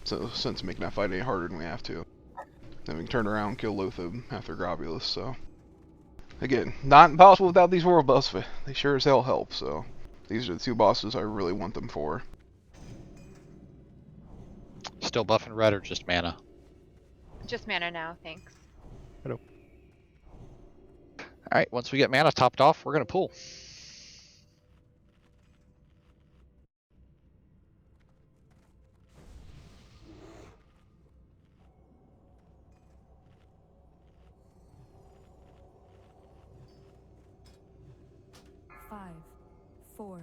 So since making that fight any harder than we have to. Then we can turn around and kill Lothab after Grobulus, so. Again, not impossible without these world buffs, but they sure as hell help, so. These are the two bosses I really want them for. Still buffing red or just mana? Just mana now, thanks. Hello. Alright, once we get mana topped off, we're gonna pull. Five, 4,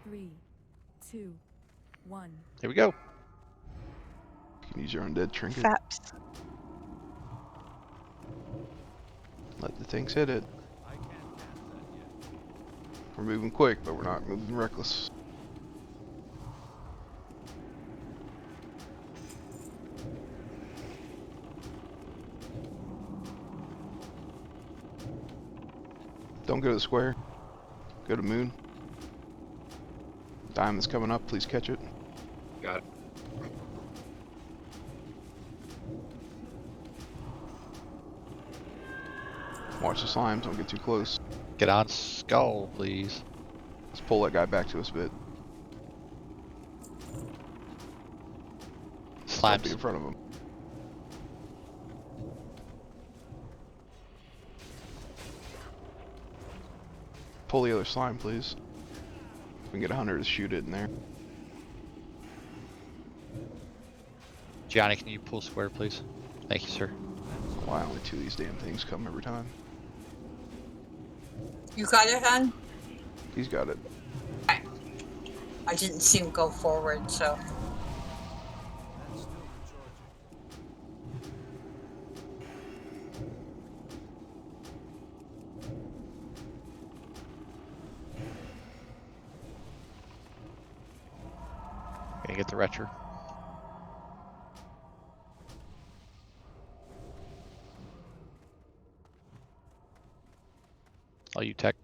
3, 2, 1. Here we go. You can use your undead trinket. Faps. Let the things hit it. We're moving quick, but we're not moving reckless. Don't go to the square. Go to moon. Diamond's coming up, please catch it. Got it. Watch the slimes, don't get too close. Get on skull, please. Let's pull that guy back to us a bit. Don't be Slimes. in front of him. Pull the other slime, please. We can get a hunter to shoot it in there. Johnny, can you pull square, please? Thank you, sir. Why only two of these damn things come every time? You got it, hon? He's got it. I didn't see him go forward, so. Gonna get the retro. All you tech.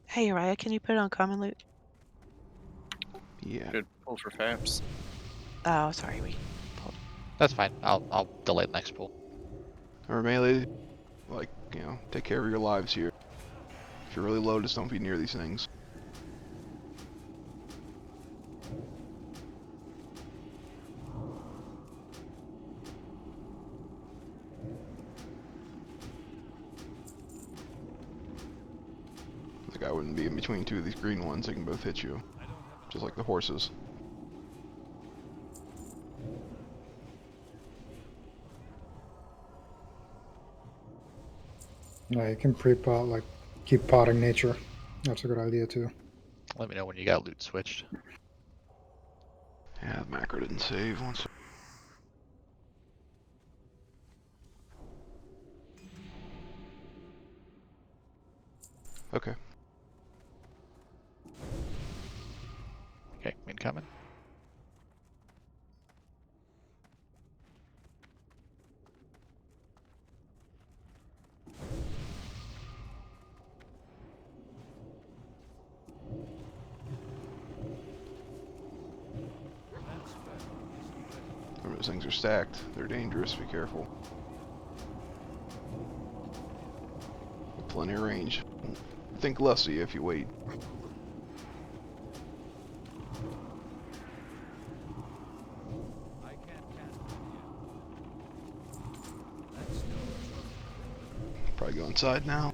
Hey, Uriah, can you put it on common loot? Yeah. Good pull for Faps. Oh, sorry, we. That's fine. I'll delay the next pull. Or melee, like, you know, take care of your lives here. If you're really low, just don't be near these things. The guy wouldn't be in between two of these green ones, they can both hit you. Just like the horses. Yeah, you can pre-pot, like, keep potting nature. That's a good idea, too. Let me know when you got loot switched. Yeah, the macro didn't save once. Okay. Okay, incoming. Remember, those things are stacked. They're dangerous, be careful. Plenty of range. Think lessy if you wait. Probably go inside now.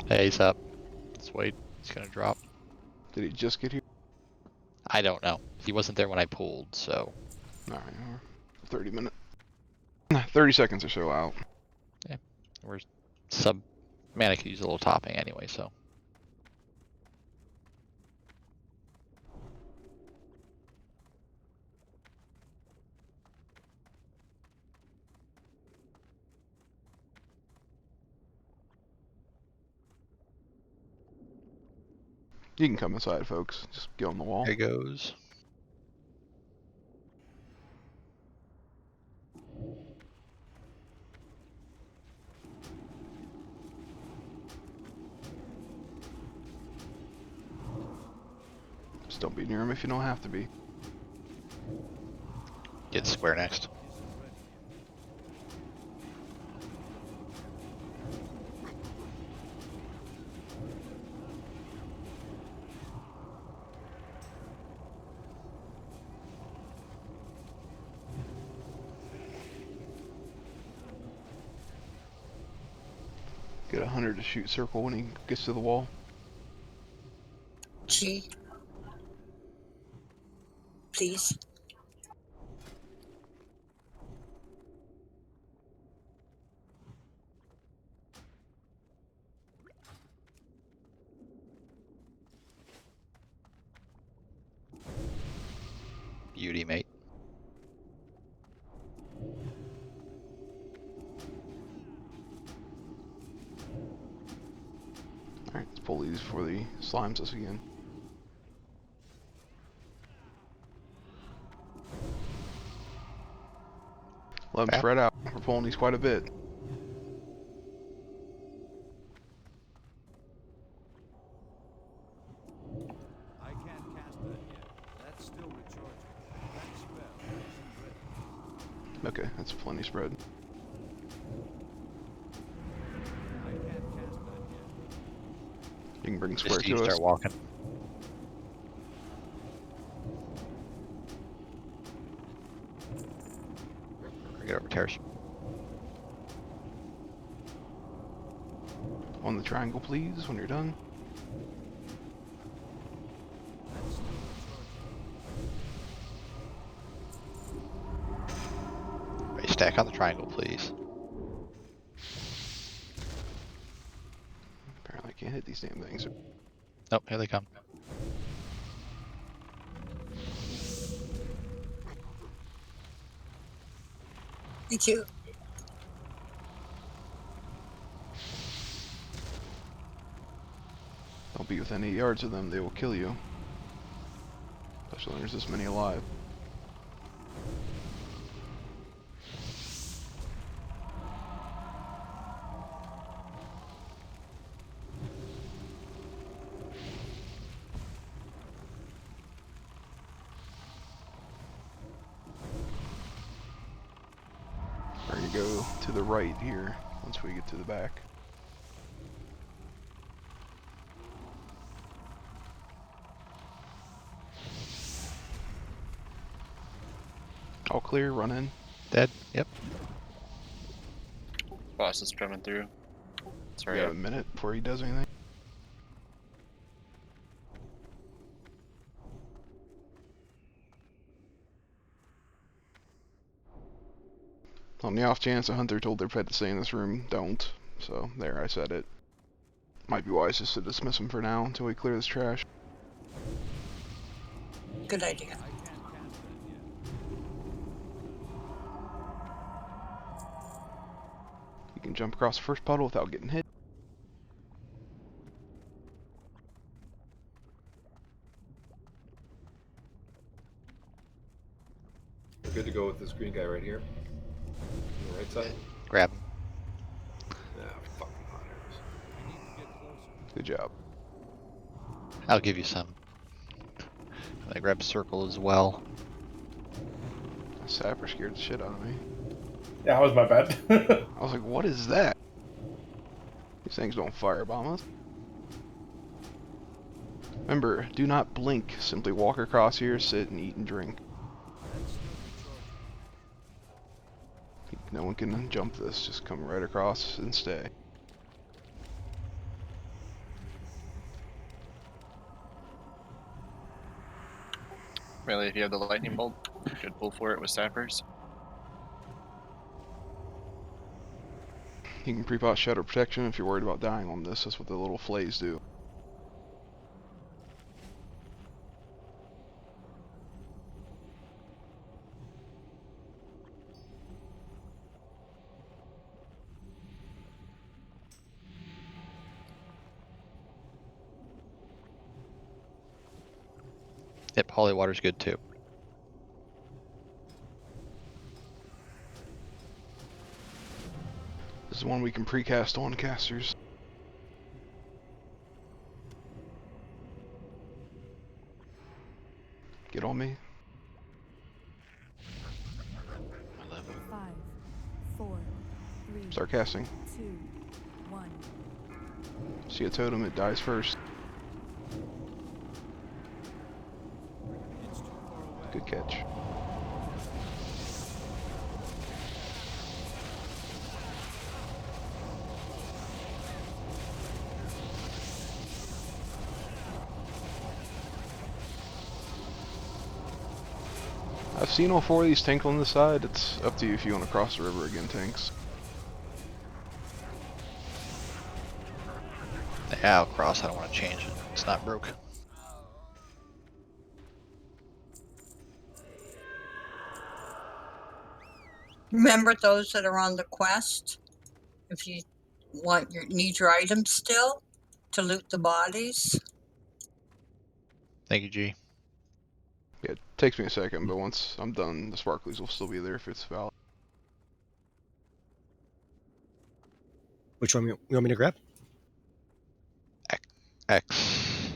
Hey, he's up. Let's wait. He's gonna drop. Did he just get here? I don't know. He wasn't there when I pulled, so. Alright, 30 minutes. 30 seconds or so out. Yeah. We're sub mana could use a little topping anyway, so. You can come inside, folks. Just get on the wall. There goes. Just don't be near him if you don't have to be. Get square next. Get a hunter to shoot circle when he gets to the wall. G. Please. Beauty, mate. Alright, let's pull these before the slimes us again. Let them Okay. spread out. We're pulling these quite a bit. I can't cast that yet. That's still recharging. That spell isn't ready. Okay, that's plenty spread. I can't cast that yet. You can bring square Just you to us. start walking. Get over terrace. On the triangle, please, when you're done. That's still recharging. Right, stack on the triangle, please. Apparently I can't hit these damn things. Nope, here they come. Thank you. Don't be within 8 yards of them, they will kill you. Especially when there's this many alive. We're gonna go to the right here once we get to the back. All clear, run in. Dead. Yep. Boss is coming through. We Sorry. got a minute before he does anything. On the off chance a hunter told their pet to stay in this room, don't. So, there, I said it. Might be wise just to dismiss him for now until we clear this trash. Good idea. I can't cast that yet. You can jump across the first puddle without getting hit. We're good to go with this green guy right here. On the right side? Grab him. Yeah, fucking hot arrows. I need to get closer. Good job. I'll give you some. I grab circle as well. That sapper scared the shit out of me. Yeah, that was my bad. I was like, what is that? These things don't firebomb us. Remember, do not blink. Simply walk across here, sit, and eat and drink. That's still recharging. No one can jump this. Just come right across and stay. Really, if you have the lightning bolt, good pull for it with sappers. You can pre-pot shadow protection if you're worried about dying on this. That's what the little flays do. Yep, holy water's good too. This is one we can precast on casters. Get on me. 11. 5, 4, 3, Start casting. 2, 1. See a totem, it dies first. Good catch. I've seen all 4 of these tank on the side. It's up to you if you want to cross the river again, tanks. Yeah, I'll cross. I don't want to change it. It's not broke. Remember those that are on the quest? If you need your items still to loot the bodies. Thank you, G. Yeah, it takes me a second, but once I'm done, the sparklies will still be there if it's valid. Which one you want me to grab? X.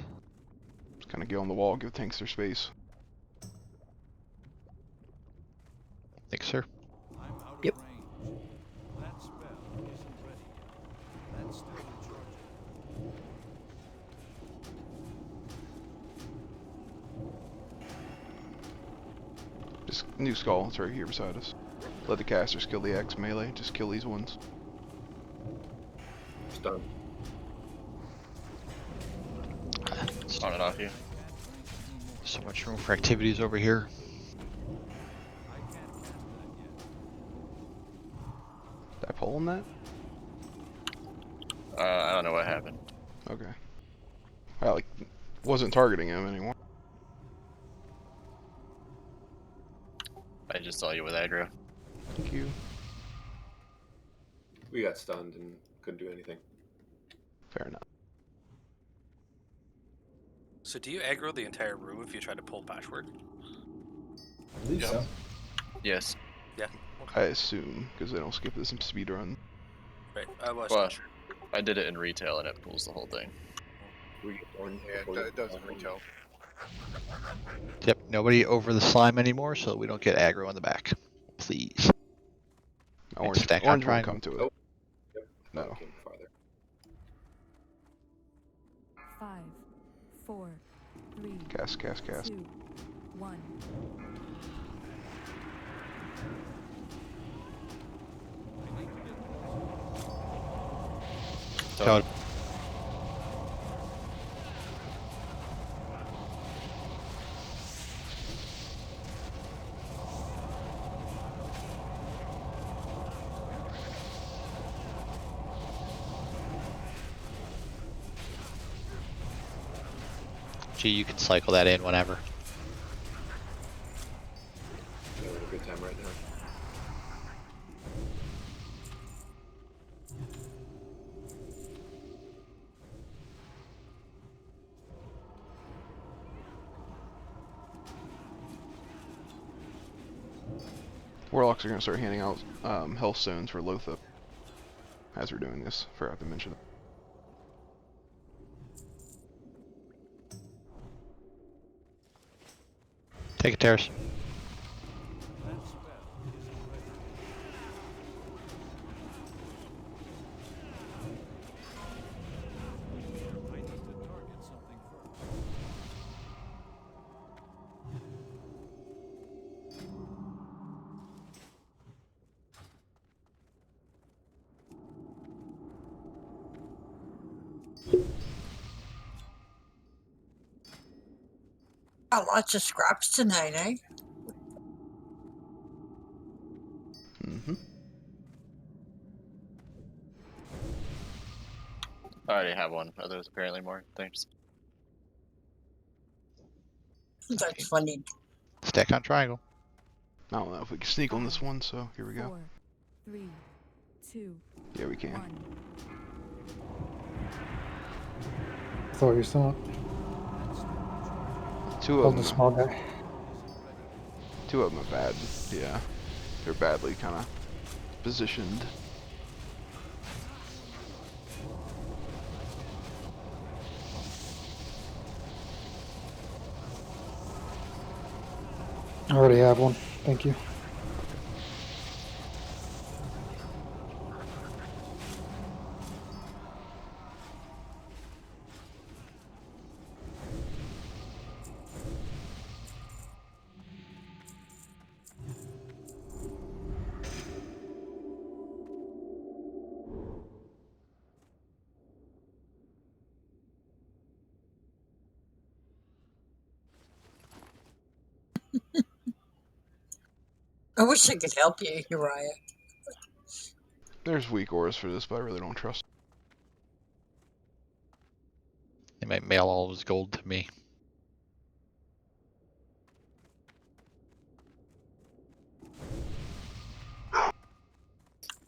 Just kind of get on the wall, give tanks their space. Thanks, sir. I'm out of Yep. range. That spell isn't ready yet. That's still recharging. Just new skull, it's right here beside us. Let the casters kill the X melee, just kill these ones. Stun. Spawn it off you. So much room for activities over here. I can't cast that yet. Did I pull on that? I don't know what happened. Okay. I like wasn't targeting him anymore. I just saw you with aggro. Thank you. We got stunned and couldn't do anything. Fair enough. So do you aggro the entire room if you try to pull Patchwork? I believe so. Yes. Yeah. I assume, because they don't skip this speed run. Right. I was Well, not sure. I did it in retail and it pulls the whole thing. We get one. Yeah, it does in retail. Yep, nobody over the slime anymore, so we don't get aggro in the back. Please. Orange, stack on orange won't triangle. come to it. Nope. Yep. No. Came farther. 5, 4, 3, Cast, cast, cast. 2, 1. Totem. Gee, you can cycle that in whenever. Yeah, we're having a good time right now. Warlocks are going to start handing out health stones for Lothar. As we're doing this, forgot to mention it. Take it, Terrace. That spell isn't ready. I need to target something first. Got lots of scraps tonight, eh? Mm-hmm. I already have one. Oh, there's apparently more. Thanks. That's funny. Stack on triangle. I don't know if we can sneak on this one, so here we go. 4, 3, 2, Yeah, we can. 1. Thought you saw it. Two Hold of the them. small guy. Two of them are bad. Yeah, they're badly kind of positioned. I already have one. Thank you. I wish I could help you, Uriah. There's weak auras for this, but I really don't trust. They might mail all his gold to me.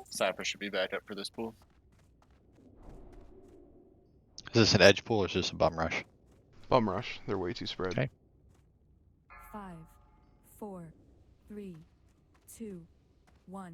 Cypher should be back up for this pool. Is this an edge pool or is this a bum rush? Bum rush. They're way too spread. Okay. 5, 4, 3, 2, 1.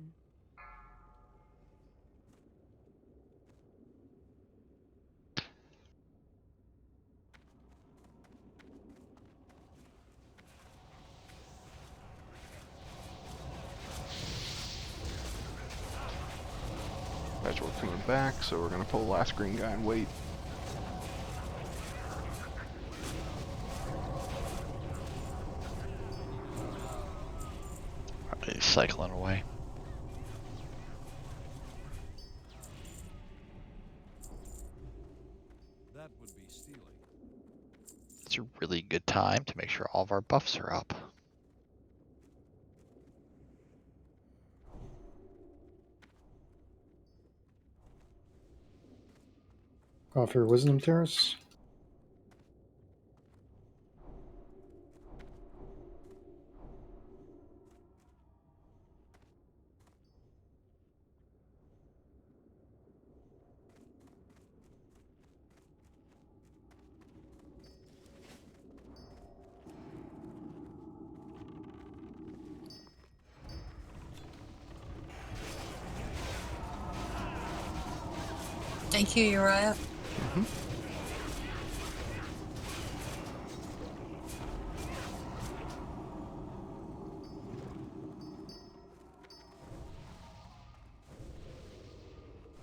Patchwork coming back, so we're gonna pull the last green guy and wait. He's cycling away. That would be stealing. It's a really good time to make sure all of our buffs are up. Off your wisdom terrace. Thank you, Uriah.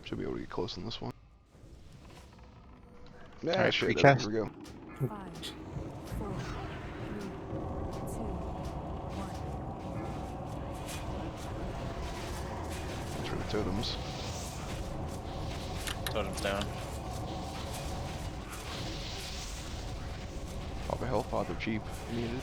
Should be able to get close on this one. Yeah, Alright, shit. precast. Here we go. 5, 4, 3, 2, 1. Try the totems. Totem's down. Pop a health pod, they're cheap. Needed.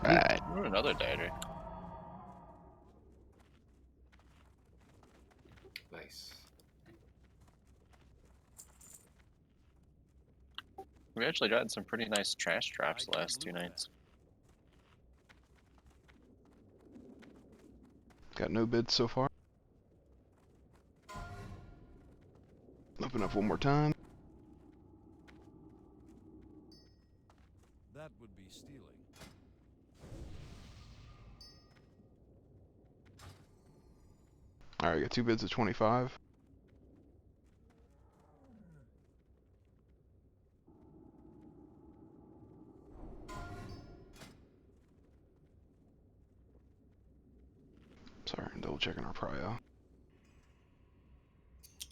Alright. Ooh, another dagger. Nice. We actually gotten some pretty nice trash drops the last 2 nights. Got no bids so far. Open up one more time. That would be stealing. Alright, got 2 bids at 25. Sorry, I'm double checking our prio. I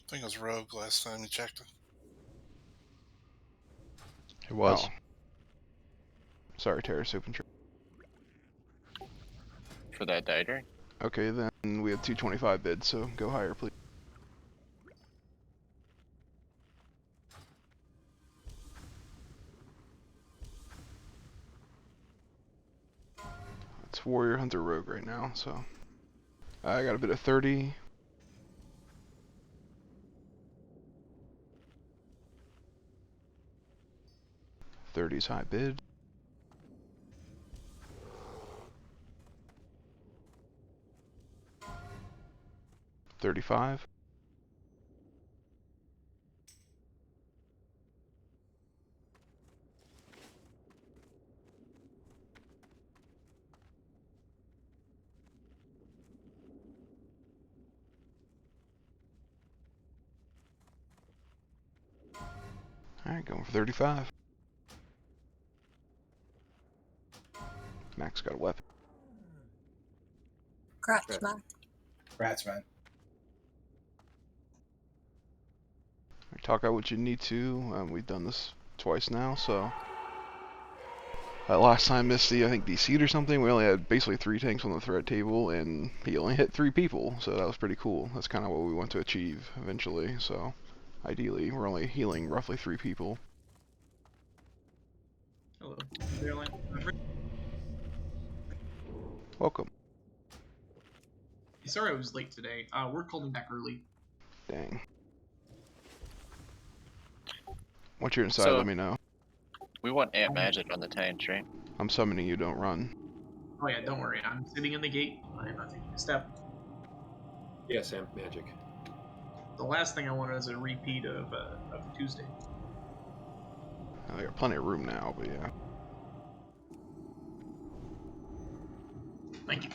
think it was Rogue last time you checked it. It was. Oh. Sorry, Terrace Open Trade. For that dagger? Okay, then we have 225 bids, so go higher, please. It's Warrior Hunter Rogue right now, so I got a bit of 30. Thirty's high bid. $35. Alright, going for 35. Max got a weapon. Congrats, man. Rats, man. Talk out what you need to. We've done this twice now, so. Last time Misty, I think, DC'd or something. We only had basically 3 tanks on the threat table, and he only hit 3 people, so that was pretty cool. That's kind of what we want to achieve eventually, so ideally, we're only healing roughly 3 people. Hello. Welcome. Sorry I was late today. Work called me back early. Dang. Once you're inside, So- let me know. We want Ant Magic on the tank, right? I'm summoning you, don't run. Oh yeah, don't worry. I'm sitting in the gate. I'm not taking a step. Yes, Amp Magic. The last thing I wanted is a repeat of Tuesday. Oh, you got plenty of room now, but yeah. Thank you.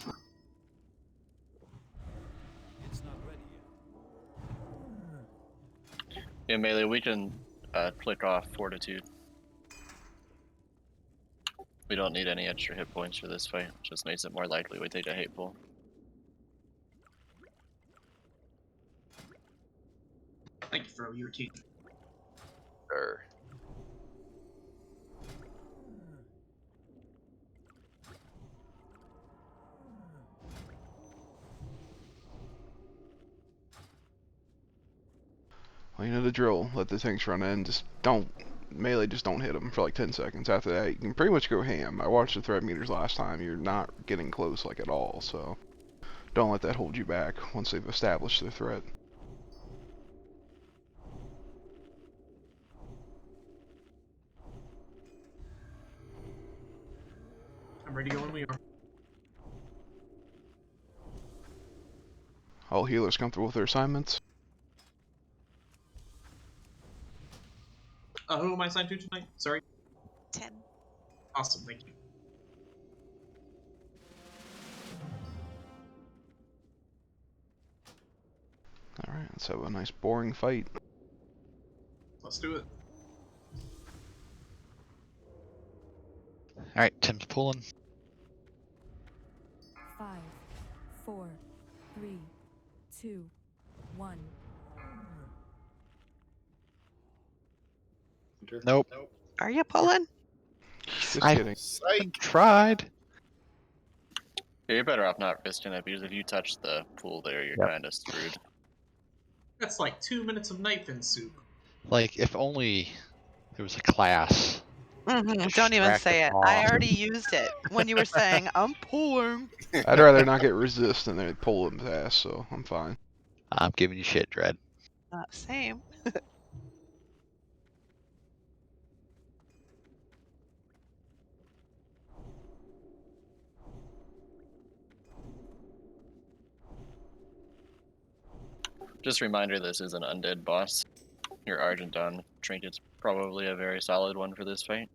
It's not ready yet. Yeah, Melee, we can click off Fortitude. We don't need any extra hit points for this fight, just makes it more likely we take a hate pull. Thank you for your team. Sure. Well, you know the drill. Let the tanks run in. Just don't melee. Just don't hit them for like 10 seconds. After that, you can pretty much go ham. I watched the threat meters last time. You're not getting close like at all. So don't let that hold you back once they've established their threat. I'm ready to go when we are. All healers comfortable with their assignments. Who am I assigned to tonight? Sorry. 10. Awesome, thank you. Alright, let's have a nice boring fight. Let's do it. Alright, Tim's pulling. 5, 4, 3, 2, 1. Nope. Are you pulling? Just I kidding. tried. Yeah, you're better off not risking it, because if you touch the pool there, you're Yep. kinda screwed. That's like 2 minutes of knife in soup. Like, if only there was a class. Don't even Distract say the it. boss. I already used it when you were saying, I'm pulling. I'd rather not get resist than they pull him fast, so I'm fine. I'm giving you shit, Dread. Same. Just a reminder, this is an undead boss. Your Argenton trinket's probably a very solid one for this fight.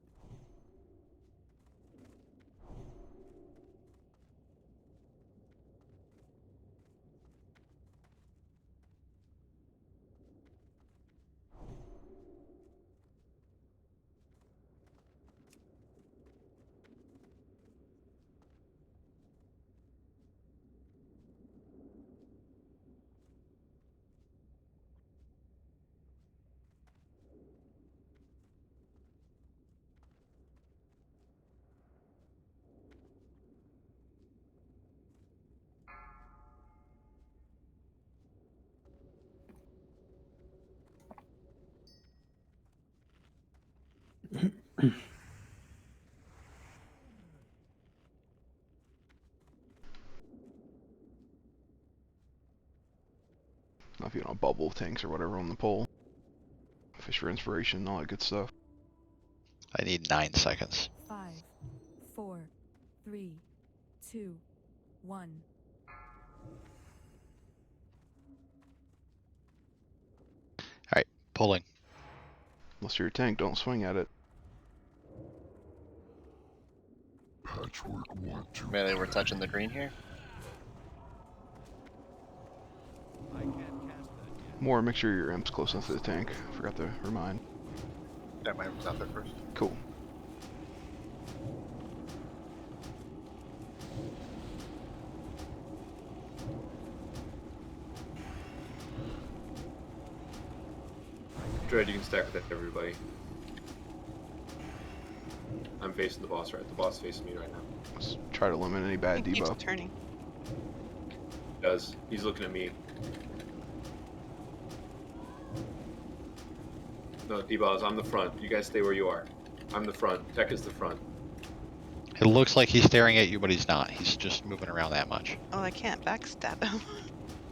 If you know, bubble tanks or whatever on the pole. Fish for inspiration, all that good stuff. I need 9 seconds. 5, 4, 3, 2, 1. Alright, pulling. Unless you're a tank, don't swing at it. Melee, we're touching the green here. More, make sure your imp's close enough to the tank. Forgot to remind. Yeah, my was out there first. Cool. Dread, you can stack with everybody. I'm facing the boss, right? The boss is facing me right now. Let's try to limit any bad He keeps debuff. turning. He does. He's looking at me. No, D-Balls, I'm the front. You guys stay where you are. I'm the front. Tech is the front. It looks like he's staring at you, but he's not. He's just moving around that much. Oh, I can't backstab him.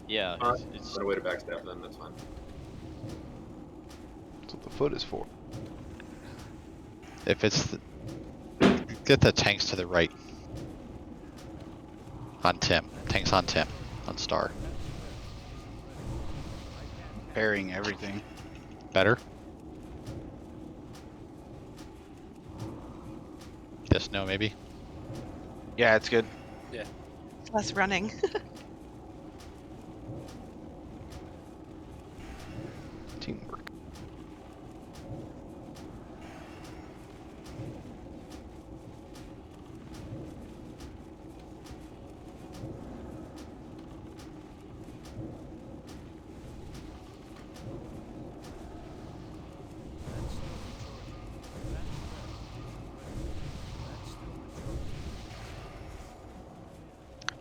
Yeah, It's a way to backstab them, that's fine. That's what the foot is for. If it's get the tanks to the right. On Tim. Tanks on Tim. On Star. Parrying everything. Better? Yes, no, maybe? Yeah, it's good. Yeah. Less running. Teamwork.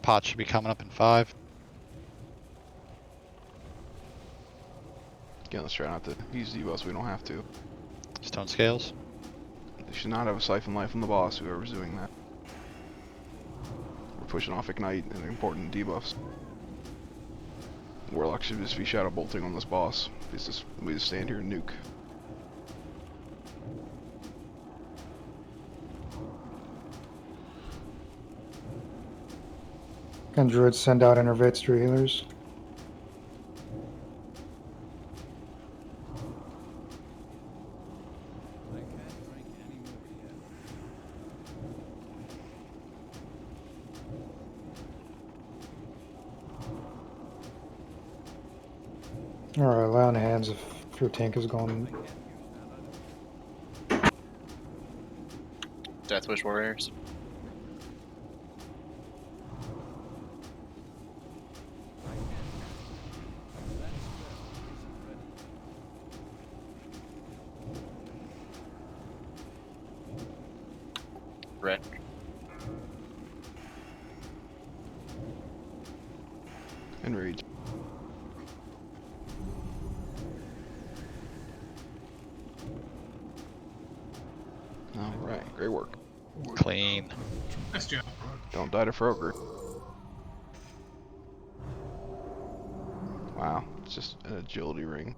Pot should be coming up in 5. Again, let's try not to use debuffs, we don't have to. Stone scales. They should not have a siphon life on the boss, whoever's doing that. We're pushing off Ignite and important debuffs. Warlock should just be shadow bolting on this boss. We just stand here and nuke. Can druids send out innervates to healers? Alright, lay on hands if your tank is gone. Deathwish Warriors. Red. Enrage. Alright, great work. Clean. Nice job. Don't die to Froger. Wow, it's just an agility ring.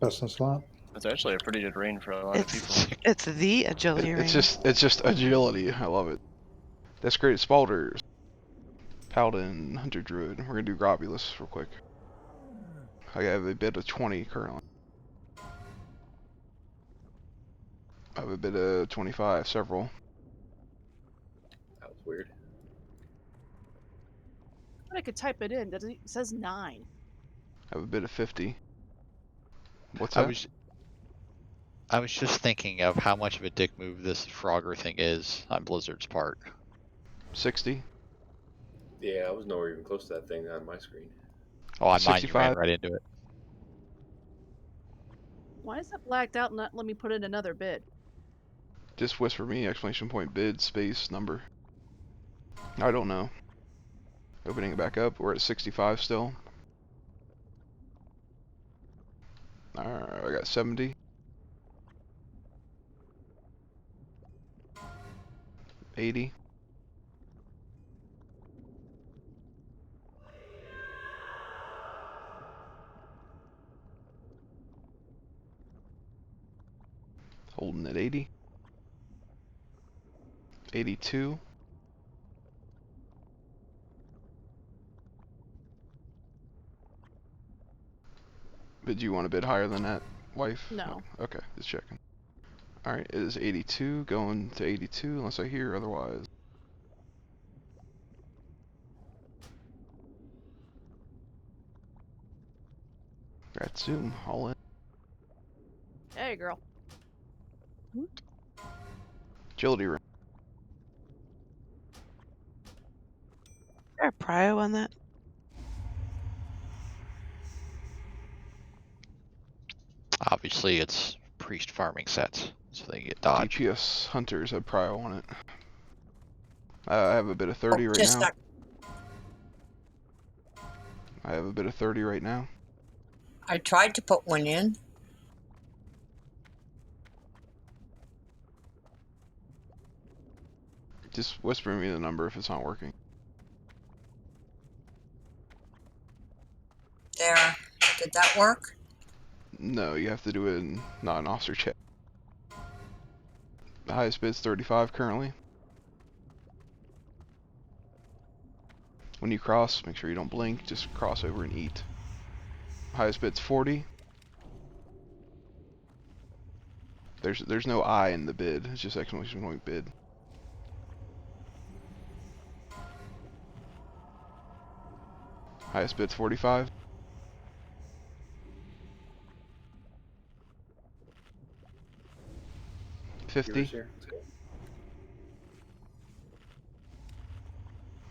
Best in slot. That's actually a pretty good rain for a lot of people. It's the agility ring. It's just agility. I love it. That's great. Spalders. Paladin, Hunter Druid. We're gonna do Grobulus real quick. I have a bid of 20 currently. I have a bid of 25, several. That was weird. I could type it in. It says 9. I have a bid of 50. What's that? I was just thinking of how much of a dick move this Frogger thing is on Blizzard's part. 60. Yeah, I was nowhere even close to that thing on my screen. Oh, on mine, you ran 65. right into it. Why is it blacked out and not let me put in another bid? Just whisper me, exclamation point, bid, space, number. I don't know. Opening it back up, we're at 65 still. Alright, I got 70. 80. Holding at 80. 82. But do you want a bit higher than that, wife? No. Okay, just checking. Alright, it is 82, going to 82 unless I hear otherwise. Rat zoom, all in. Hey, girl. Agility ring. Is there a prio on that? Obviously, it's priest farming sets, so they get dodge. DPS hunters have prio on it. I have a bit of 30 right Just now. that. I have a bit of 30 right now. I tried to put one in. Just whisper me the number if it's not working. There. Did that work? No, you have to do it in not an officer check. The highest bid's 35 currently. When you cross, make sure you don't blink, just cross over and eat. Highest bid's 40. There's no I in the bid, it's just exclamation point bid. Highest bid's 45. $50.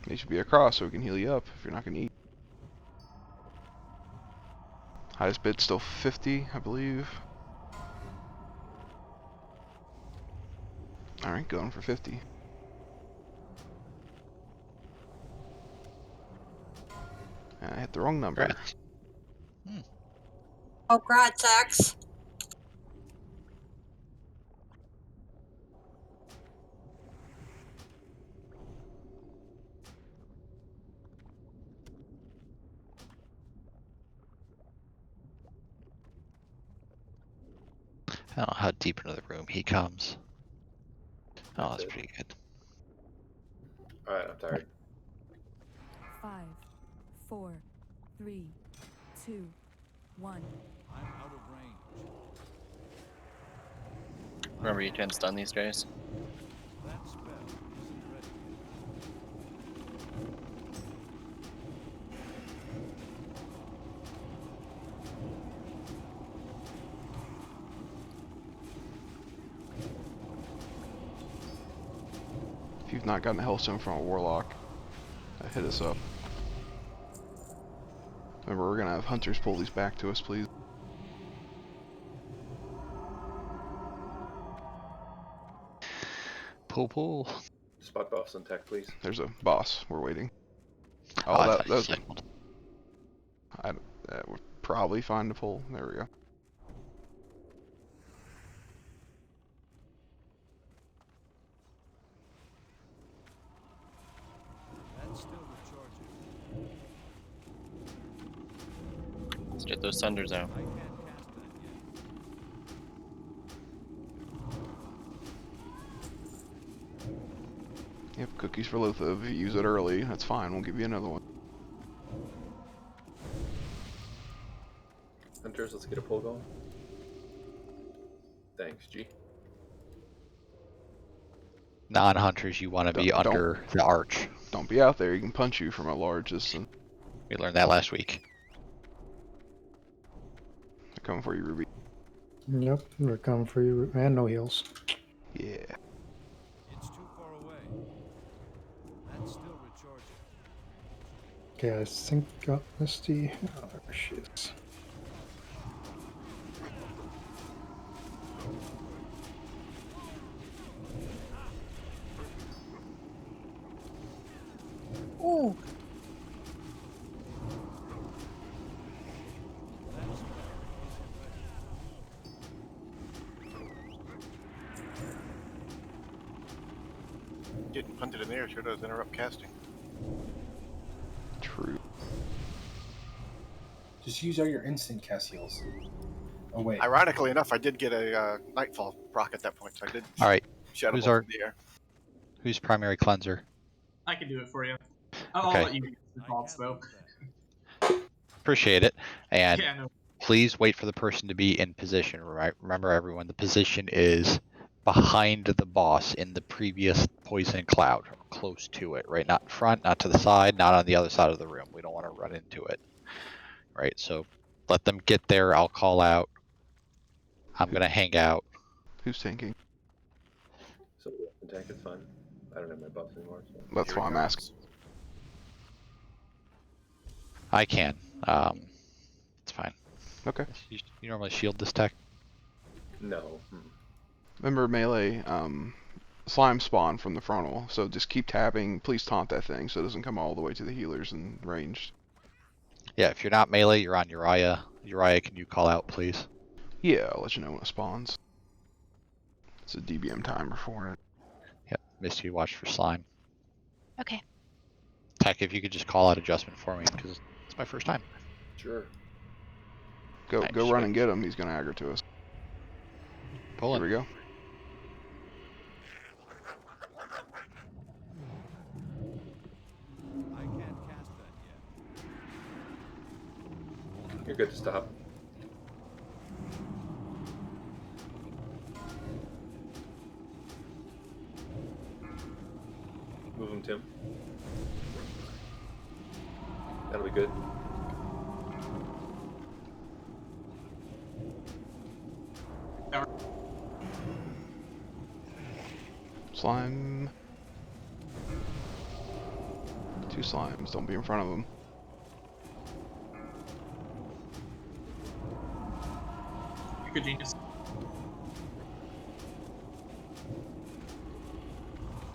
They should be across so we can heal you up if you're not gonna eat. Highest bid's still 50, I believe. Alright, going for 50. And I hit the wrong number. Oh, Gratzax. I don't know how deep into the room he comes. Oh, that's pretty good. Alright, I'm tired. 5, 4, 3, 2, 1. I'm out of range. Remember, you can stun these guys. That spell isn't ready If you've not gotten a Hellstone from a Warlock, hit us up. Remember, we're gonna have hunters pull these back to us, please. Pull. Spot buffs on tech, please. There's a boss. We're waiting. Oh, I that thought you was. signaled. That would probably fine to pull. There we go. That's still recharging. Let's get those thunders out. I can't cast that yet. Yep, cookies for Lotha. If you use it early, that's fine. We'll give you another one. Hunters, let's get a pull going. Thanks, G. Non-hunters, you want to be under the arch. Don't be out there. You can punch you from a large distance. We learned that last week. They're coming for you, Ruby. Yep, we're coming for you, and no heals. Yeah. It's too far away. That's still recharging. Okay, I think got Misty. Oh, there she is. Ooh. Getting punted in the air sure does interrupt casting. True. Just use all your instant cast heals. Oh wait. Ironically enough, I did get a Nightfall proc at that point, so I did All right. Shadow Who's Bolt our in the air. who's primary cleanser? I can do it for you. I'll Okay. let you get the faults though. Appreciate it. And Yeah, no. please wait for the person to be in position. Right? Remember, everyone, the position is behind the boss in the previous poison cloud, or close to it. Right? Not in front, not to the side, not on the other side of the room. We don't want to run into it. Right? So let them get there. I'll call out. I'm gonna hang out. Who's tanking? Somebody else can tank, it's fine. I don't have my buffs anymore. So. That's Here why it I'm comes. asking. I can. It's fine. Okay. You normally shield this tech? No. Remember melee, slime spawn from the frontal, so just keep tapping. Please taunt that thing so it doesn't come all the way to the healers and ranged. Yeah, if you're not melee, you're on Uriah. Uriah, can you call out, please? Yeah, I'll let you know when it spawns. It's a DBM timer for it. Yep, Misty, watch for slime. Okay. Tech, if you could just call out adjustment for me, because it's my first time. Sure. Go Nice. run and get him. He's gonna aggro to us. Pull Here we go. I can't cast that yet. You're good to stop. Move him, Tim. That'll be good. Slime. 2 slimes. Don't be in front of them. You're good genius.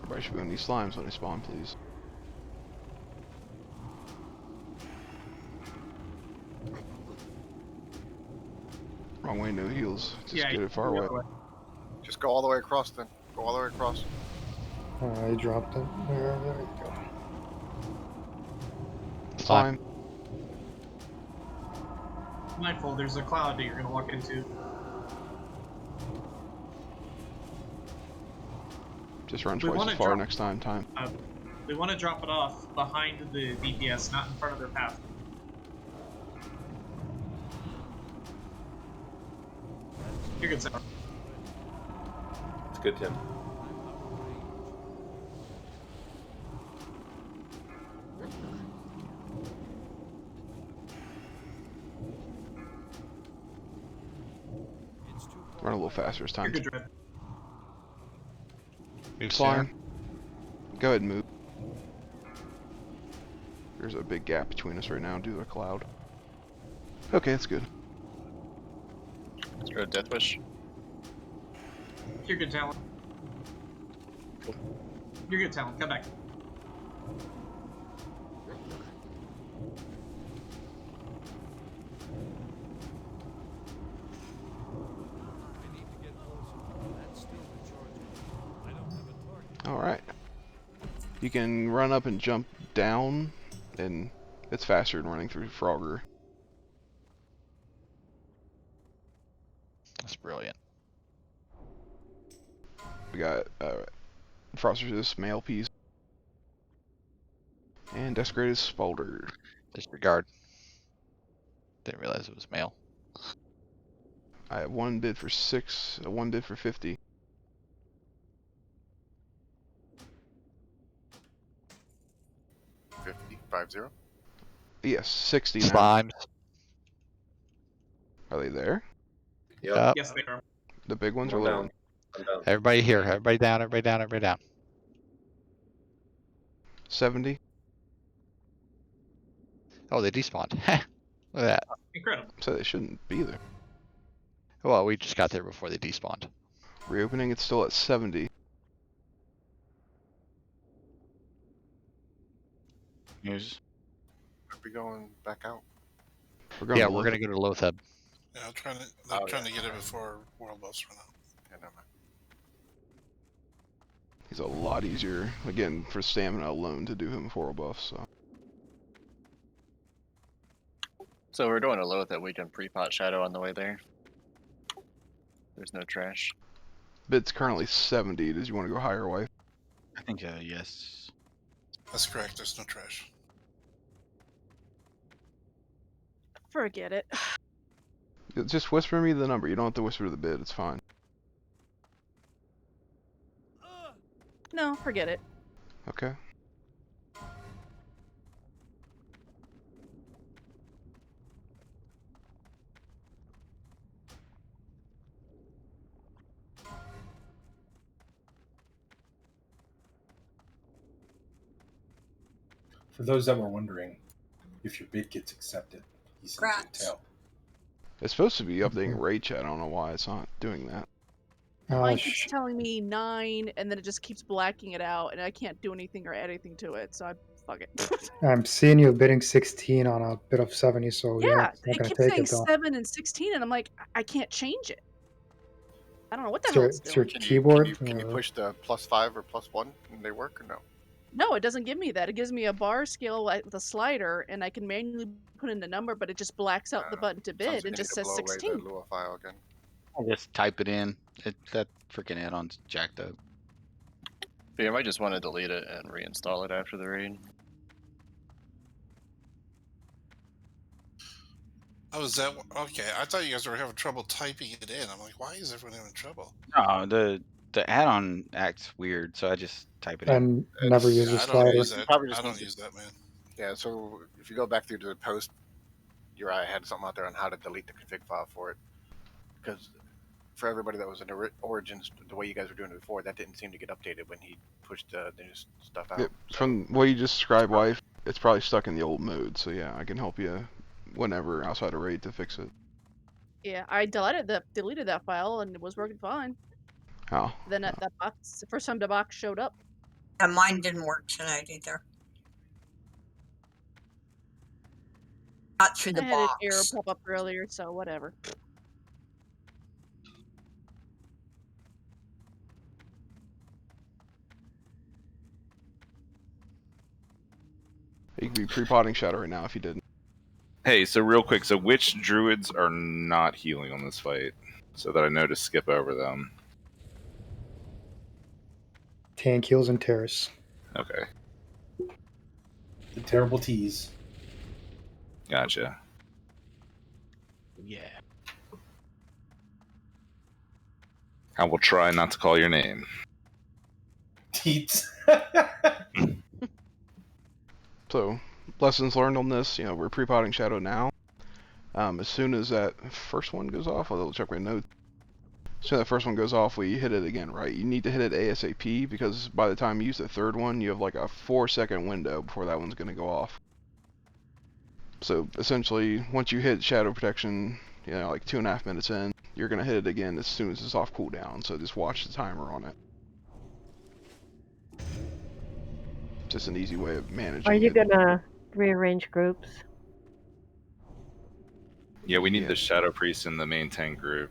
Everybody should be on these slimes when they spawn, please. Wrong way, no heals. Just Yeah, get it far away. Just go all the way across then. Go all the way across. I dropped it. There you go. Slime. Mindful, there's a cloud that you're gonna walk into. Just run We twice wanna as far drop- next time. We want to drop it off behind the DPS, not in front of their path. You're good, Sarah. It's good, Tim. Run a little faster this You're time. good, Dread. Move Slime. sooner. Go ahead and move. There's a big gap between us right now due to a cloud. Okay, that's good. Let's go Death Wish. You're good, Talon. You're good, Talon. Come back. I need to get closer. That's still recharging. I don't have a target. Alright. You can run up and jump down, and it's faster than running through Frogger. That's brilliant. We got Frost Resist, Male Piece, and Desecrated Spalder. Disregard. Didn't realize it was male. I have 1 bid for 6, 1 bid for 50. $50. Yes, 60 now. Slimes. Are they there? Yep. Yes, they are. The big ones or I'm little down. ones? I'm down. Everybody here. Everybody down. Everybody down. Everybody down. 70? Oh, they despawned. Look at that. Incredible. So they shouldn't be there. Well, we just got there before they despawned. Reopening, it's still at 70. News. Are we going back out? We're going Yeah, to we're gonna go to Lotheb. Yeah, I'm trying to. Oh, trying to get it before World Boss run out. Yeah, never mind. He's a lot easier, again, for stamina alone to do him for a buff, so. So we're doing a load that we can pre-pot Shadow on the way there. There's no trash. Bid's currently 70. Did you want to go higher, wife? I think yes. That's correct. There's no trash. Forget it. Just whisper me the number. You don't have to whisper the bid. It's fine. No, forget it. Okay. For those that were wondering, if your bid gets accepted, he sends you a Congrats. tail. It's supposed to be updating raid chat. I don't know why it's not doing that. Mine keeps telling me 9, and then it just keeps blacking it out, and I can't do anything or add anything to it, so fuck it. I'm seeing you bidding 16 on a bid of 70, so yeah, Yeah, it's not it gonna keeps take saying it though. 7 and 16, and I'm like, I can't change it. I don't know what the It's hell your, it's it's your doing. keyboard. Can you push the +5 or +1 and they work or no? No, it doesn't give me that. It gives me a bar scale with a slider, and I can manually put in the number, but it just blacks out the button to Sounds bid like and you just need to says blow away 16. the Lua file again. I just type it in. That freaking add-on's jacked up. But you might just want to delete it and reinstall it after the raid. Oh, is that okay? I thought you guys were having trouble typing it in. I'm like, why is everyone having trouble? No, the add-on acts weird, so I just type it in. And never use Yeah, a I don't slider. use that. Probably just I don't need use that, man. Yeah, so if you go back through to the post, Uriah had something out there on how to delete the config file for it. Because for everybody that was in Origins, the way you guys were doing it before, that didn't seem to get updated when he pushed the new stuff out. From what you just described, wife, it's probably stuck in the old mode. So yeah, I can help you whenever outside of raid to fix it. Yeah, I deleted that file, and it was working fine. How? Then that box, the first time the box showed up. And mine didn't work tonight either. Not through the I had an error box. pop up earlier, so whatever. You could be pre-potting shadow right now if you didn't. Hey, so real quick, so which druids are not healing on this fight? So that I know to skip over them. Tank heals and terrace. Okay. The terrible tease. Gotcha. Yeah. I will try not to call your name. Teats. So, lessons learned on this, we're pre-potting shadow now. As soon as that first one goes off, I'll double check my notes. As soon as that first one goes off, we hit it again, right? You need to hit it ASAP, because by the time you use the third one, you have like a 4-second window before that one's going to go off. So, essentially, once you hit shadow protection, like 2.5 minutes in, you're going to hit it again as soon as it's off cooldown, so just watch the timer on it. Just an easy way of managing Are you it. gonna rearrange groups? Yeah, we need the Shadow Priest in the main tank group.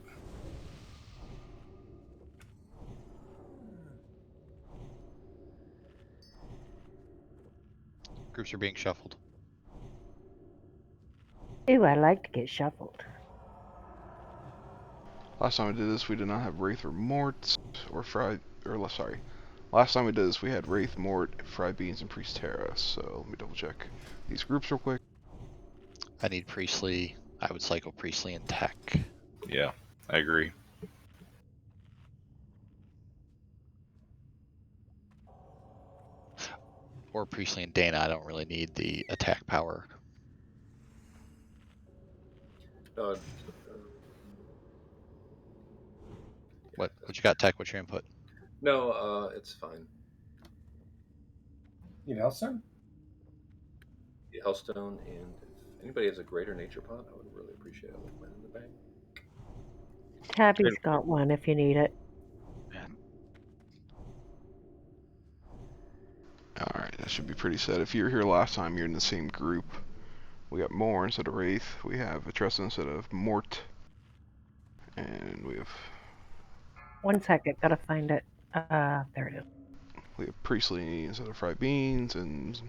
Groups are being shuffled. Ooh, I like to get shuffled. Last time we did this, we did not have Wraith or Mort, or Fried, sorry. Last time we did this, we had Wraith, Mort, Fried Beans, and Priest Terra, so let me double check these groups real quick. I need Priestly. I would cycle Priestly and Tech. Yeah, I agree. Or Priestly and Dana. I don't really need the attack power. What you got, Tech? What's your input? No, it's fine. You know, son? The Hellstone, and if anybody has a greater nature pot, I would really appreciate it with mine in the bank. Tabby's got one if you need it. Alright, that should be pretty set. If you were here last time, you're in the same group. We got Moore instead of Wraith. We have Atressa instead of Mort. And we have... 1 second, gotta find it. There it is. We have Priestly instead of Fried Beans, and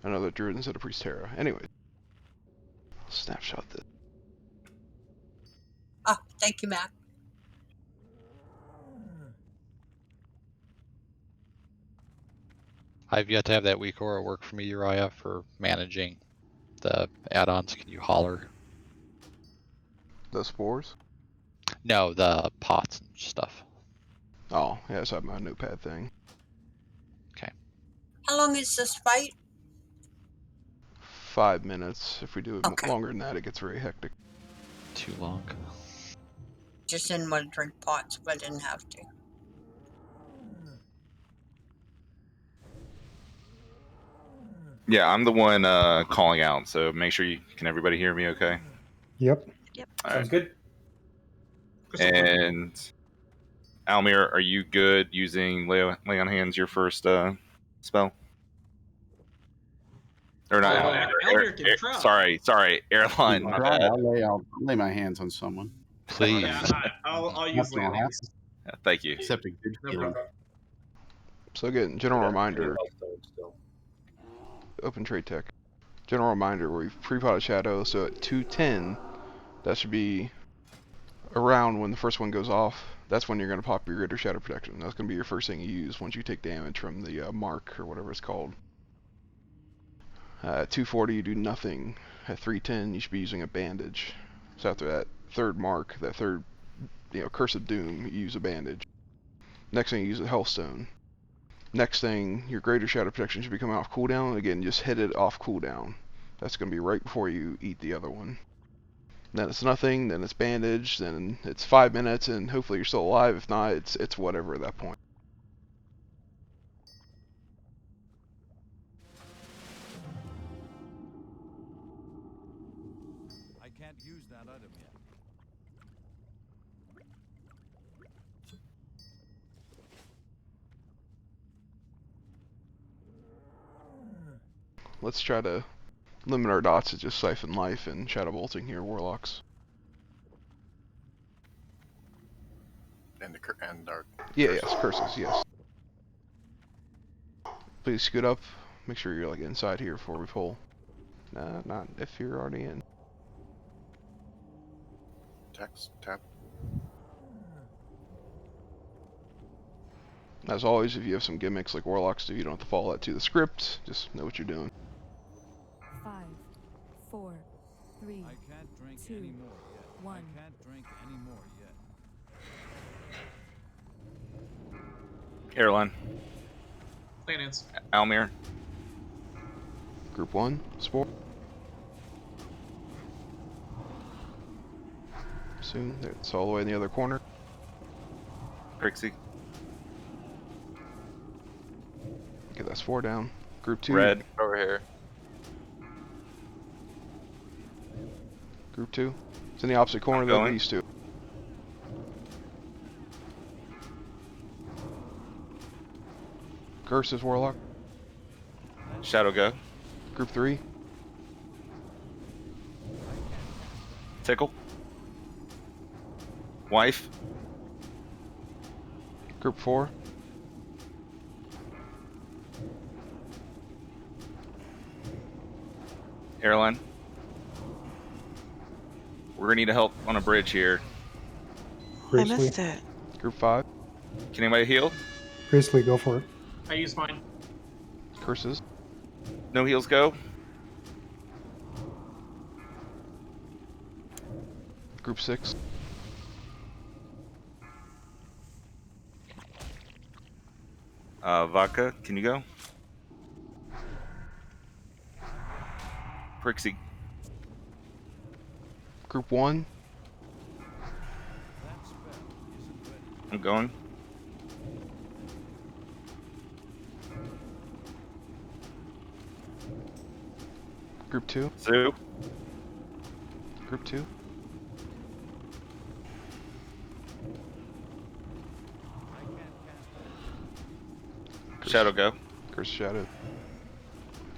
another Druid instead of Priest Terra. Anyway, I'll snapshot this. Ah, thank you, Matt. I've yet to have that weak aura work for me, Uriah, for managing the add-ons. Can you holler? The spores? No, the pots and stuff. Oh, yeah, so I have my notepad thing. Okay. How long is this fight? 5 minutes. If we do it longer than that, it gets very hectic. Too long. Just didn't want to drink pots, but I didn't have to. Yeah, I'm the one calling out, so make sure you can everybody hear me okay? Yep. Yep. All Sounds right. good. And Almir, are you good using lay on hands your first spell? Or not? Almir can try. Sorry, airline. You My try, bad. I'll lay my hands on someone. Please. Yeah, I'll use Nothing will lay happen. Yeah, thank you. Except a good No feeling. problem. So again, general reminder, Still. open trade tech. General reminder, we've pre-potted Shadow, so at 210, that should be around when the first one goes off. That's when you're going to pop your Greater Shadow Protection. That's going to be your first thing you use once you take damage from the mark, or whatever it's called. At 240, you do nothing. At 310, you should be using a bandage. So after that third mark, that third, Curse of Doom, you use a bandage. Next thing, you use a Hellstone. Next thing, your Greater Shadow Protection should be coming off cooldown. Again, just hit it off cooldown. That's going to be right before you eat the other one. Then it's nothing, then it's bandage, then it's 5 minutes, and hopefully you're still alive. If not, it's whatever at that point. I can't use that item yet. Let's try to limit our dots to just Siphon Life and Shadow Bolting here, Warlocks. And our Yes, curses, yes. Please scoot up. Make sure you're like inside here before we pull. Nah, not if you're already in. text tap. As always, if you have some gimmicks like Warlocks do, you don't have to follow that to the script. Just know what you're doing. 5, 4, 3, I can't drink 2, anymore yet. 1. I can't drink anymore yet. Airline. Planets. Almir. Group 1, Spore. Soon, it's all the way in the other corner. Crixie. Get that Spore down. Group 2. Red. Over here. Group 2. It's in the opposite corner than these two. Curses, Warlock. Shadow go. Group 3. Tickle. Wife. Group 4. Airline. We're gonna need help on a bridge here. I missed it. Group 5. Can anybody heal? Priestley, go for it. I use mine. Curses. No heals go. Group 6. Vodka, can you go? Prixie. Group 1. I'm going. Group 2. Zoo. Group 2. Shadow go. Curse Shadow.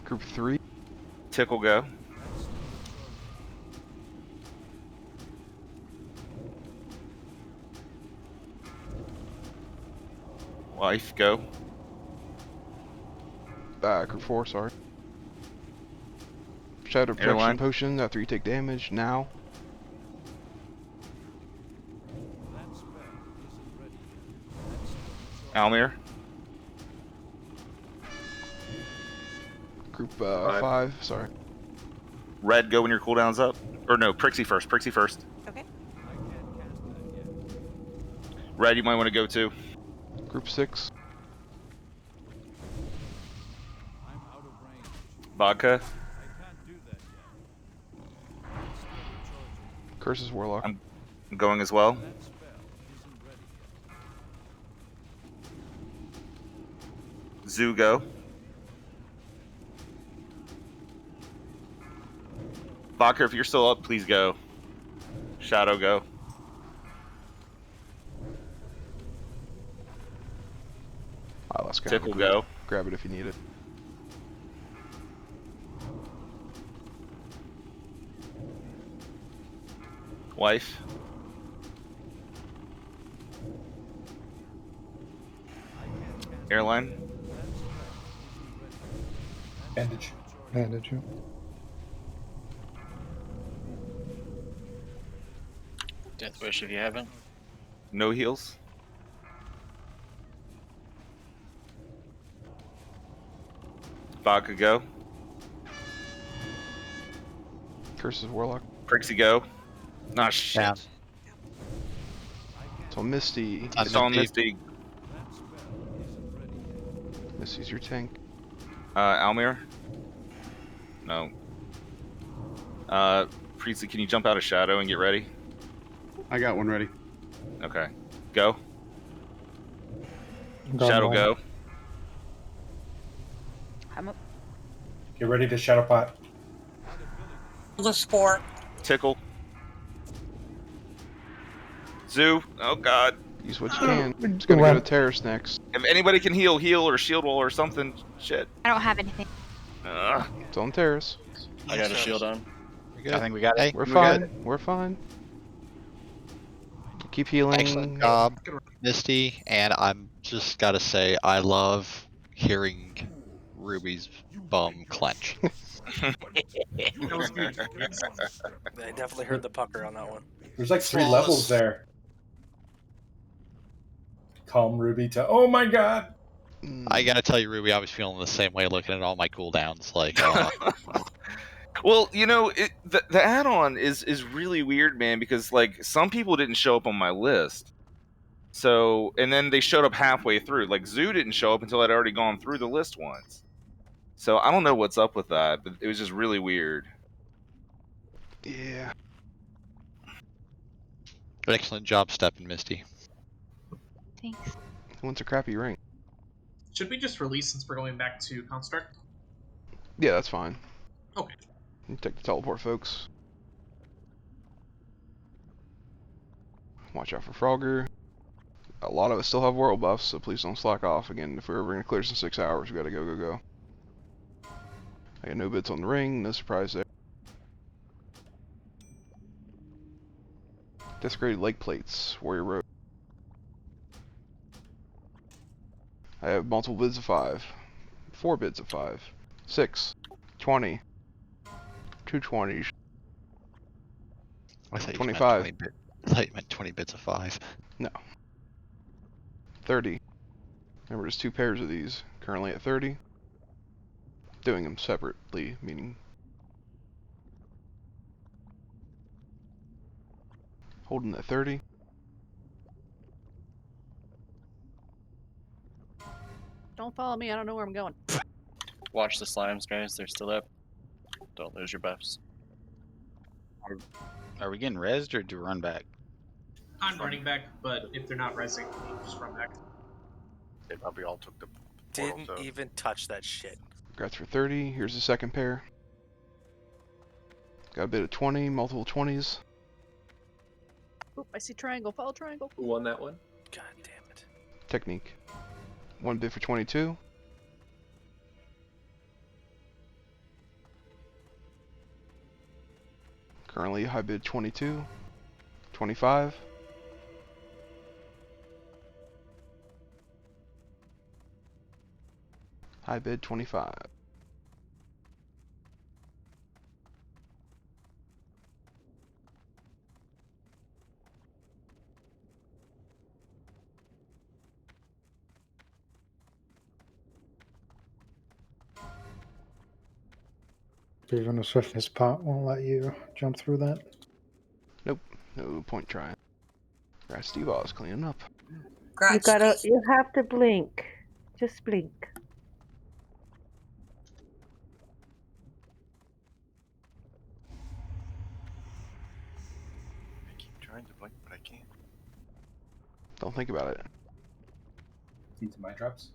Group 3. Tickle go. Wife go. Group 4, sorry. Shadow Protection Airline. Potion after you take damage, now. Almir. Group 5. Sorry. Red, go when your cooldown's up. Or no, Prixie first. Prixie first. Okay. Red, you might want to go too. Group 6. Vodka. Curses Warlock. I'm going as well. Zoo, go. Vodka, if you're still up, please go. Shadow, go. Let's grab Tickle, a group. go. Grab it if you need it. Wife. Airline. Bandage. Bandage. Yeah. Death Wish if you haven't. No heals. Vodka, go. Curses Warlock. Prixie, go. Nah, shit. Down. So Misty. It's on Misty. Misty's your tank. Almir? No. Priestley, can you jump out of Shadow and get ready? I got one ready. Okay. Go. Got Shadow, one. go. I'm up. Get ready to shadow pot. The sport. Tickle. Zoo. Oh god. Use what you can. It's gonna go to Terrace next. If anybody can heal or shield wall or something, shit. I don't have anything. It's on Terrace. I got a shield on. I think we got it. We're fine. We're fine. Keep healing. Excellent job, Misty. And I'm just gotta say, I love hearing Ruby's bum clench. That was good. I definitely heard the pucker on that one. There's like 3 levels there. Calm Ruby to, oh my god! I gotta tell you, Ruby, I was feeling the same way looking at all my cooldowns. Like, Well, you know, the add-on is really weird, man, because like some people didn't show up on my list. So, and then they showed up halfway through. Like Zoo didn't show up until I'd already gone through the list once. So I don't know what's up with that, but it was just really weird. Yeah. excellent job, stepping, Misty. Thanks. What's a crappy ring? Should we just release since we're going back to Construct? Yeah, that's fine. Okay. You take the teleport, folks. Watch out for Frogger. A lot of us still have world buffs, so please don't slack off. Again, if we're ever going to clear this in 6 hours, we gotta go, go, go. I got no bits on the ring, no surprise there. Desecrated leg plates, Warrior Road. I have multiple bids of 5. 4 bids of 5. 6. 20. 2 20s. I thought you 25. meant 20 I thought you meant 20 bits of 5. No. 30. Remember, there's 2 pairs of these. Currently at 30. Doing them separately, meaning holding at 30. Don't follow me. I don't know where I'm going. Watch the slimes, guys. They're still up. Don't lose your buffs. Are we getting rezzed or do we run back? I'm running back, but if they're not resing, just run back. They probably all took the Didn't even touch that shit. Grats for 30. Here's the second pair. Got a bit of 20, multiple 20s. Oop, I see triangle. Follow triangle. Who won that one? God damn it. Technique. 1 bid for 22. Currently high bid 22. 25. High bid 25. Even a swiftness pot won't let you jump through that. Nope. No point trying. Rusty Ball's cleaning up. You have to blink. Just blink. I keep trying to blink, but I can't. Don't think about it. Need some eye drops?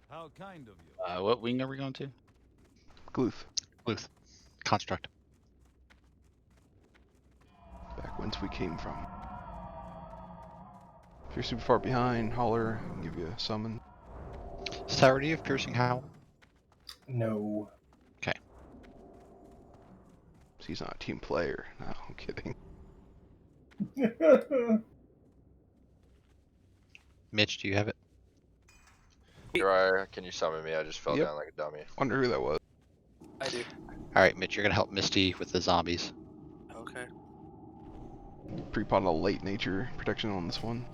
How kind of you. What wing are we going to? Gluth. Gluth. Construct. Back whence we came from. If you're super far behind, holler, and give you a summon. Saturday of Piercing Howl? No. Okay. So he's not a team player. No, I'm kidding. Mitch, do you have it? Uriah, can you summon me? I just fell Yep. down like a dummy. Wonder who that was. I do. Alright, Mitch, you're gonna help Misty with the zombies. Okay. Pre-pot a late nature protection on this one.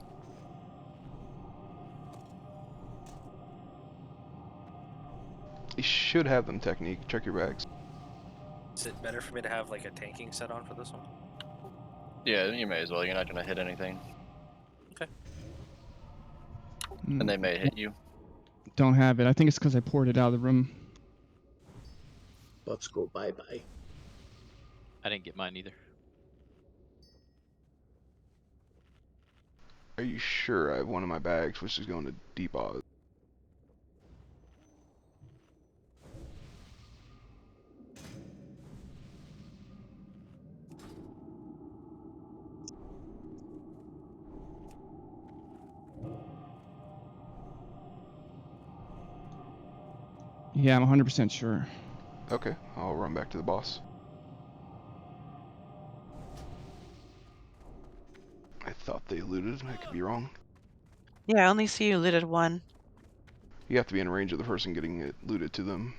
You should have them technique. Check your bags. Is it better for me to have like a tanking set on for this one? Yeah, you may as well. You're not gonna hit anything. Okay. And they may hit you. Don't have it. I think it's because I poured it out of the room. Let's go bye-bye. I didn't get mine either. Are you sure I have one of my bags which is going to deep odds? Yeah, I'm 100% sure. Okay, I'll run back to the boss. I thought they looted. I could be wrong. Yeah, I only see you looted one. You have to be in range of the person getting it looted to them.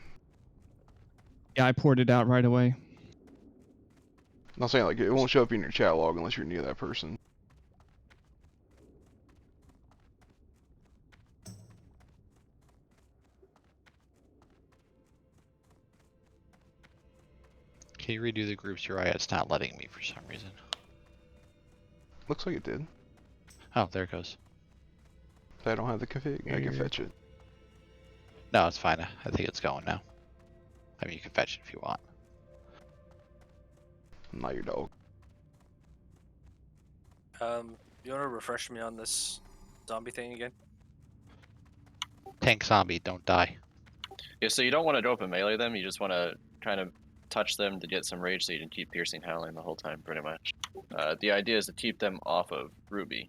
Yeah, I poured it out right away. I'm not saying like it won't show up in your chat log unless you're near that person. Can you redo the groups, Uriah? It's not letting me for some reason. Looks like it did. Oh, there it goes. I don't have the config. I can fetch it. No, it's fine. I think it's going now. I mean, you can fetch it if you want. I'm not your dog. You want to refresh me on this zombie thing again? Tank zombie, don't die. Yeah, so you don't want to open melee them. You just want to kind of touch them to get some rage so you can keep piercing howling the whole time, pretty much. The idea is to keep them off of Ruby.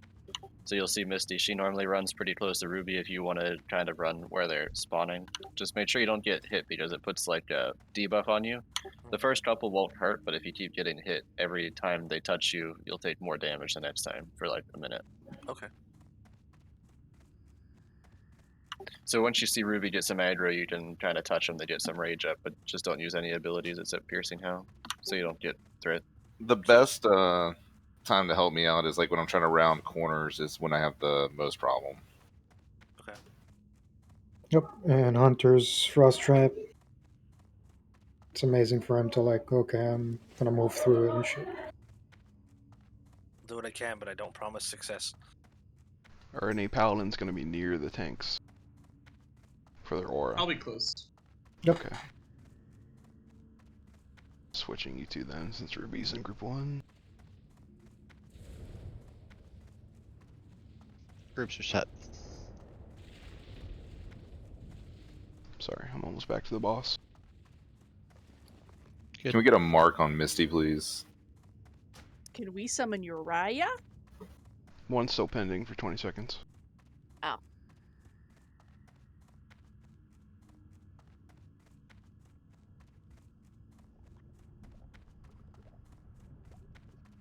So you'll see Misty, she normally runs pretty close to Ruby if you want to kind of run where they're spawning. Just make sure you don't get hit because it puts like a debuff on you. The first couple won't hurt, but if you keep getting hit every time they touch you, you'll take more damage the next time for like a minute. Okay. So once you see Ruby get some aggro, you can kind of touch them to get some rage up, but just don't use any abilities except Piercing Howl, so you don't get threat. The best time to help me out is like when I'm trying to round corners is when I have the most problem. Okay. Yep, and Hunter's Frost Trap. It's amazing for him to like, okay, I'm gonna move through it and shit. Do what I can, but I don't promise success. Are any paladins going to be near the tanks for their aura? I'll be close. Yep. Okay. Switching you two then, since Ruby's in group 1. Groups are set. Sorry, I'm almost back to the boss. Good. Can we get a mark on Misty, please? Can we summon Uriah? One's still pending for 20 seconds. Oh.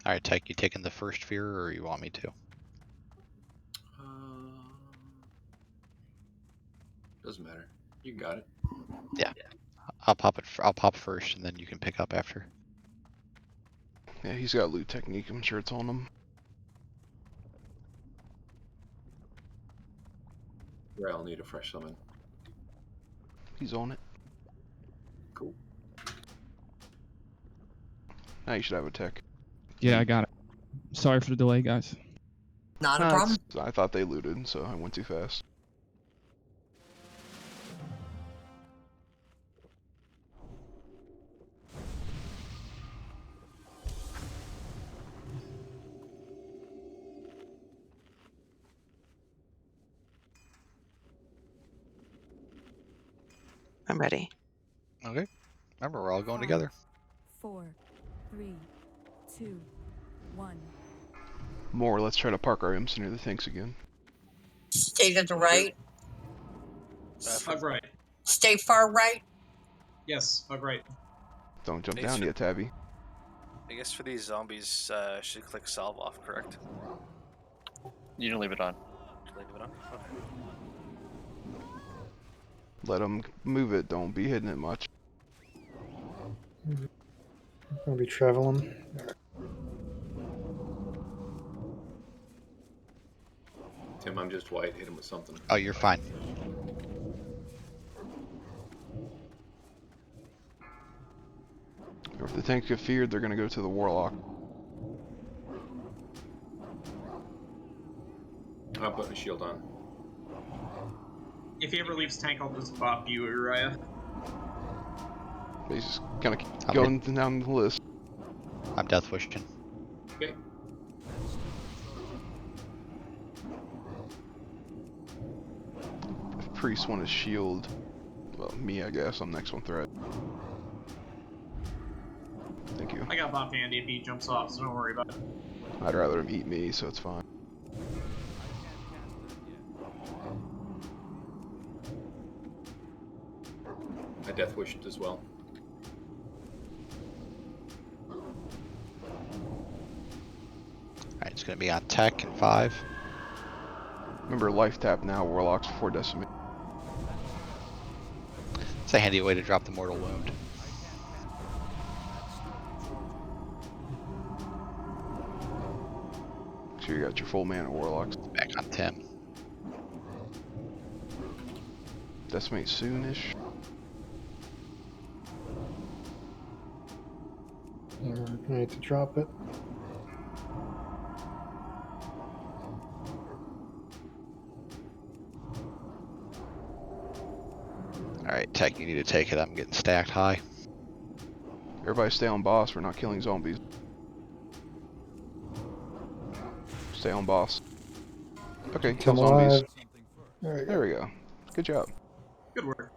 Alright, Tech, you taking the first fear, or you want me to? Doesn't matter. You got it. Yeah. I'll pop it. I'll pop first, and then you can pick up after. Yeah, he's got loot technique. I'm sure it's on him. Yeah, I'll need a fresh summon. He's on it. Cool. Now you should have a tech. Yeah, I got it. Sorry for the delay, guys. Not a problem. I thought they looted, so I went too fast. I'm ready. Okay. Remember, we're all going together. 4, 3, 2, 1. More, let's try to park our imps near the tanks again. Stay to the right. Hug right. Stay far right. Yes, hug right. Don't jump Thanks down for- yet, Tabby. I guess for these zombies, should click solve off, correct? You can leave it on. Leave it on? Okay. Let them move it. Don't be hitting it much. I'm gonna be traveling. Tim, I'm just white. Hit him with something. Oh, you're fine. Or if the tanks get feared, they're gonna go to the Warlock. I'm putting a shield on. If he ever leaves tank, I'll just bop you, Uriah. He's just kind of going down the list. I'm death wishing. Okay. If priests want to shield, well, me, I guess. I'm next on threat. Thank you. I got bop handy if he jumps off, so don't worry about it. I'd rather him eat me, so it's fine. I death wished as well. Alright, it's gonna be on Tech in 5. Remember, life tap now, Warlocks before decimate. It's a handy way to drop the mortal wound. Make sure you got your full mana Warlocks. Back on Tim. Decimate soonish. I need to drop it. Alright, Tech, you need to take it. I'm getting stacked high. Everybody stay on boss. We're not killing zombies. Stay on boss. Okay, kill Come zombies. alive. There we go. Good job. Good work.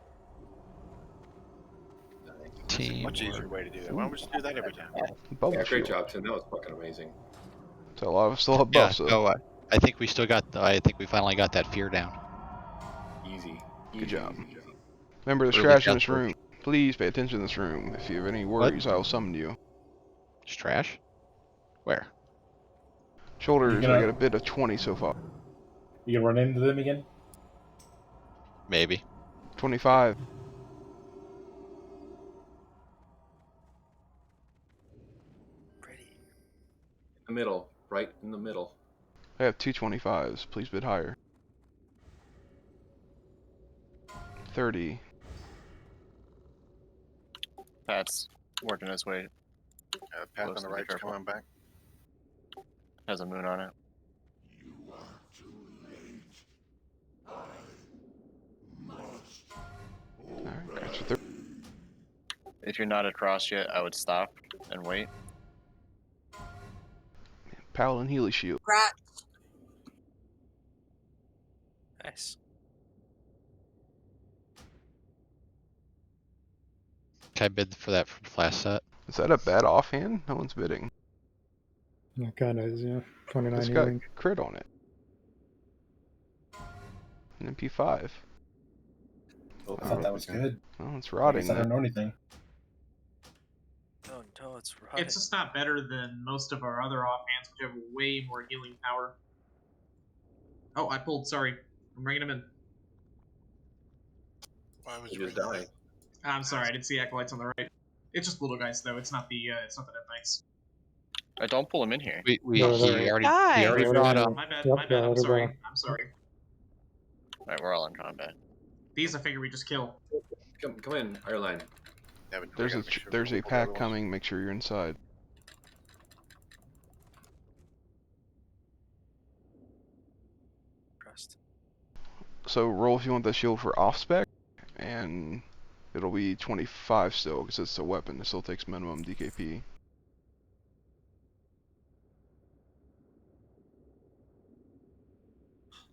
Team. Much easier way to do that. Why don't we just do that every time? Bubble Yeah, great shield. job, Tim. That was fucking amazing. So a lot of us still have Yeah, buffs, though. no, I think we still got. I think we finally got that fear down. Easy. Good job. Easy job. Remember, there's Early trash in death this room. Please pay attention to this room. If you have any worries, I will summon you. It's trash? Where? Shoulders, You gonna- I got a bit of 20 so far. You can run into them again? Maybe. 25. In the middle. Right in the middle. I have two 25s. Please bid higher. 30. Pat's working his way. Path Close on the to right's careful. coming back. Has a moon on it. Alright, got you 30. If you're not across yet, I would stop and wait. Paladin Healy Shield. Rat. Nice. Can I bid for that last set? Is that a bad offhand? No one's bidding. Yeah, kind of is, yeah. 29 It's got healing. crit on it. An MP5. I thought that was good. Oh, it's I rotting. guess I don't know anything. Oh no, it's right. It's just not better than most of our other offhands, which have way more healing power. Oh, I pulled. Sorry, I'm bringing him in. Why was you dying? I'm sorry, I didn't see acolytes on the right. It's just little guys though. It's not the Death Knights. I don't pull him in here. He No, already brought up. My bad. Yep, My bad. I'm they're sorry. gone. I'm sorry. Alright, we're all in combat. These I figure we just kill. Come in, Ireline. There's a pack coming. Make sure you're inside. Pressed. So roll if you want the shield for off spec, and it'll be 25 still because it's a weapon. It still takes minimum DKP.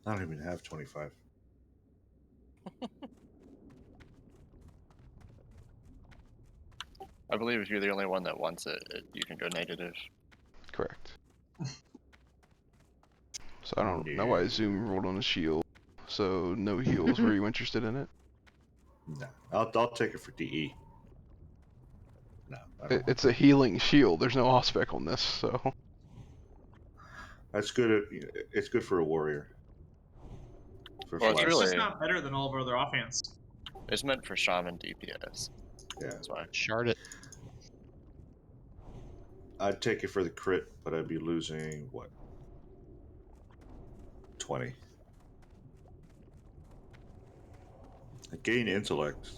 I don't even have 25. I believe if you're the only one that wants it, you can go negative. Correct. So I don't know why Zoom rolled on a shield. So no heals. Were you interested in it? No, I'll take it for DE. No, It's a healing shield. There's no off spec on this, so. That's good. It's good for a warrior. Well, It's just not better than all of our other offhands. It's meant for shaman DPS. Yeah. That's why. Shard it. I'd take it for the crit, but I'd be losing what? 20. I gain intellect.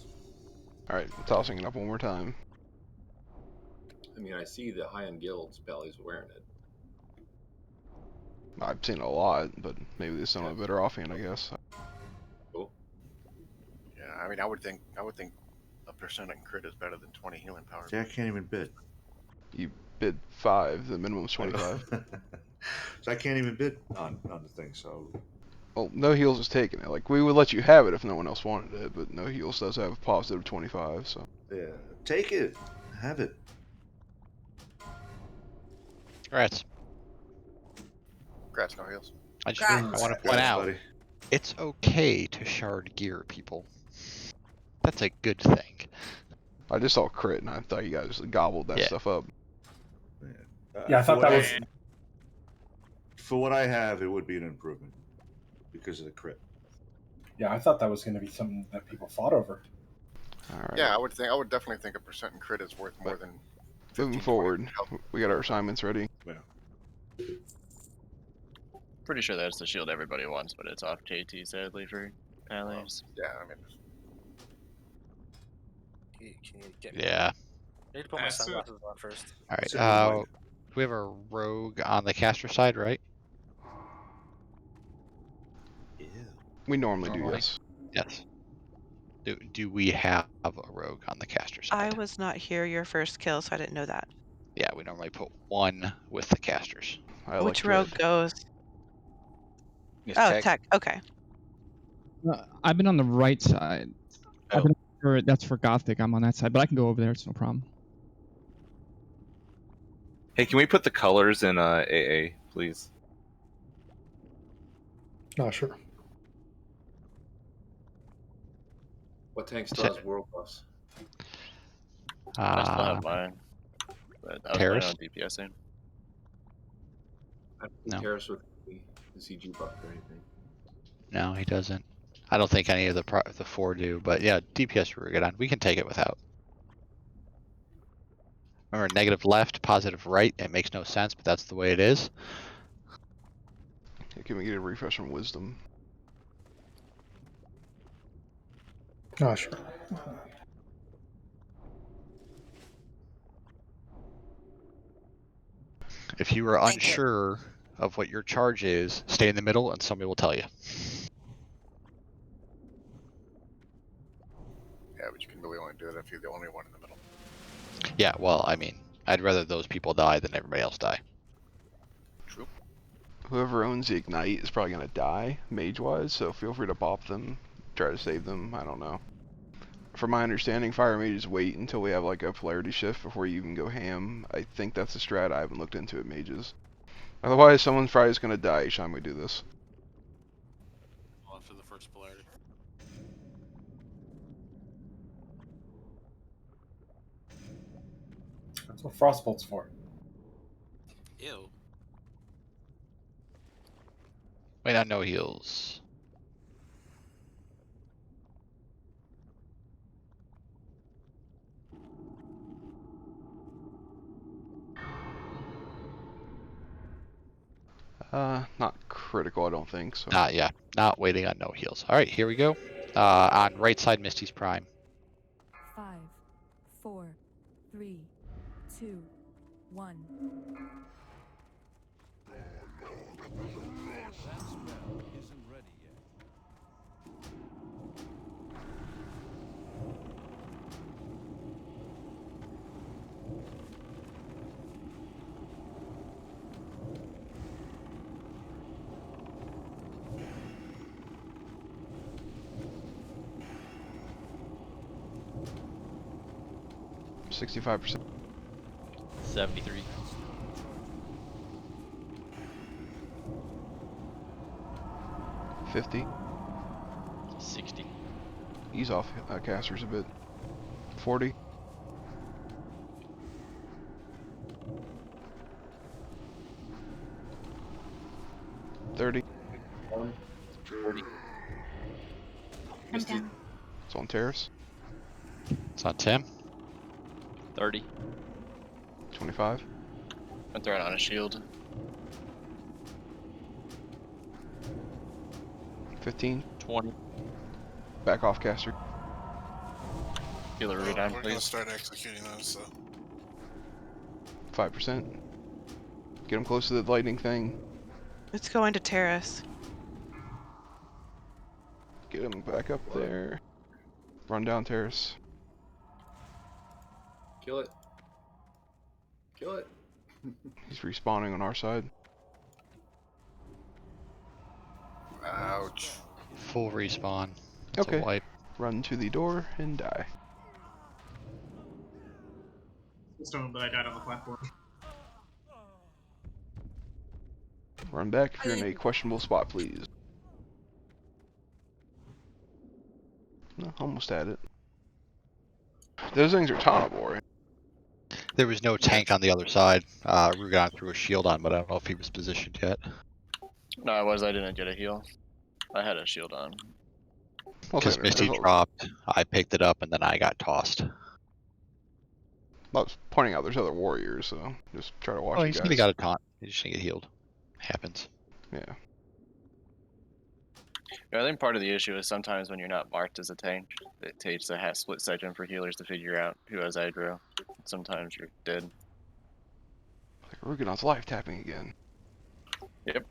Alright, tossing it up one more time. I mean, I see the high-end guilds, Bally's wearing it. I've seen it a lot, but maybe they still have a better offhand, I guess. Cool. Yeah, I mean, I would think a percent in crit is better than 20 healing power. See, I can't even bid. You bid 5, the minimum's 25. So I can't even bid on the thing, so... Well, no heals is taking it. Like, we would let you have it if no one else wanted it, but no heals does have a positive 25, so. Yeah, take it. Have it. Congrats. Congrats, no heals. I want to point out, it's okay to shard gear, people. That's a good thing. I just saw crit, and I thought you guys gobbled that stuff up. Yeah, I thought that was... For what I have, it would be an improvement because of the crit. Yeah, I thought that was going to be something that people fought over. Alright. Yeah, I would definitely think a percent in crit is worth more than. Moving forward, we got our assignments ready. Yeah. Pretty sure that's the shield everybody wants, but it's off KT sadly for allies. Yeah, I mean. Can you get me? Yeah. I need to put my sunglasses on first. Alright, we have a rogue on the caster side, right? Yeah. We normally do, yes. Yes. Do we have a rogue on the caster side? I was not here your first kill, so I didn't know that. Yeah, we normally put one with the casters. Which rogue goes? Yes, Oh, tech. tech. Okay. I've been on the right side. I've been that's for Gothic. I'm on that side, but I can go over there. It's no problem. Hey, can we put the colors in AA, please? Oh, sure. What tank still has world buffs? I still have mine. But I was playing on DPSing. I don't Terrace with the CG buff or anything. No, he doesn't. I don't think any of the 4 do, but yeah, DPS we're good on. We can take it without. Remember, negative left, positive right. It makes no sense, but that's the way it is. Yeah, can we get a refresh from wisdom? Oh, sure. If you are unsure of what your charge is, stay in the middle and somebody will tell you. Yeah, but you can really only do it if you're the only one in the middle. Yeah, well, I mean, I'd rather those people die than everybody else die. True. Whoever owns the Ignite is probably going to die, mage-wise, so feel free to bop them, try to save them, I don't know. from my understanding, fire mages wait until we have like a polarity shift before you even go ham. I think that's a strat. I haven't looked into it, mages. Otherwise, someone's probably just gonna die each time we do this. After the first polarity. That's what Frostbolt's for. Ew. Wait on no heals. Not critical, I don't think so. Not waiting on no heals. All right, here we go. On right side, Misty's Prime. 5, 4, 3, 2, 1. That spell isn't ready yet. 65%. 73. 50. 60. Ease off casters a bit. 40. 30. 40. I'm down. It's on terrace. It's on Tim. 30. 25. I'm throwing on a shield. 15. 20. Back off caster. Healer We're redown, gonna please. start executing those, so. 5%. Get him close to the lightning thing. Let's go into terrace. Get him back up there. Run down terrace. Kill it. Kill it. He's respawning on our side. Ouch. Full respawn. It's Okay. a wipe. Run to the door and die. Stone, but I died on the platform. Run back if you're in a questionable spot, please. No, almost had it. Those things are tauntable, right? There was no tank on the other side. Rugon threw a shield on, but I don't know if he was positioned yet. No, I was. I didn't get a heal. I had a shield on. Because Misty dropped, I picked it up, and then I got tossed. I was pointing out there's other warriors, so just try to watch Oh, you he's guys. gonna got a taunt. He's just gonna get healed. Happens. Yeah. Yeah, I think part of the issue is sometimes when you're not marked as a tank, it takes a split second for healers to figure out who has aggro. Sometimes you're dead. Like Rugon's life tapping again. Yep.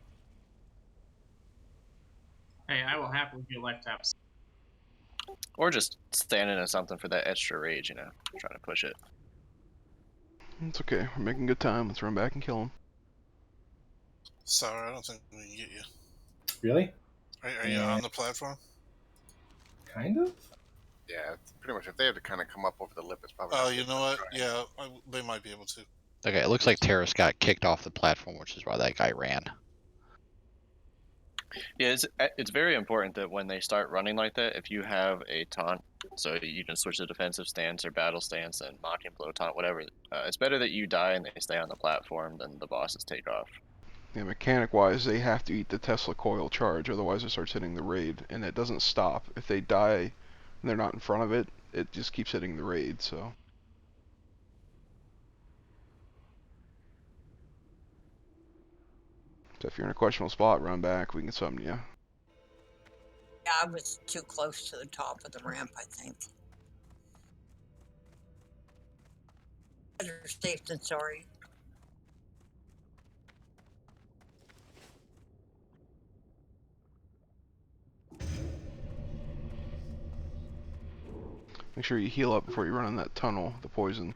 Hey, I will happily do life taps. Or just standing in something for that extra rage, you know, trying to push it. It's okay. We're making good time. Let's run back and kill him. Sorry, I don't think we can get you. Really? Are you on the platform? Kind of? Yeah, it's pretty much. If they had to kind of come up over the lip, it's probably. Oh, you know what? Yeah, they might be able to. Okay, it looks like Terrace got kicked off the platform, which is why that guy ran. Yeah, it's very important that when they start running like that, if you have a taunt, so you can switch to defensive stance or battle stance and mocking blow taunt, whatever. It's better that you die and they stay on the platform than the bosses take off. Yeah, mechanic-wise, they have to eat the Tesla coil charge, otherwise it starts hitting the raid, and it doesn't stop. If they die and they're not in front of it, it just keeps hitting the raid, so... So if you're in a questionable spot, run back, we can summon you. Yeah, I was too close to the top of the ramp, I think. Better safe than sorry. Make sure you heal up before you run in that tunnel, the poison.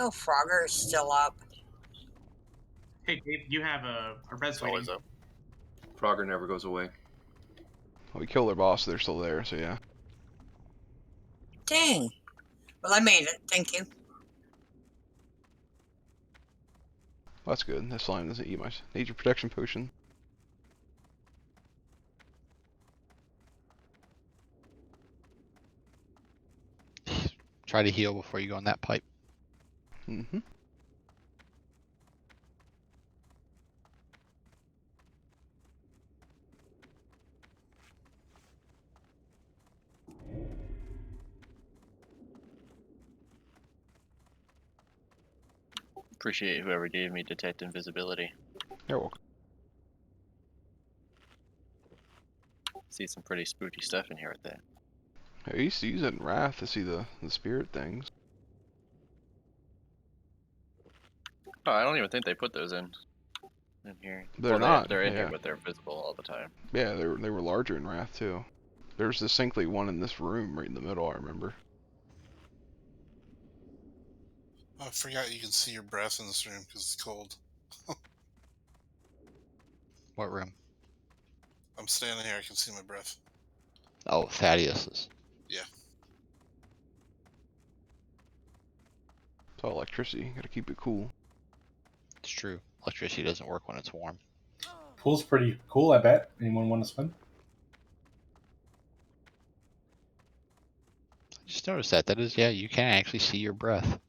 Oh, Frogger is still up. Hey, Dave, you have a res It's always waiting. up. Frogger never goes away. We kill their boss, they're still there, so yeah. Dang. Well, I made it. Thank you. Well, that's good. That slime doesn't eat my nature protection potion. Try to heal before you go in that pipe. Mm-hmm. Appreciate whoever gave me detect invisibility. You're welcome. See some pretty spooky stuff in here with that. I used to use it in Wrath to see the spirit things. Oh, I don't even think they put those in here. They're Well, not. They're in yeah. here, but they're visible all the time. Yeah, they were larger in Wrath too. There's distinctly one in this room right in the middle, I remember. I forgot you can see your breath in this room because it's cold. What room? I'm standing here, I can see my breath. Oh, Thaddeus's. Yeah. It's all electricity. Gotta keep it cool. It's true. Electricity doesn't work when it's warm. Pool's pretty cool, I bet. Anyone want to swim? I just noticed that. That is, yeah, you can actually see your breath.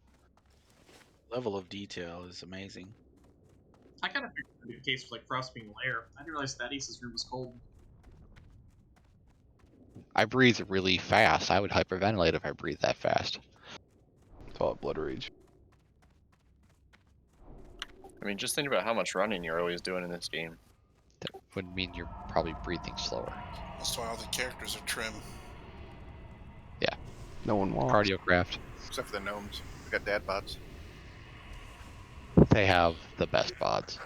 Level of detail is amazing. I kind of figured it'd be the case for like Frost being lair. I didn't realize Thaddeus' room was cold. I breathe really fast. I would hyperventilate if I breathed that fast. It's all blood rage. I mean, just think about how much running you're always doing in this game. That would mean you're probably breathing slower. That's why all the characters are trim. Yeah. No one walks. Cardiocraft. Except for the gnomes. We got dad bods. They have the best bods.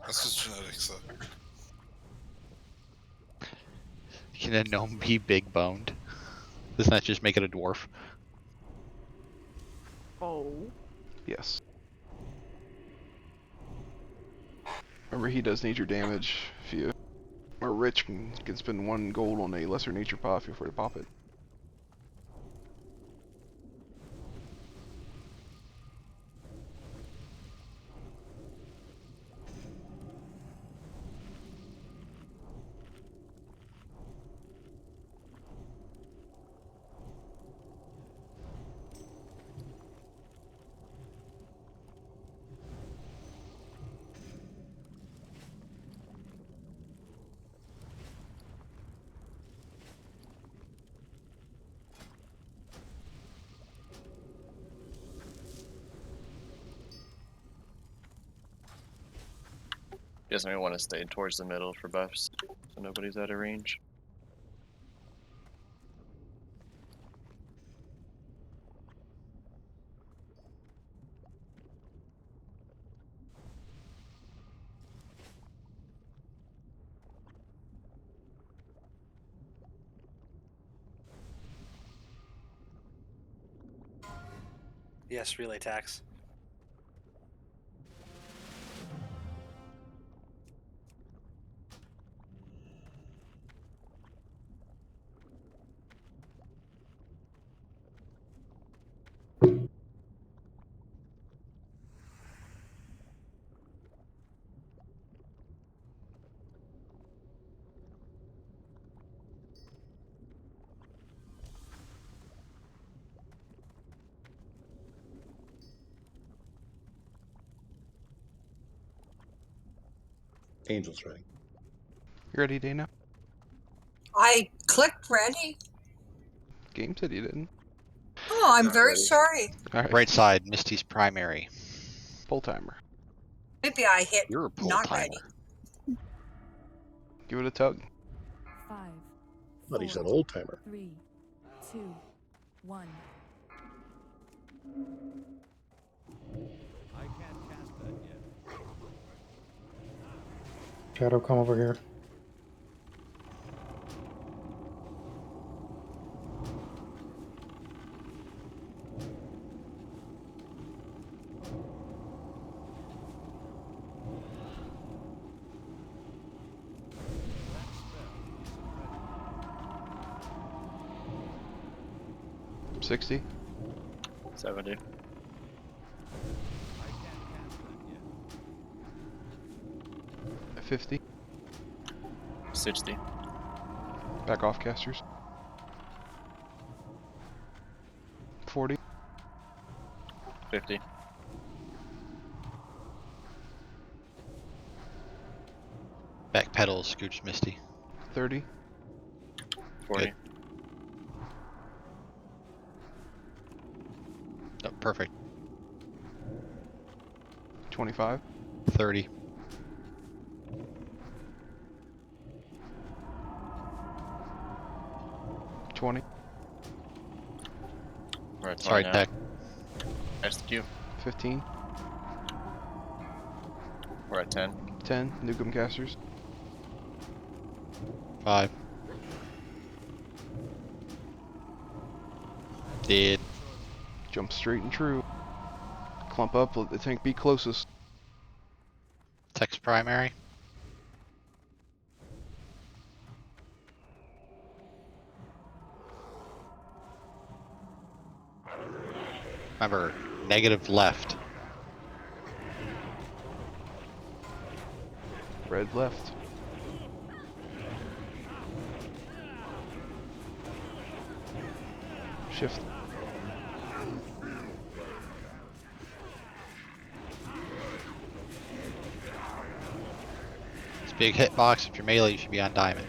That's just genetics, though. Can a gnome be big boned? Doesn't that just make it a dwarf? Oh. Yes. Remember, he does nature damage. If you are rich, can spend 1 gold on a lesser nature pot before to pop it. Guess I want to stay towards the middle for buffs, so nobody's out of range. Yes, relay tax. Angel's ready. You ready, Dana? I clicked ready. Game said you didn't. Oh, I'm very sorry. Alright. Right side, Misty's primary. Full timer. Maybe I hit You're a pull not timer. ready. Give it a tug. 5, But he's 4, an old timer. 3, 2, 1. I can't cast that yet. Shadow, come over here. 60. 70. 50. 60. Back off, casters. 40. 50. Back pedal, scooch Misty. 30. 40. Good. Oh, perfect. 25. 30. 20. We're at 20 Sorry, now. Tech. Execute. 15. We're at 10. 10. Nukem casters. 5. Did. Jump straight and true. Clump up, let the tank be closest. Tech's primary. Remember, negative left. Red left. Shift. It's a big hitbox. If you're melee, you should be on diamond.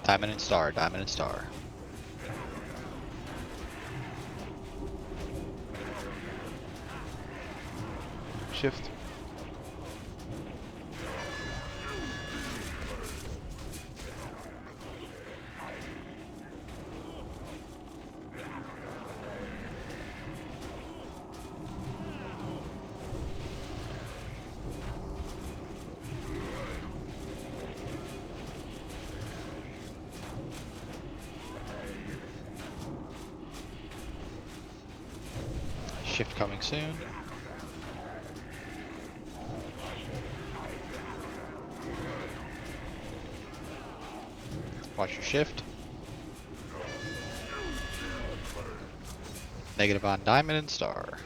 Diamond and star, diamond and star. Shift. Shift coming soon. Watch your shift. Negative on diamond and star.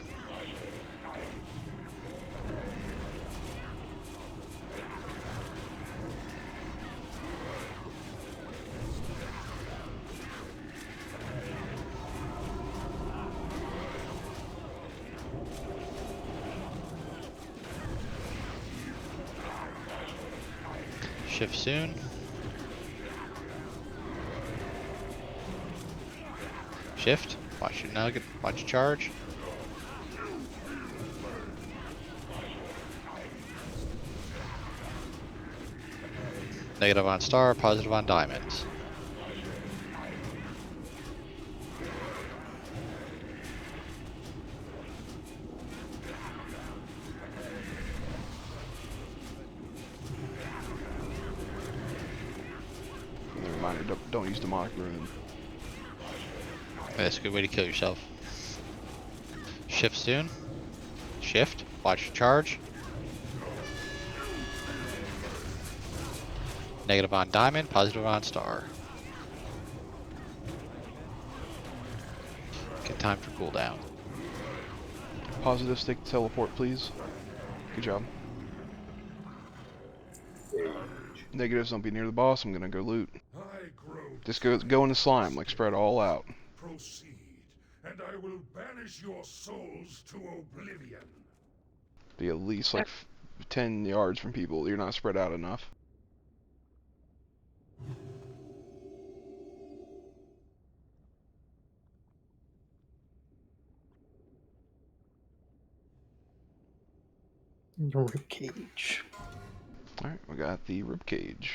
Shift soon. Shift. Watch your nugget. Watch your charge. Negative on star, positive on diamonds. And a reminder, don't use demonic rune. That's a good way to kill yourself. Shift soon. Shift. Watch your charge. Negative on diamond, positive on star. Good time for cooldown. Positive stick teleport, please. Good job. Negatives, don't be near the boss. I'm gonna go loot. Just go in the slime, like spread all out. Proceed, and I will banish your souls to oblivion. Be at least like 10 yards from people. You're not spread out enough. Your rib cage. Alright, we got the rib cage.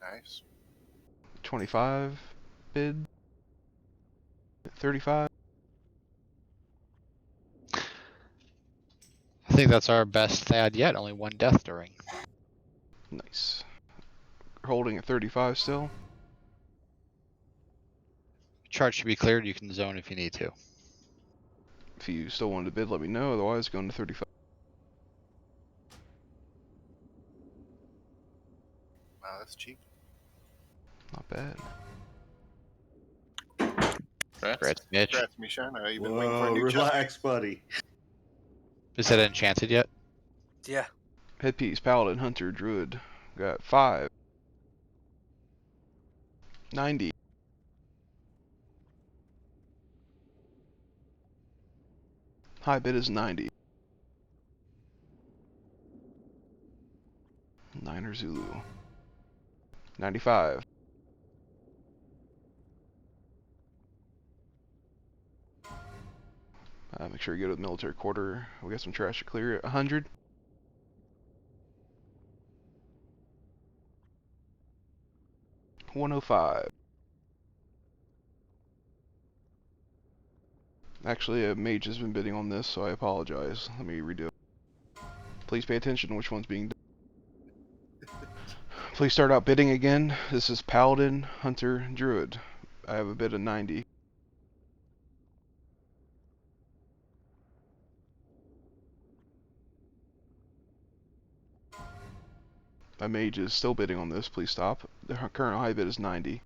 Nice. 25 bid. 35. I think that's our best Thad yet. Only one death during. Nice. Holding at 35 still. Chart should be cleared. You can zone if you need to. If you still wanted to bid, let me know. Otherwise, going to 35. That's cheap. Not bad. Congrats, Mitch. Congrats, Misha. I know you've been waiting for a new chest. Relax, buddy. Is that enchanted yet? Yeah. Headpiece, Paladin, Hunter, Druid. Got 5. 90. High bid is 90. Niner Zulu. 95. Make sure you go to the military quarter. We got some trash to clear. 100. $105. Actually, a mage has been bidding on this, so I apologize. Let me redo it. Please pay attention to which one's being done. Please start out bidding again. This is Paladin, Hunter, Druid. I have a bid of 90. My mage is still bidding on this. Please stop. The current high bid is 90.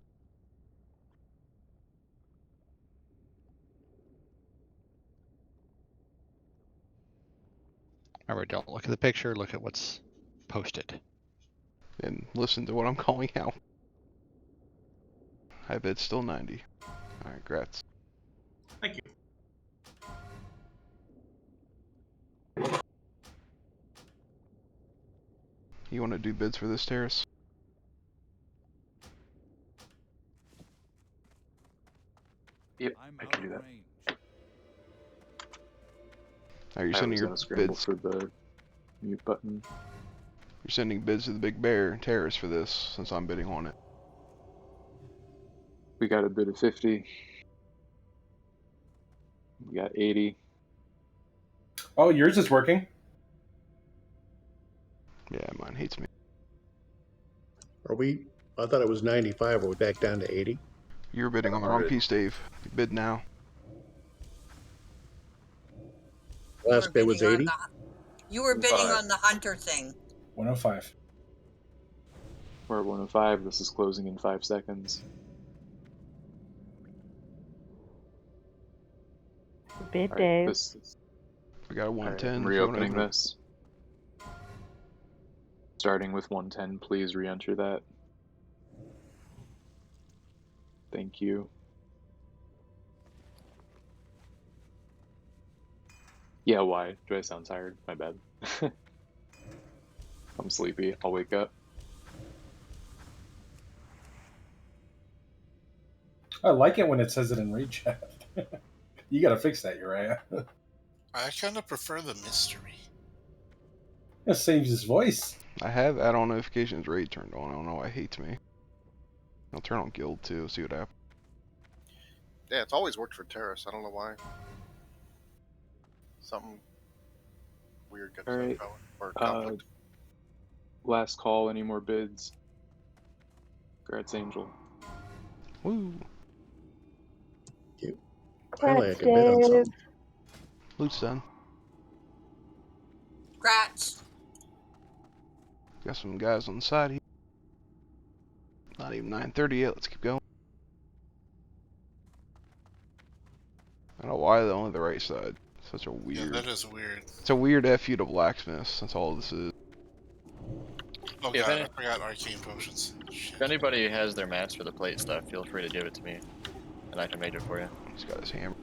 Remember, don't look at the picture, look at what's posted. And listen to what I'm calling out. High bid's still 90. Alright, grats. Thank you. You want to do bids for this terrace? Yep, I can do that. Are you I sending was your gonna scramble bids? for the mute button. You're sending bids to the Big Bear terrace for this, since I'm bidding on it. We got a bid of 50. We got 80. Oh, yours is working. Yeah, mine hates me. Are we? I thought it was 95. Are we back down to 80? You're bidding on the wrong piece, Dave. Bid now. Last bid was 80. You were bidding 105. on the hunter thing. 105. We're at 105. This is closing in 5 seconds. Bid, All right, Dave. this is, We got a all right, 110. I'm if you wanna reopening open it. this. Starting with 110, please re-enter that. Thank you. Yeah, why? Do I sound tired? My bad. I'm sleepy. I'll wake up. I like it when it says it in raid chat. You gotta fix that, Uriah. I kind of prefer the mystery. It saves his voice. I have add-on notifications raid turned on. I don't know why it hates me. I'll turn on guild too, see what happens. Yeah, it's always worked for Terrace. I don't know why. Something weird got All right. or conflict. Last call. Any more bids? Congrats, Angel. Woo! Finally, I could bid on something. Loot's done. Grats. Got some guys on the side here. Not even 9:30 yet. Let's keep going. I don't know why they're only the right side. Such a weird. Yeah, that is weird. It's a weird FU to blacksmiths. That's all this is. Oh If god, any- I forgot arcane potions. Shit. If anybody has their mats for the plate stuff, feel free to give it to me, and I can make it for you. He's got his hammer.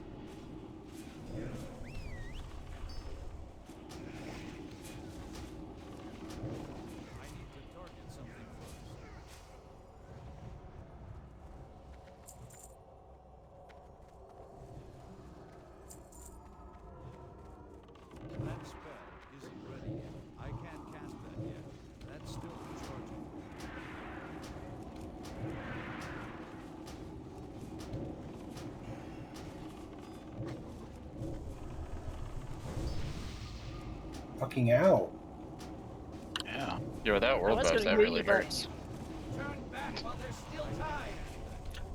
That spell isn't ready yet. I can't cast that yet. That's still recharging. Fucking ow. Yeah. Yeah, without world was buffs, gonna that heal really you, but- hurts.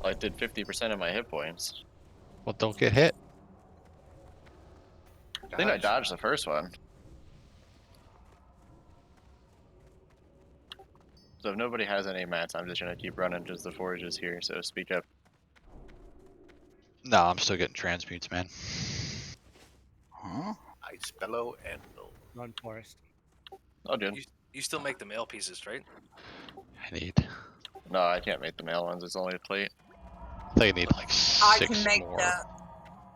I did 50% of my hit points. Well, don't get hit. I think I dodged the first one. So if nobody has any mats, I'm just gonna keep running just the forages here. So speak up. No, I'm still getting transmutes, man. Huh? Ice bellow and Run, Forest. Oh, dude. You still make the male pieces, right? I need. No, I can't make the male ones. It's only a plate. I think I need like I 6 can make more.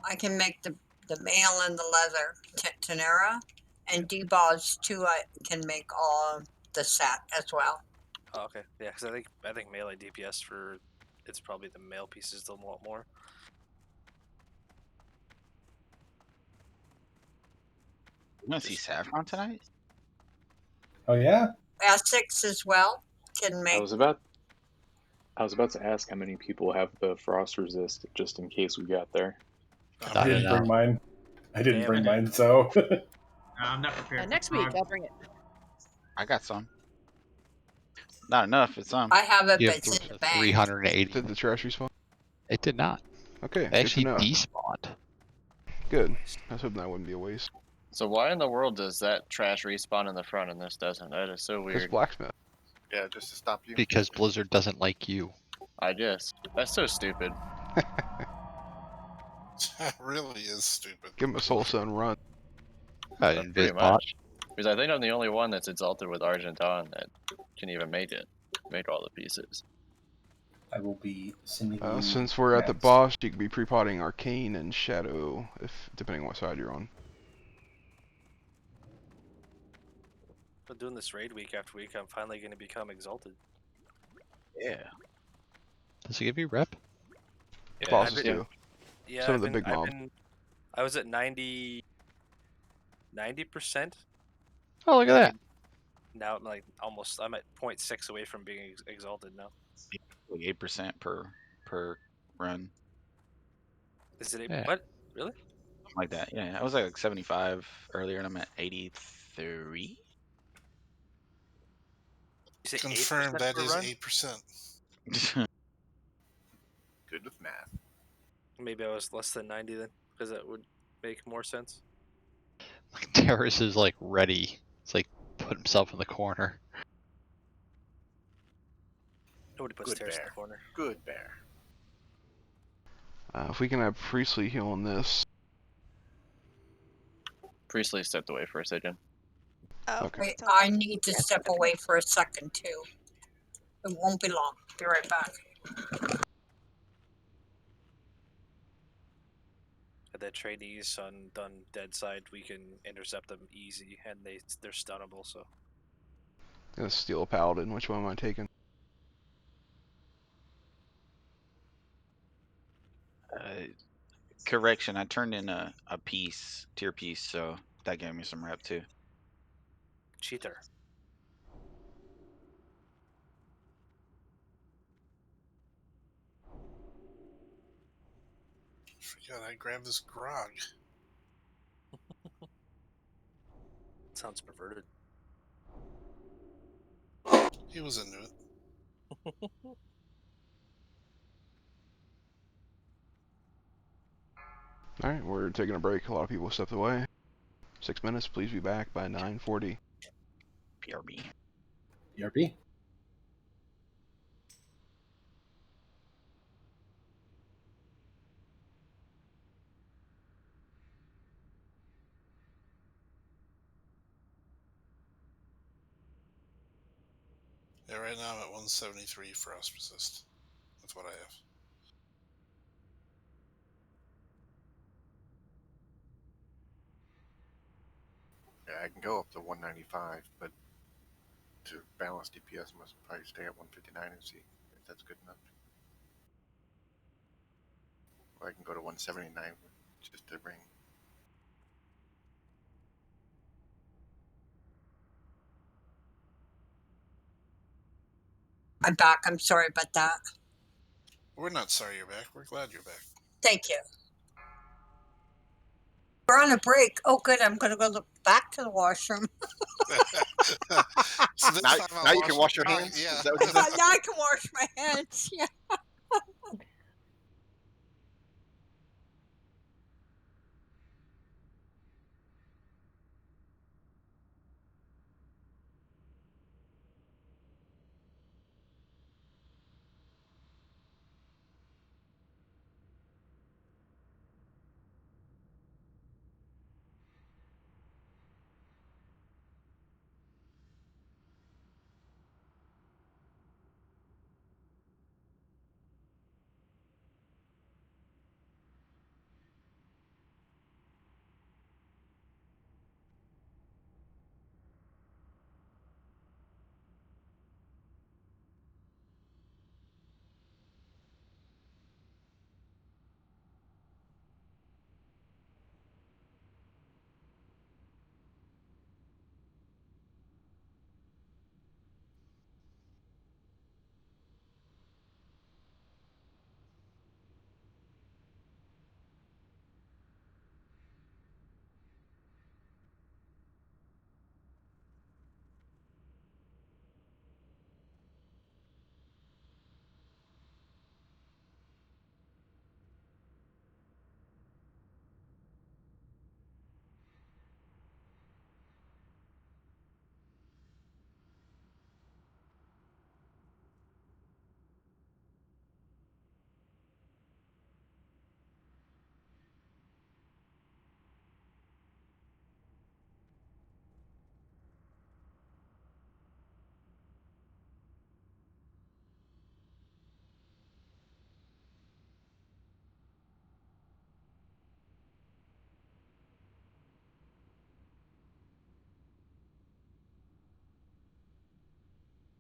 I can make the mail and the leather tenera, and D-Boss too. I can make all the set as well. Oh, okay. Yeah, because I think melee DPS for it's probably the male pieces they'll want more. You want to see Saffron tonight? Oh yeah. Essex as well can I make. was about to ask how many people have the frost resist just in case we got there. I didn't bring mine. I didn't Damn bring it. mine, so. I'm not prepared. For Next week, prog. I'll bring it. I got some. Not enough, it's some. I have it, You but have it's in the bank. 380. Did the trash respawn? It did not. Okay, It good actually to know. despawned. Good. I was hoping that wouldn't be a waste. So why in the world does that trash respawn in the front and this doesn't? That is so Because weird. blacksmith. Yeah, just to stop you. Because Blizzard doesn't like you. I guess. That's so stupid. That really is stupid. Give him a soul stone run. Pretty much. Because I think I'm the only one that's exalted with Argent on that can even make it. Make all the pieces. I will be sending you. Since we're at the mats. boss, you can be pre-potting Arcane and Shadow, if depending on what side you're on. But doing this raid week after week, I'm finally going to become exalted. Yeah. Does it give you rep? Yeah, Bosses do. Yeah, Some of the big mobs. I was at 90%. Oh, look at that. Now I'm like almost. I'm at 0.6 away from being exalted now. Like 8% per run. Is it Yeah. what? Really? Something like that. Yeah, I was like 75 earlier and I'm at 83. You say Confirmed 8% that per is run? 8%. Good with math. Maybe I was less than 90 then, because that would make more sense. Terrace is like ready. It's like put himself in the corner. Nobody puts Good Terrace in bear. the corner. Good bear. If we can have Priestley healing this. Priestley stepped away for a second. Oh, Okay. Wait, I need to step away for a second too. It won't be long. Be right back. At the trainees on dead side, we can intercept them easy, and they're stunnable. So Gonna steal a paladin. Which one am I taking? Correction, I turned in a tier piece, so that gave me some rep too. cheater. Forgot I grabbed this grog. Sounds perverted. He was into it. Alright, we're taking a break. A lot of people stepped away. 6 minutes. Please be back by 9:40. PRB. ERP. Yeah, right now I'm at 173 frost resist. That's what I have. Yeah, I can go up to 195, but to balance DPS, I must probably stay at 159 and see if that's good enough. Or I can go to 179 just to bring. I'm back. I'm sorry about that. We're not sorry you're back. We're glad you're back. Thank you. We're on a break. Oh, good. I'm going to go back to the washroom. So this Now, time I'll now you can wash your my hands? Yeah. Is that what you said? Now I can wash my hands. Yeah.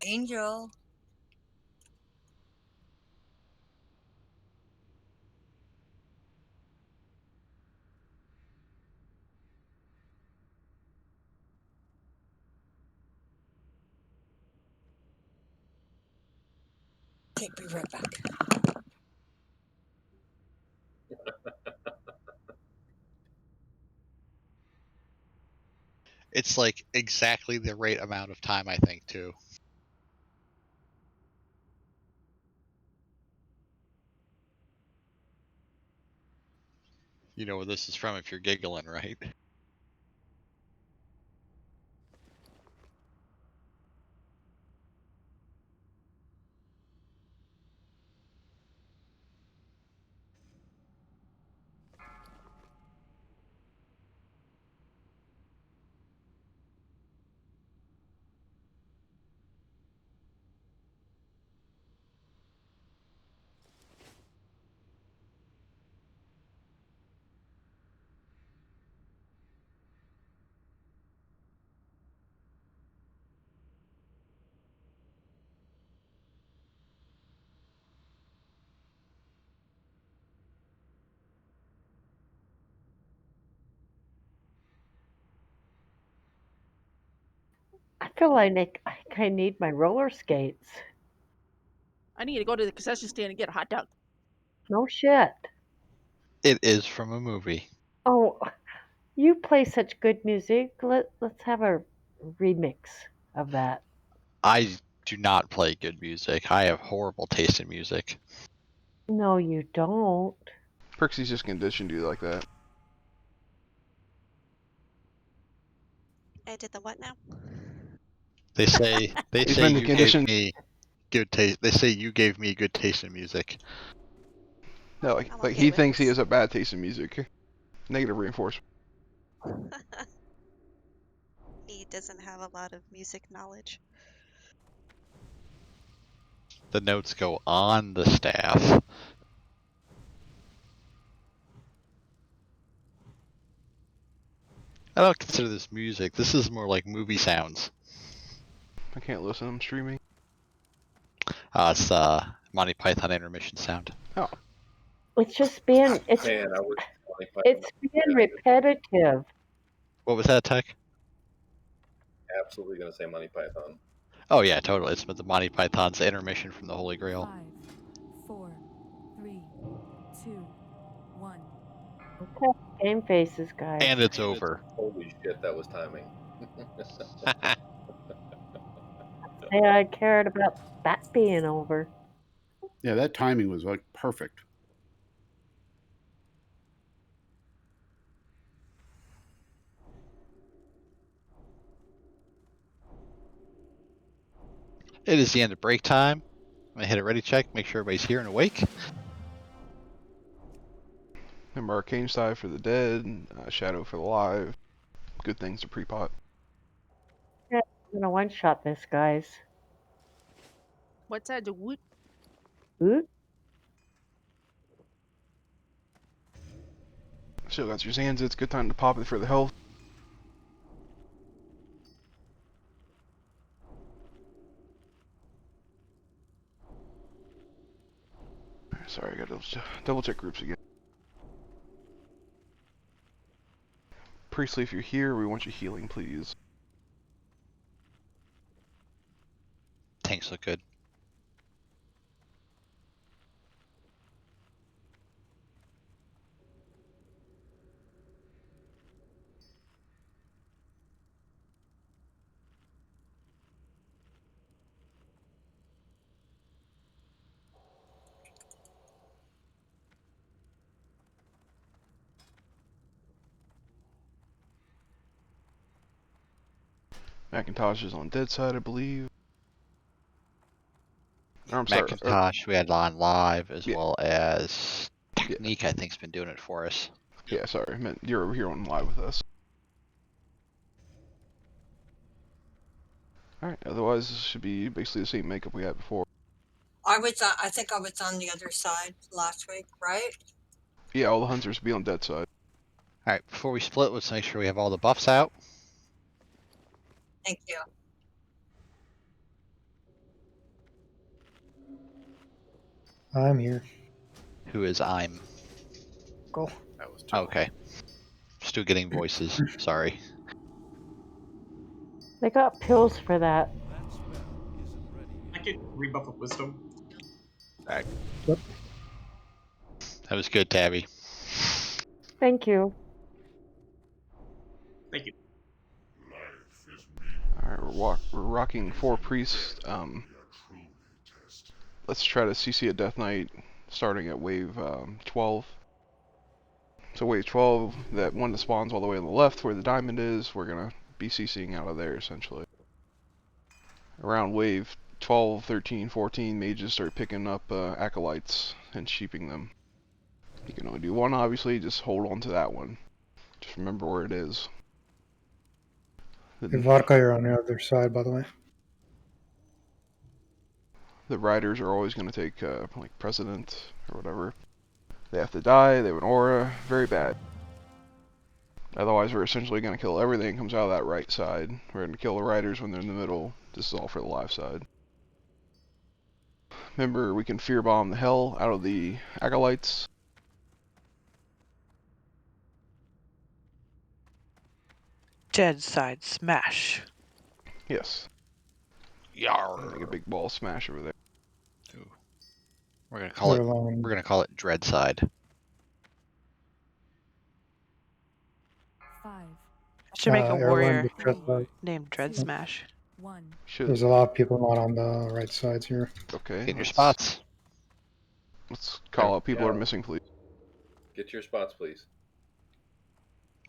Angel. Okay, be right back. It's like exactly the right amount of time, I think, too. You know where this is from if you're giggling, right? I feel like I need my roller skates. I need to go to the concession stand and get a hot dog. No shit. It is from a movie. Oh, you play such good music. Let's have a remix of that. I do not play good music. I have horrible taste in music. No, you don't. Perksy's just conditioned you like that. I did the what now? They say He's been you gave conditioned. me good taste. They say you gave me good taste in music. No, I'm like okay he with thinks he this. has a bad taste in music. Negative reinforcement. He doesn't have a lot of music knowledge. The notes go on the staff. I don't consider this music. This is more like movie sounds. I can't listen. I'm streaming. It's Monty Python intermission sound. Oh. It's just being it's Man, I was it's being repetitive. What was that, Tech? absolutely going to say Monty Python. Oh yeah, totally. It's the Monty Python's intermission from the Holy Grail. 5, 4, 3, 2, 1. Okay, game faces, guys. And it's over. Holy shit, that was timing. Say I cared about that being over. Yeah, that timing was like perfect. It is the end of break time. I'm gonna hit a ready check, make sure everybody's here and awake. Remember Arcane Side for the dead, Shadow for the live. Good things to pre-pot. Yeah, I'm gonna one-shot this, guys. What's that? What? Oop. Still got your Zands. It's a good time to pop it for the health. Sorry, I gotta double check groups again. Priestley, if you're here, we want you healing, please. Tanks look good. Macintosh is on dead side, I believe. Or, I'm sorry. Macintosh, we had on live as well as Technique. I think's been doing it for us. Yeah, sorry. I meant you're over here on live with us. Alright, otherwise this should be basically the same makeup we had before. I think I was on the other side last week, right? Yeah, all the hunters be on dead side. Alright, before we split, let's make sure we have all the buffs out. Thank you. I'm here. Who is I'm? Go. That was Okay. Still getting voices. Sorry. They got pills for that. I could rebuff with wisdom. Alright. Yep. That was good, Tabby. Thank you. Thank you. Alright, we're rocking 4 priests. Let's try to CC a Death Knight starting at wave 12. So wave 12, that one that spawns all the way on the left where the diamond is, we're going to be CCing out of there essentially. Around wave 12, 13, 14, mages start picking up acolytes and sheeping them. You can only do one, obviously, just hold on to that one. Just remember where it is. The vodka are on the other side, by the way. The riders are always going to take like President or whatever. They have to die, they have an aura, very bad. Otherwise we're essentially going to kill everything that comes out of that right side. We're going to kill the riders when they're in the middle. This is all for the live side. Remember, we can fear bomb the hell out of the acolytes. Dead side smash. Yes. Yarr. Make a big ball smash over there. Ooh. We're gonna call it Dreadside. 5. Should make a Airline warrior with Dreadside. named Dread Smash. 1. There's a lot of people not on the right sides here. Okay. Get your spots. Let's call out people who are missing, please. Get your spots, please.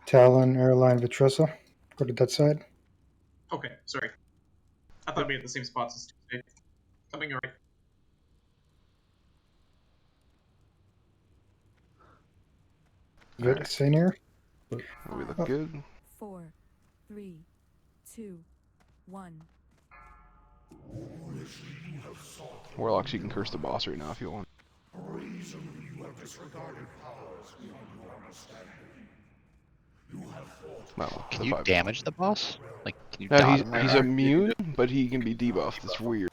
Talon, Airline, Vitressa. Go to that side. Okay, sorry. I thought we had the same spots as Tuesday. Coming alright. Good. Stay near. We look good. 4, 3, 2, 1. Warlocks, you can curse the boss right now if you want. Well, Can you damage the boss? Like, can you no, dot him right he's now? immune, but he can be debuffed. It's weird.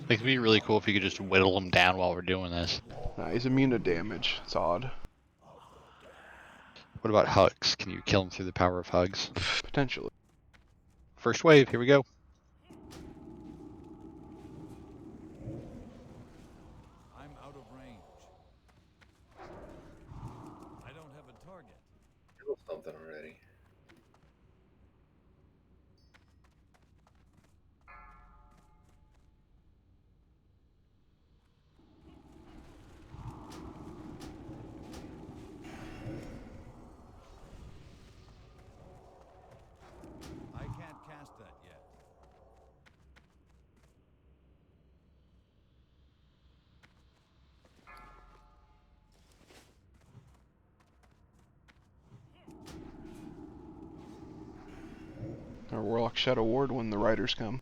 Like, it'd be really cool if you could just whittle him down while we're doing this. Nah, he's immune to damage. It's odd. What about hugs? Can you kill him through the power of hugs? Potentially. First wave, here we go. I'm out of range. I don't have a target. Kill something already. I can't cast that yet. Our Warlock Shadow Ward when the riders come.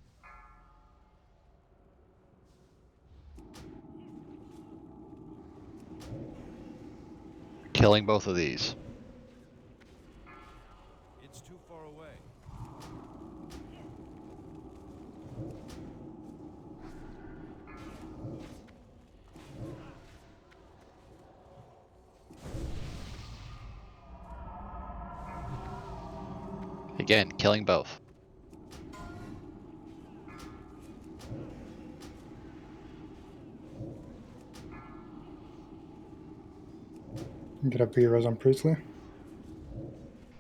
Killing both of these. It's too far away. Again, killing both. Get up here as on Priestley.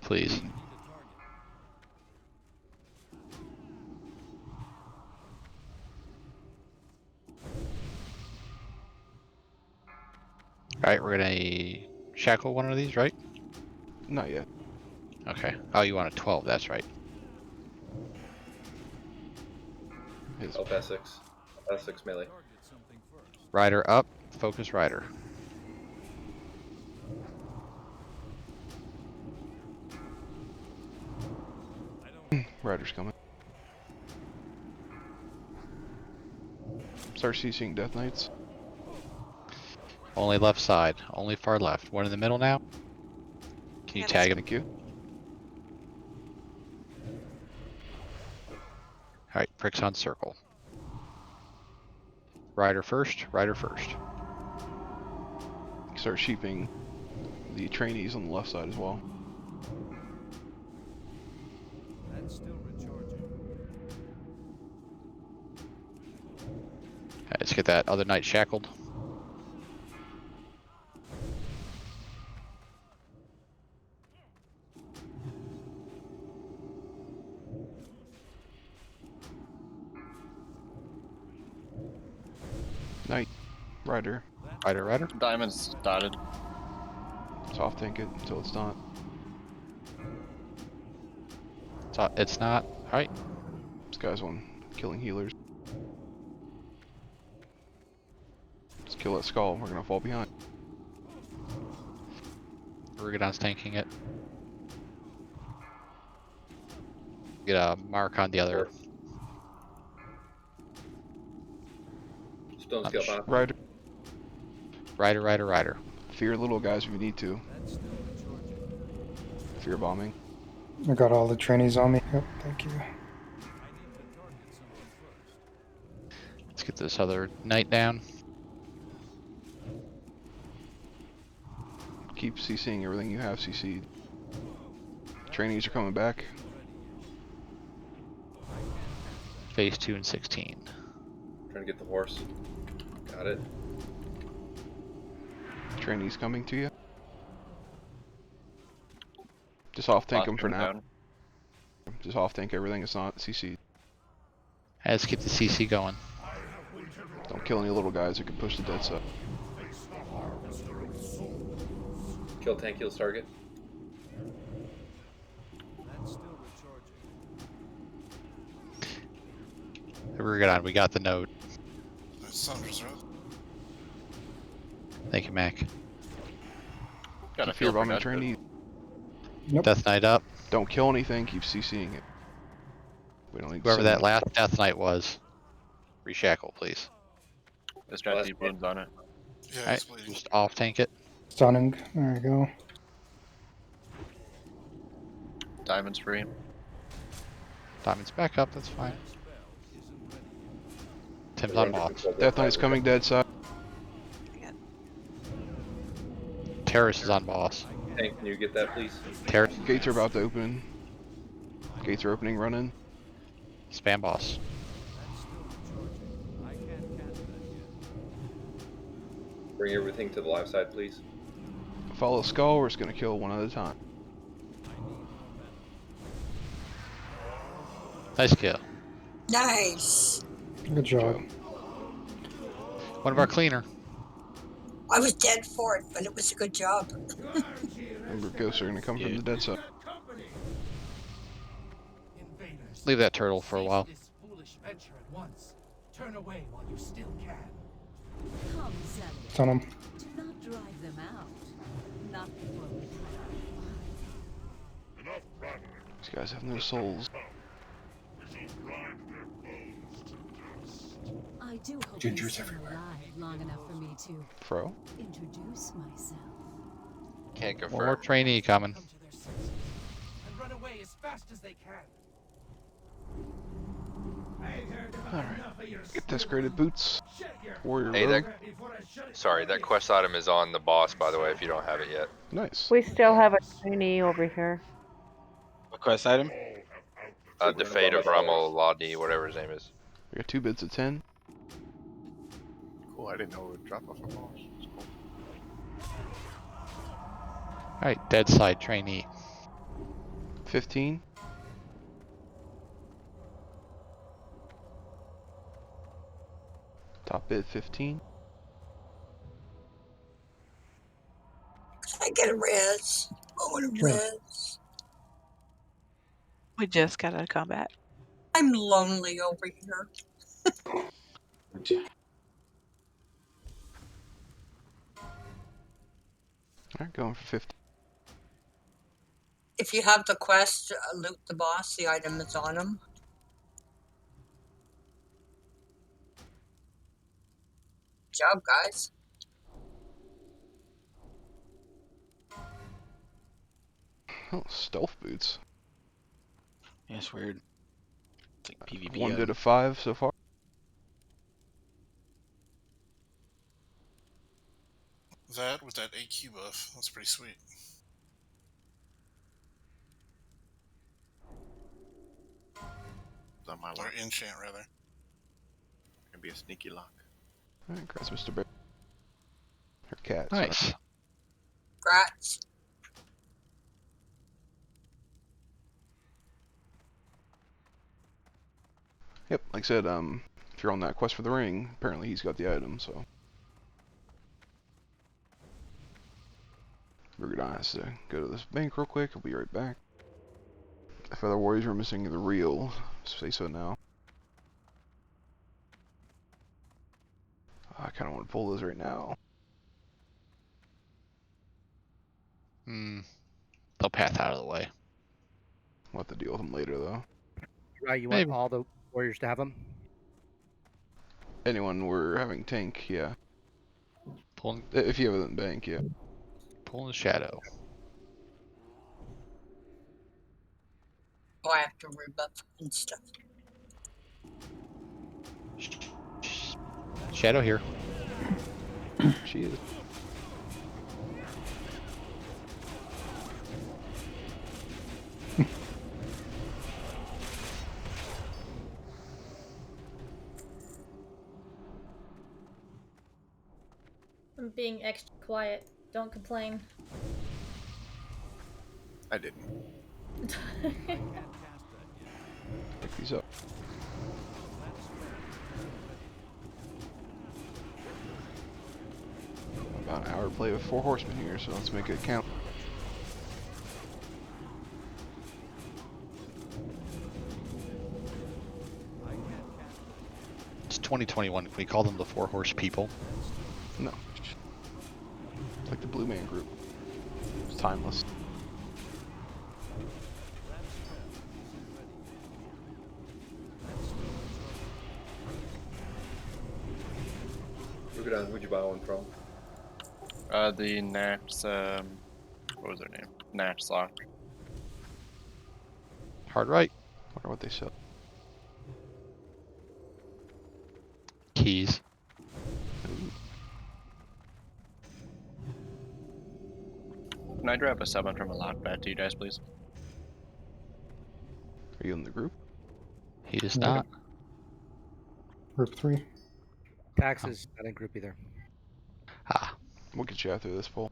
Please. Alright, we're gonna shackle one of these, right? Not yet. Okay. Oh, you want a 12, that's right. Help Essex. Essex melee. Rider up, focus rider. Riders coming. Start CCing Death Knights. Only left side, only far left. One in the middle now. Can you tag him? Thank you. Alright, pricks on circle. Rider first, rider first. start sheeping the trainees on the left side as well. That's still recharging. Alright, let's get that other knight shackled. Knight, rider. Rider. Diamond's dotted. Soft tank it until it's not. It's not. Alright. This guy's one killing healers. Let's kill that skull. We're gonna fall behind. Rugadon's tanking it. Get a mark on the other. Stone scale pop. Rider. Fear little guys if you need to. Fear bombing. I got all the trainees on me. Yep, thank you. Let's get this other knight down. Keep CCing everything you have CC'd. Trainees are coming back. Phase 2 and 16. Trying to get the horse. Got it. Trainees coming to you. Just off tank them for now. Down. Just off tank everything that's not CC'd. Let's keep the CC going. Don't kill any little guys that can push the dead side. Kill tank, kills target. That's still recharging. Rugadon, we got the note. Sandra's right. Thank you, Mac. Got a Fear feel for bombing that. trainee. Nope. Death Knight up. Don't kill anything. Keep CCing it. We don't need to Whoever send that them. last Death Knight was, reshackle, please. Let's try deep wounds on it. Yeah, Alright, it's bleeding. just off tank it. Stunning. There we go. Diamond's free. Diamond's back up, that's fine. Tim's on boss. Death Knight's coming dead side. Terrace is on boss. Tank, can you get that, please? Terrace, Gates are about to open. Gates are opening, run in. spam boss. That's still recharging. I can't cast that yet. Bring everything to the live side, please. Follow skull, we're just gonna kill one at a time. Nice kill. Nice. Good job. One of our cleaner. I was dead for it, but it was a good job. Remember, ghosts are gonna come from the dead side. Leave that turtle for a while. This foolish venture at once. Turn away while you still can. Come, Zealot. Stun him. Do not drive them out. Not before we These guys have no souls. I do hope Gingers you stay everywhere. alive long enough for me to Fro? introduce myself. Can't One more confirm. trainee coming. Come to their senses and run away as fast as they can. Alright. Get desecrated boots. Warrior Hey, rogue. Sorry, that quest item is on the boss, by the way, if you don't have it yet. Nice. We still have a trainee over here. What quest item? The Fate of Rommel Ladi, whatever his name is. We got 2 bits of 10. Cool, I didn't know it would drop off a boss. That's cool. Alright, dead side trainee. 15. Top bit 15. Can I get a res? I want a Sure. res. We just got out of combat. I'm lonely over here. Alright, going for 50. If you have the quest, loot the boss, the item is on him. Good job, guys. Oh, stealth boots. Yeah, it's weird. It's like PvP. 1 bit of 5 so far. That with that AQ buff. That's pretty sweet. On my Or lock. enchant, rather. Gonna be a sneaky lock. Alright, congrats, Mr. Bear. Her cat. Nice. Sorry. Grats. Yep, like I said, if you're on that quest for the ring, apparently he's got the item, so. Rugadon has to go to this bank real quick. He'll be right back. If other warriors are missing the reel, say so now. I kind of want to pull those right now. They'll path out of the way. We'll have to deal with them later, though. Right, you Maybe. want all the warriors to have them? Anyone we're having tank, yeah. Pulling, If you have it in bank, yeah. pulling the shadow. Oh, I have to rebuff and stuff. Shadow here. She is. I'm being extra quiet. Don't complain. I didn't. Pick these up. About an hour to play with 4 horsemen here, so let's make it count. It's 2021. Can we call them the 4 horse people? No. It's like the Blue Man Group. It's timeless. Rugadon, who'd you buy one from? The Nax, what was their name? Naxxramas. Hard right. Wonder what they sell. Keys. Can I grab a summon from a lock back to you guys, please? Are you in the group? He is Yeah. not. Group 3. Taxes, not in group either. We'll get you after this poll.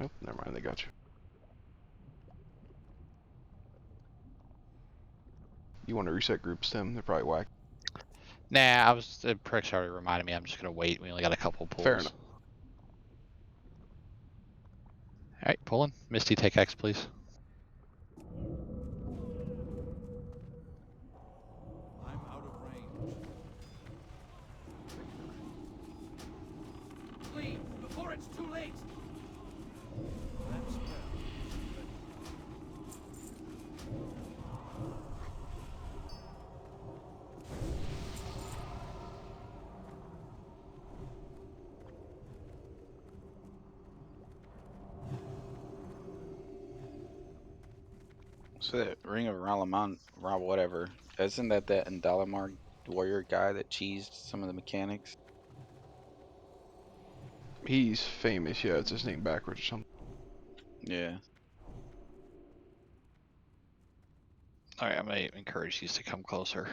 Oh, never mind, they got you. You want to reset groups, Tim? They're probably whack. Nah, the pricks already reminded me. I'm just gonna wait. We only got a couple pulls. Fair enough. Alright, pulling. Misty, take X, please. I'm out of range. Flee before it's too late. That spell. So that Ring of Ralaman, whatever, isn't that Indalamar warrior guy that cheesed some of the mechanics? He's famous, yeah. It's his name backwards or something. Yeah. Alright, I'm gonna encourage these to come closer.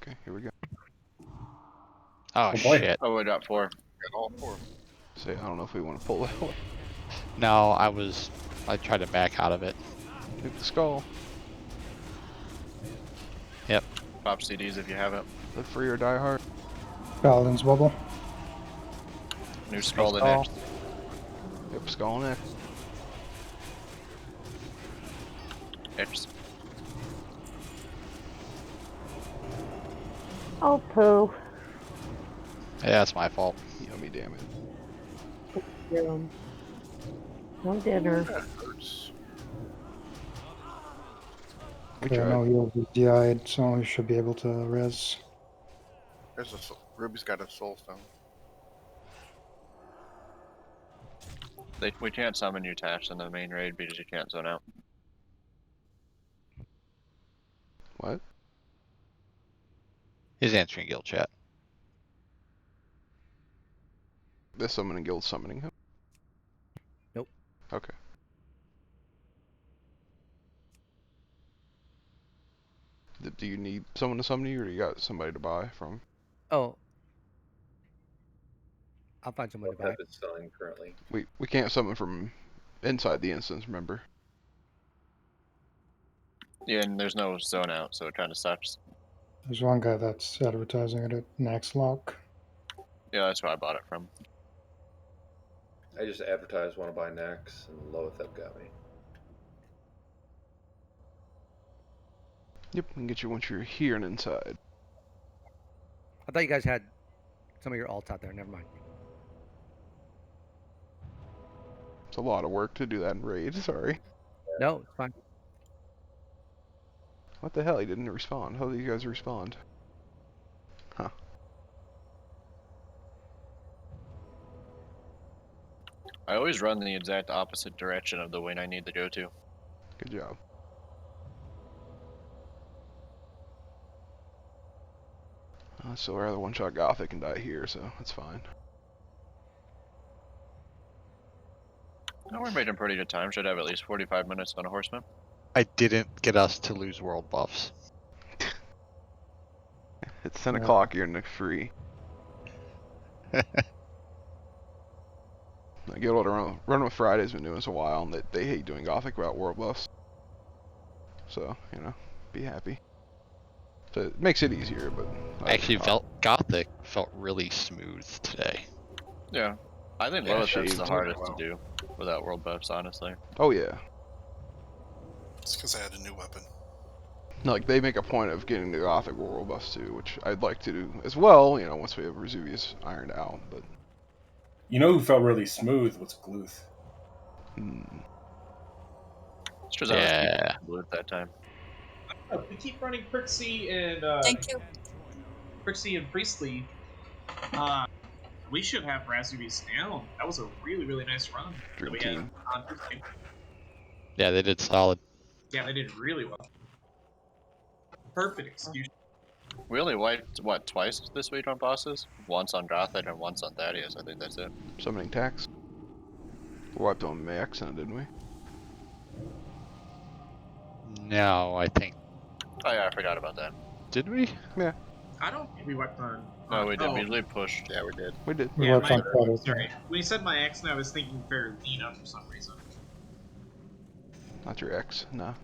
Okay, here we go. Oh, Oh, boy. shit. Oh, we got 4. Got all 4. Say, I don't know if we want to pull that one. No, I tried to back out of it. Hit the skull. Yep. Pop CDs if you have it. Live free or die hard. Paladin's bubble. New skull the Skull. next. Yep, skull next. X. Oh, poo. Yeah, that's my fault. Yummy, damn it. No dinner. That hurts. We Yeah, tried. no, he'll be DI'd, so he should be able to res. There's Ruby's got a soul stone. We can't summon you Tash in the main raid because you can't zone out. What? He's answering guild chat. The summoning guild summoning him? Nope. Okay. Do you need someone to summon you, or do you got somebody to buy from? Oh. I'll find someone to buy. Pep is selling currently. We can't summon from inside the instance, remember? Yeah, and there's no zone out, so it kind of sucks. There's one guy that's advertising it at Naxxramas. Yeah, that's where I bought it from. I just advertised want to buy Nax, and Loethep got me. Yep, we can get you once you're here and inside. I thought you guys had some of your alts out there. Never mind. It's a lot of work to do that in raid, sorry. No, it's fine. What the hell, he didn't respond. How did you guys respond? Huh. I always run the exact opposite direction of the wing I need to go to. Good job. So I'd rather one-shot Gothic and die here, so that's fine. Oh, we're making pretty good time. Should have at least 45 minutes on a horseman. I didn't get us to lose world buffs. It's 10 o'clock, you're in the free. I get what run with Friday's been doing this a while, and they hate doing Gothic without world buffs. So, you know, be happy. So it makes it easier, but... Actually, Gothic felt really smooth today. Yeah. I think Yeah, Loethep's the shades. hardest to do without world buffs, honestly. Oh, yeah. It's because I had a new weapon. Like, they make a point of getting the Gothic world buffs too, which I'd like to do as well, you know, once we have Vesuvius ironed out, but... You know who felt really smooth was Gluth. It's just I was keeping blue at that time. We keep running Prixie and Thank you. Prixie and Priestley. We should have Vesuvius down. That was a really, really nice run that we had on Tuesday. Yeah, they did solid. Yeah, they did really well. Perfect execution. We only wiped, what, twice this week on bosses? Once on Gothic and once on Thaddeus. I think that's it. Summoning tax. We wiped on by accident, didn't we? No, I think. Oh yeah, I forgot about that. Did we? Yeah. I don't think we wiped on. No, we did. Oh. We usually pushed. Yeah, we did. We did. We Yeah, wiped on Friday. sorry. When you said my ex, I was thinking Farolina for some reason. Not your ex, no.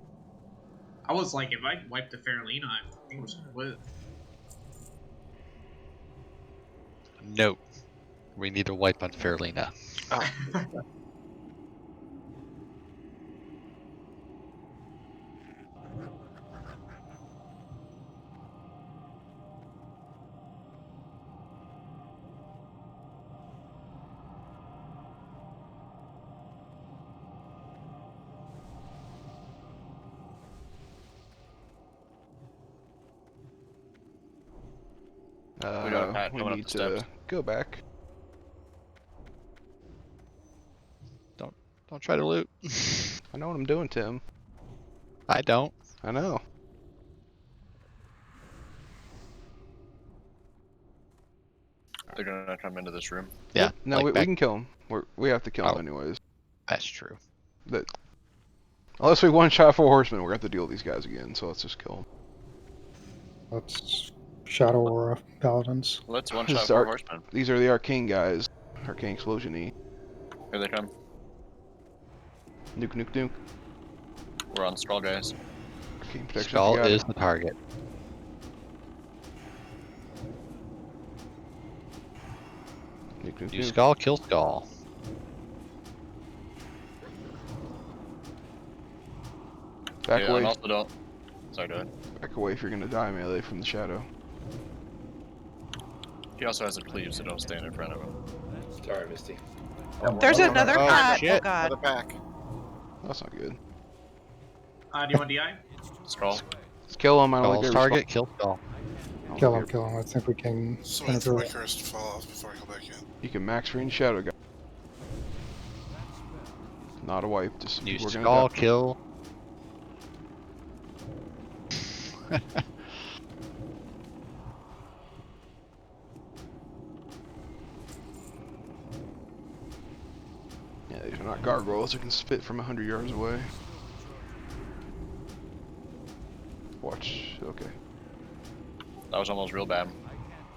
I was like, if I wiped the Farolina, I think we should win. No. We need a wipe on Farolina. Oh. We got a Pat we coming up need the to steps. go back. Don't try to loot. I know what I'm doing, Tim. I don't. I know. They're gonna come into this room. Yeah. No, like we back- can kill him. We have to kill him anyways. That's true. That unless we one-shot 4 horsemen, we're gonna have to deal with these guys again. So let's just kill them. That's Shadow Aura Paladins. Let's one This shot is 4 horsemen. These are the arcane guys. Arcane explosion-y. Here they come. Nuke, nuke, nuke. We're on Skull, guys. Arcane protection. Skull got is it. the target. Nuke, nuke, Do nuke. Skull, kill Skull. Back Yeah, away. and also don't. Sorry, go ahead. Back away if you're gonna die melee from the shadow. He also has a cleave, so don't stand in front of him. Sorry, Misty. There's another Oh, pack. Oh shit. god. Another pack. That's not good. Do you want DI? Skull. Let's kill him. I don't like Skull's their target, kill Skull. Kill him, kill him. I think we can So wait for penetrate. my curse to fall off before I go back in. You can max range shadow guy. Not a wipe. Just Use we're gonna Skull, die. kill. got gargoyles that can spit from 100 yards away. Watch. Okay. That was almost real bad.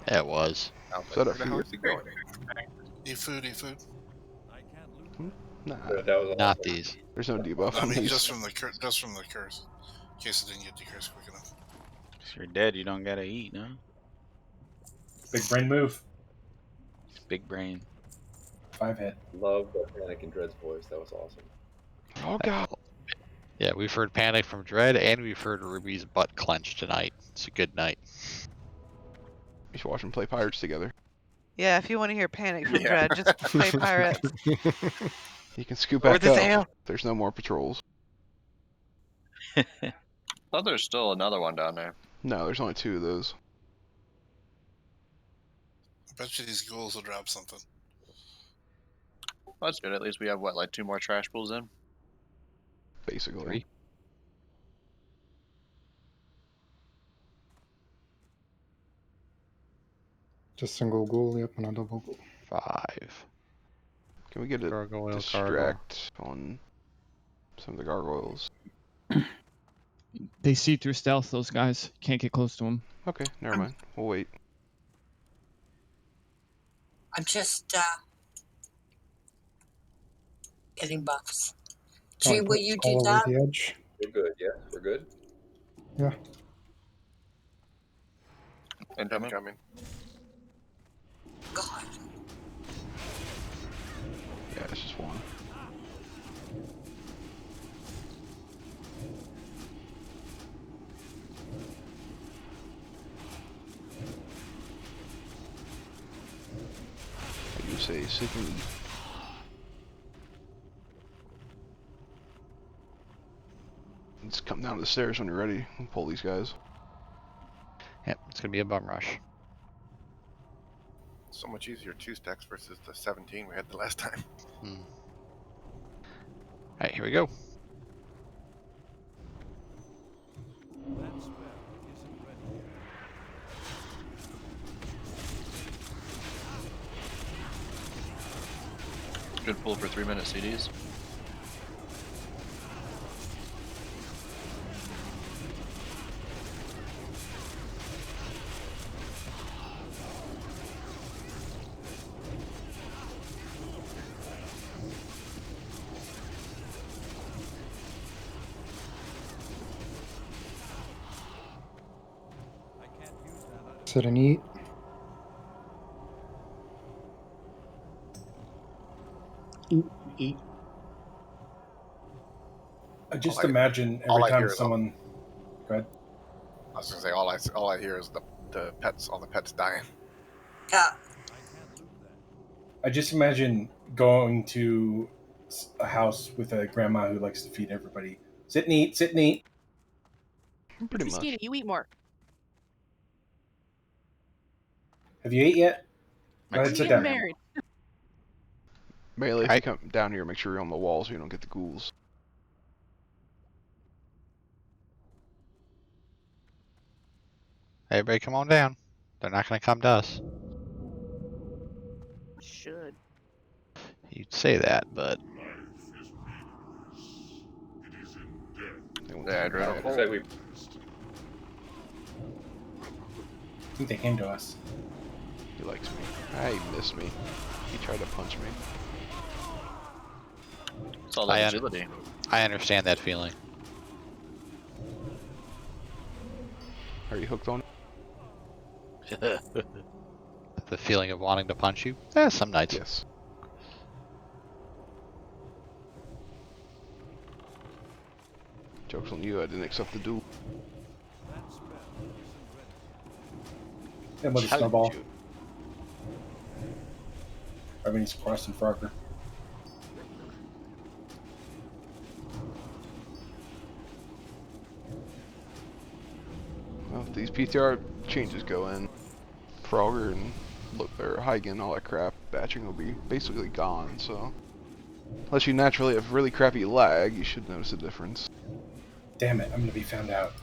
Yeah, it was. Set up for you. Eat food, eat food. Nah. Not these. There's no debuff I on mean, these. just from the curse. In case it didn't get decurse quick enough. If you're dead, you don't gotta eat, no? Big brain move. It's big brain. 5 hit. Love the Panic and Dread's voice. That was awesome. Oh god. Yeah, we've heard Panic from Dread, and we've heard Ruby's butt clench tonight. It's a good night. You should watch them play pirates together. Yeah, if you want to hear Panic from Dread, just play Pirates. You can scoop Or back the up. tail. There's no more patrols. I thought there's still another one down there. No, there's only 2 of those. I bet you these ghouls will drop something. Well, that's good. At least we have, what, like 2 more trash pools in? Basically. 3. Just single ghoul, yep, and a double ghoul. 5. Can we get a Gargoyle, distract on some of the gargoyles? They see through stealth, those guys. Can't get close to them. Okay, never mind. We'll wait. I'm just getting buffs. Trying Gee, to will put you all do over that? the edge. We're good, yeah? We're good? Yeah. Incoming. God. Yeah, it's just 1. You say second. Just come down to the stairs when you're ready and pull these guys. Yep, it's gonna be a bum rush. So much easier 2 stacks versus the 17 we had the last time. Alright, here we go. That spell isn't ready yet. Good pull for 3-minute CDs. Sit and eat. Eat. I just All I- imagine all every I hear time is someone. Go ahead. I was gonna say all I hear is the pets, all the pets dying. Yeah. I just imagine going to a house with a grandma who likes to feed everybody. Sit and eat, sit and eat. Pretty You're much. skinny. You eat more. Have you ate yet? Go When ahead, you sit get down. married. Melee, if you come down here, make sure you're on the wall so you don't get the ghouls. Everybody come on down. They're not gonna come to us. Should. You'd say that, but Yeah, I'd rather Looks like we I think they came to us. He likes me. He missed me. He tried to punch me. It's all that I agility. I understand that feeling. Are you hooked on The feeling of wanting to punch you? Yeah, some nights. Yes. Joke's on you, I didn't accept the duel. Yeah, buddy, Challenge Snowball. you. Everything's crossed and Frogger. Well, if these PTR changes go in, Frogger and Huygen, all that crap, batching will be basically gone, so. Unless you naturally have really crappy lag, you should notice a difference. Damn it, I'm gonna be found out.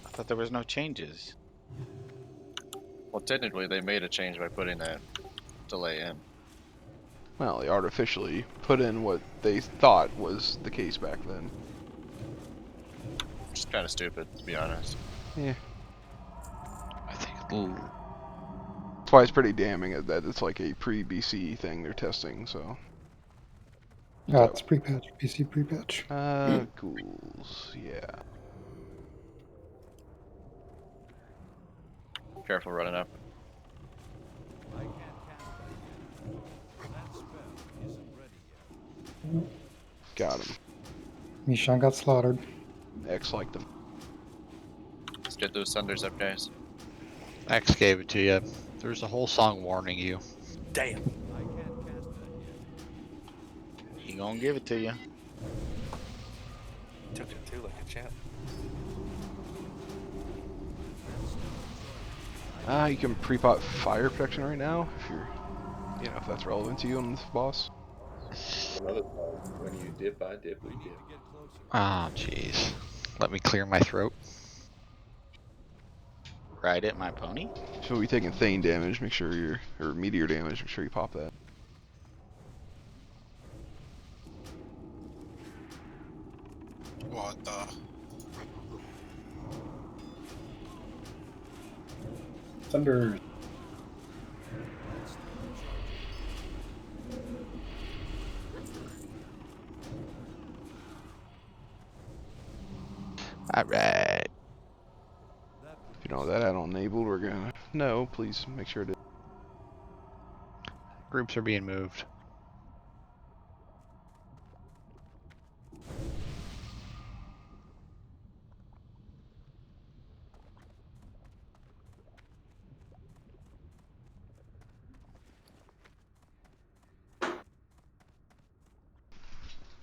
I thought there was no changes. Well, technically, they made a change by putting that delay in. Well, they artificially put in what they thought was the case back then. Which is kind of stupid, to be honest. Yeah. I think. That's why it's pretty damning that it's like a pre-BC thing they're testing, so. It's pre-patch, PC pre-patch. Ghouls, yeah. Careful running up. I can't cast that yet. That spell isn't ready yet. Got him. Mishan got slaughtered. X liked them. Let's get those thunders up, guys. X gave it to you. There's a whole song warning you. Damn. I can't cast that yet. He gonna give it to you. Took it too like a champ. You can pre-pot fire protection right now if you're, if that's relevant to you on this boss. Another time, when you dip, I dip, we dip. Oh, jeez. Let me clear my throat. Ride it, my pony. So we taking Thane damage, make sure or meteor damage, make sure you pop that. What the? Thunder. Alright. If you don't have that add-on enabled, we're gonna... No, please make sure to... Groups are being moved.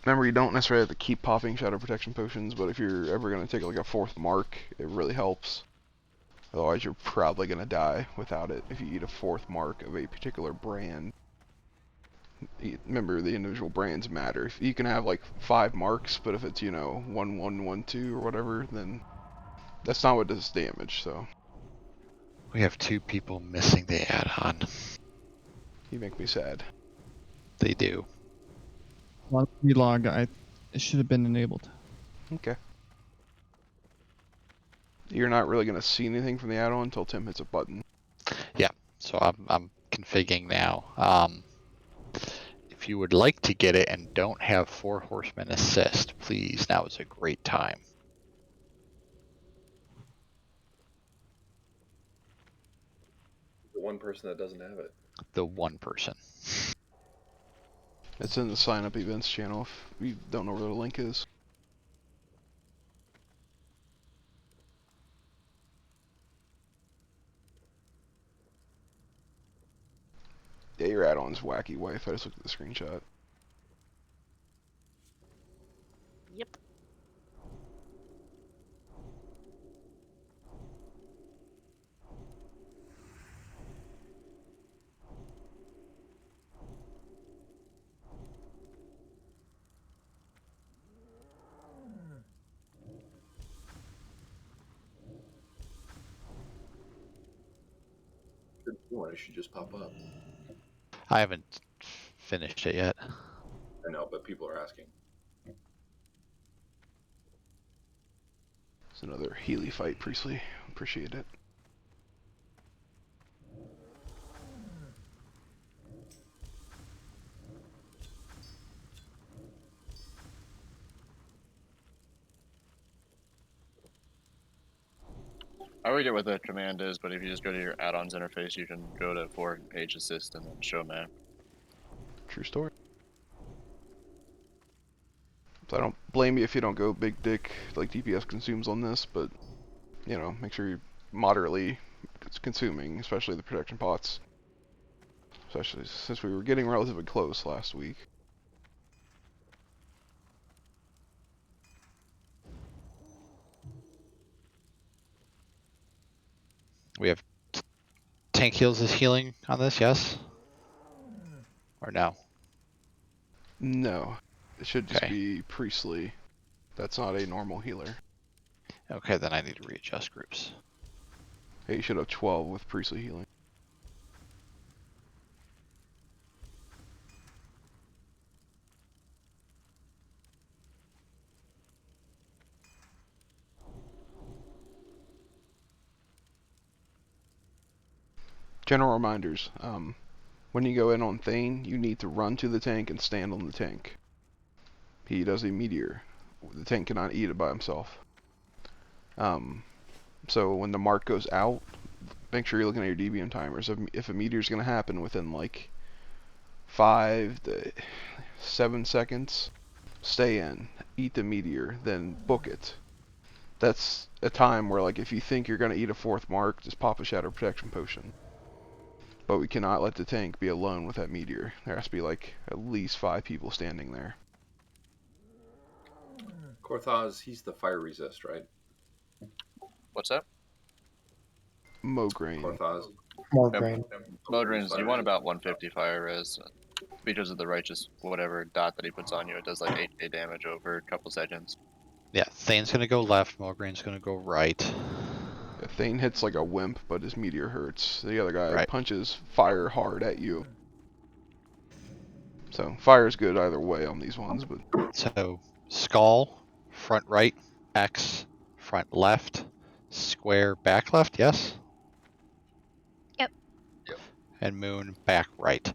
Remember, you don't necessarily have to keep popping shadow protection potions, but if you're ever going to take like a 4th mark, it really helps. Otherwise, you're probably going to die without it if you eat a 4th mark of a particular brand. Remember, the individual brands matter. If you can have like 5 marks, but if it's, 1, 1, 1, 2 or whatever, then that's not what does damage, so. We have 2 people missing the add-on. You make me sad. They do. Well, relog, it should have been enabled. Okay. You're not really going to see anything from the add-on until Tim hits a button. Yeah, so I'm configuring now. If you would like to get it and don't have 4 horsemen assist, please, now is a great time. The one person that doesn't have it. The one person. It's in the sign up events channel if you don't know where the link is. Yeah, your add-on's wacky wife. I just looked at the screenshot. Yep. It should just pop up. I haven't finished it yet. I know, but people are asking. It's another Healy fight, Priestley. Appreciate it. I would get what the command is, but if you just go to your add-ons interface, you can go to forward page assist and then show map. True story. So I don't blame you if you don't go big dick like DPS consumes on this, but make sure you're moderately consuming, especially the protection pots. Especially since we were getting relatively close last week. We have tank heals is healing on this, yes? Or no? No. It should just be Priestley. That's not a normal healer. Okay, then I need to readjust groups. Hey, you should have 12 with Priestley healing. General reminders. When you go in on Thane, you need to run to the tank and stand on the tank. He does a meteor. The tank cannot eat it by himself. So when the mark goes out, make sure you're looking at your DBM timers. If a meteor is going to happen within like 5 to 7 seconds, stay in, eat the meteor, then book it. That's a time where, like, if you think you're going to eat a 4th mark, just pop a Shadow Protection Potion. But we cannot let the tank be alone with that meteor. There has to be, like, at least 5 people standing there. Korthaz, he's the fire resist, right? What's that? Mograine. Korthaz. Mograine. Mograines, you want about 150 fire res. Because of the righteous whatever dot that he puts on you, it does like 8k damage over a couple seconds. Yeah, Thane's gonna go left, Mograine's gonna go right. Yeah, Thane hits like a wimp, but his meteor hurts. The other guy Right. punches fire hard at you. So fire's good either way on these ones, but So skull, front right, X, front left, square back left, yes? Yep. And moon back right.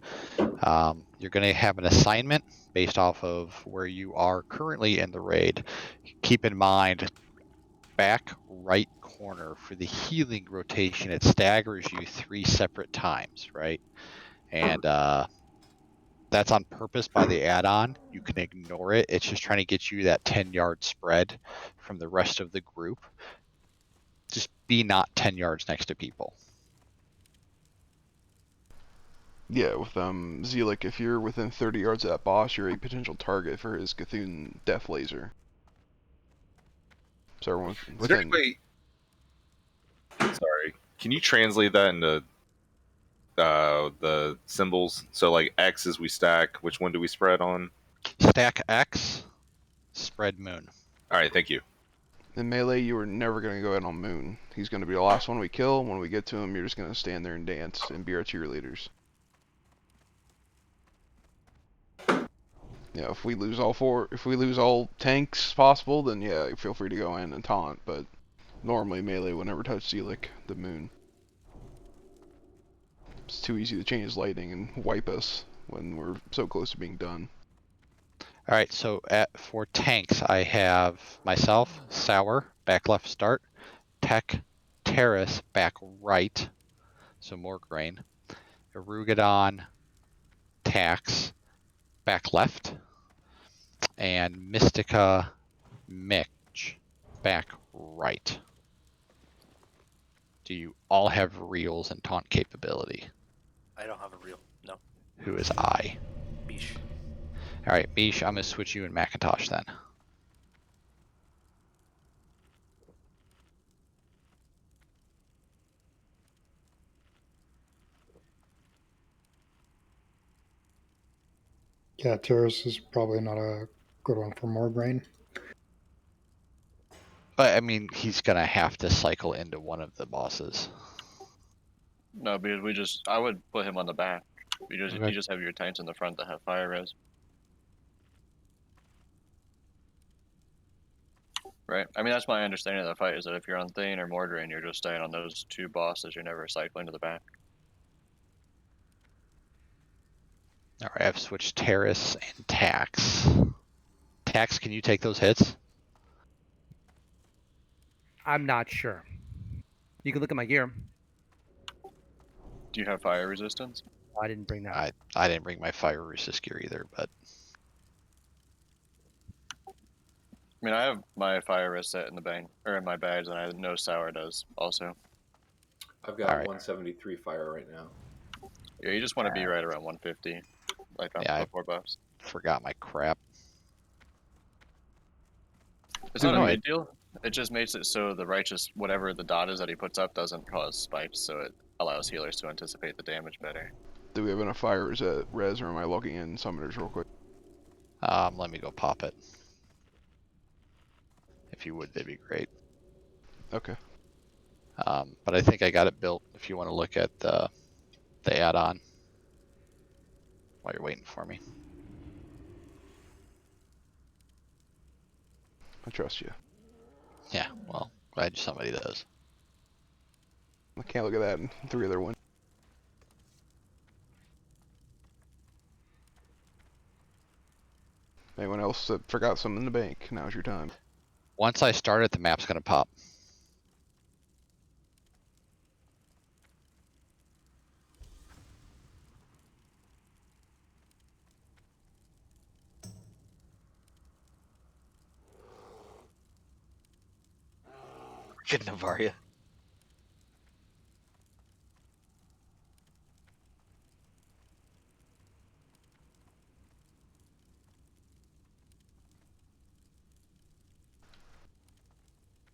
You're going to have an assignment based off of where you are currently in the raid. Keep in mind, back right corner for the healing rotation, it staggers you 3 separate times, right? And that's on purpose by the add-on. You can ignore it. It's just trying to get you that 10-yard spread from the rest of the group. Just be not 10 yards next to people. yeah, with Zelik, if you're within 30 yards of that boss, you're a potential target for his Cthulhu Death Laser. So everyone Is there within... any way... Sorry. Can you translate that into the symbols? So like X is we stack, which one do we spread on? Stack X, spread moon. Alright, thank you. In melee, you are never going to go in on Moon. He's going to be the last one we kill. When we get to him, you're just going to stand there and dance and be our cheerleaders. Yeah, if we lose all tanks possible, then yeah, feel free to go in and taunt, but normally melee will never touch Zelik, the Moon. It's too easy to change lightning and wipe us when we're so close to being done. All right, so for tanks, I have myself, Sour, back left start, Tech, Terrace, back right, so more grain, Arugadon, Tax, back left, and Mystica, Mitch, back right. Do you all have reels and taunt capability? I don't have a reel. No. Who is I? Bish. All right, Mish, I'm gonna switch you in Macintosh then. Yeah, Terrace is probably not a good one for Mograine. But I mean, he's gonna have to cycle into one of the bosses. No, because I would put him on the back. You just have your tanks in the front that have fire res. Right? I mean, that's my understanding of the fight, is that if you're on Thane or Mordrain, you're just staying on those 2 bosses, you're never cycling to the back. Alright, I've switched Terrace and Tax. Tax, can you take those hits? I'm not sure. You can look at my gear. Do you have fire resistance? I didn't bring that. I didn't bring my fire resist gear either, but I mean, I have my fire res set in the bank, or in my bags, and I know Sour does also. I've got 173 fire right now. Yeah, you just want to be right around 150, like before buffs. Forgot my crap. It's not a big deal. It just makes it so the righteous, whatever the dot is that he puts up, doesn't cause spikes, so it allows healers to anticipate the damage better. Do we have enough fire res, or am I logging in summoners real quick? Let me go pop it. If you would, that'd be great. Okay. But I think I got it built if you want to look at the add-on while you're waiting for me. I trust you. Yeah, well, glad somebody does. I can't look at that in 3 other ones. else that forgot something in the bank. Now's your time. Once I start it, the map's gonna pop. Good Navaria.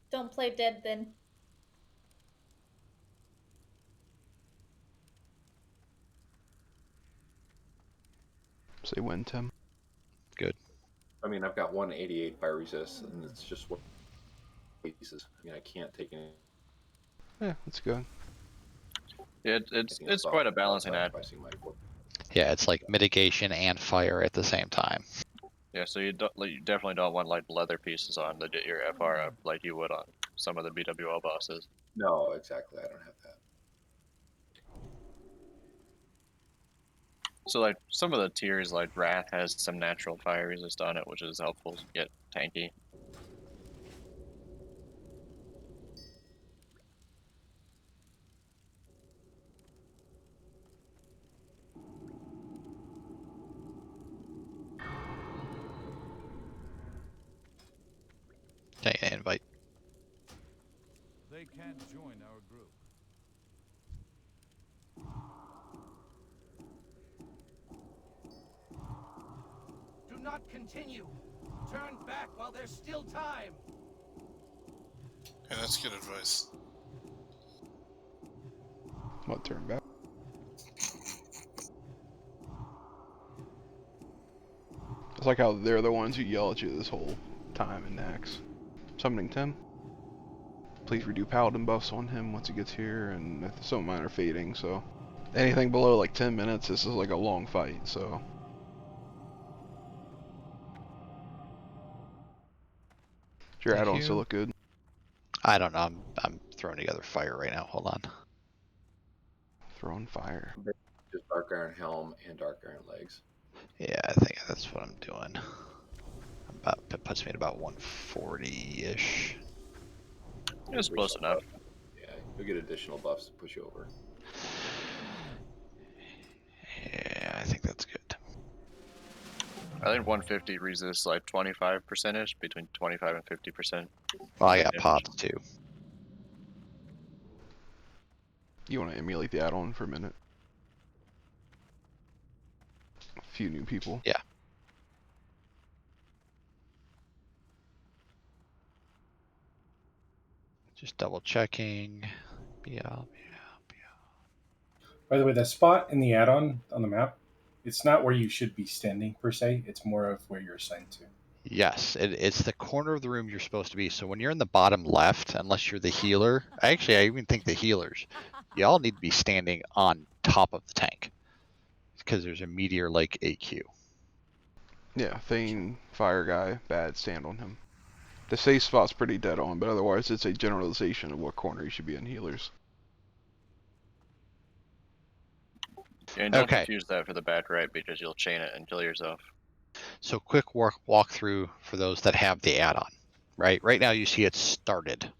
Don't play dead then. Say when, Tim. Good. I mean, I've got 188 fire resist, and it's just what pieces. I mean, I can't take any. Yeah, that's good. Yeah, it's quite a balancing act. Yeah, it's like mitigation and fire at the same time. Yeah, so you definitely don't want like leather pieces on to get your FR up like you would on some of the BWL bosses. No, exactly. I don't have that. So like some of the tiers, like Wrath has some natural fire resist on it, which is helpful to get tanky. Okay, invite. They can't join our group. Do not continue. Turn back while there's still time. Yeah, that's good advice. What, turn back? It's like how they're the ones who yell at you this whole time in Nax. Summoning Tim. Please redo paladin buffs on him once he gets here, and some of mine are fading, so anything below like 10 minutes, this is like a long fight, so. Does your add-on still look good? I don't know. I'm throwing together fire right now. Hold on. Throwing fire. Just Dark Iron Helm and Dark Iron Legs. Yeah, I think that's what I'm doing. That puts me at about 140-ish. It's close enough. Yeah, you'll get additional buffs to push you over. Yeah, I think that's good. I think 150 resists like 25%ish, between 25 and 50%. Well, I got pots too. You want to emulate the add-on for a minute? A few new people. Yeah. Just double checking. Yeah. By the way, the spot in the add-on on the map, it's not where you should be standing per se. It's more of where you're assigned to. Yes, it's the corner of the room you're supposed to be. So when you're in the bottom left, unless you're the healer, I even think the healers, y'all need to be standing on top of the tank because there's a meteor-like AQ. Yeah, Thane, fire guy, bad, stand on him. The safe spot's pretty dead on, but otherwise it's a generalization of what corner you should be in healers. Yeah, and don't confuse that for the bad right, because you'll chain it and kill yourself. So quick walkthrough for those that have the add-on, right? Right now you see it started.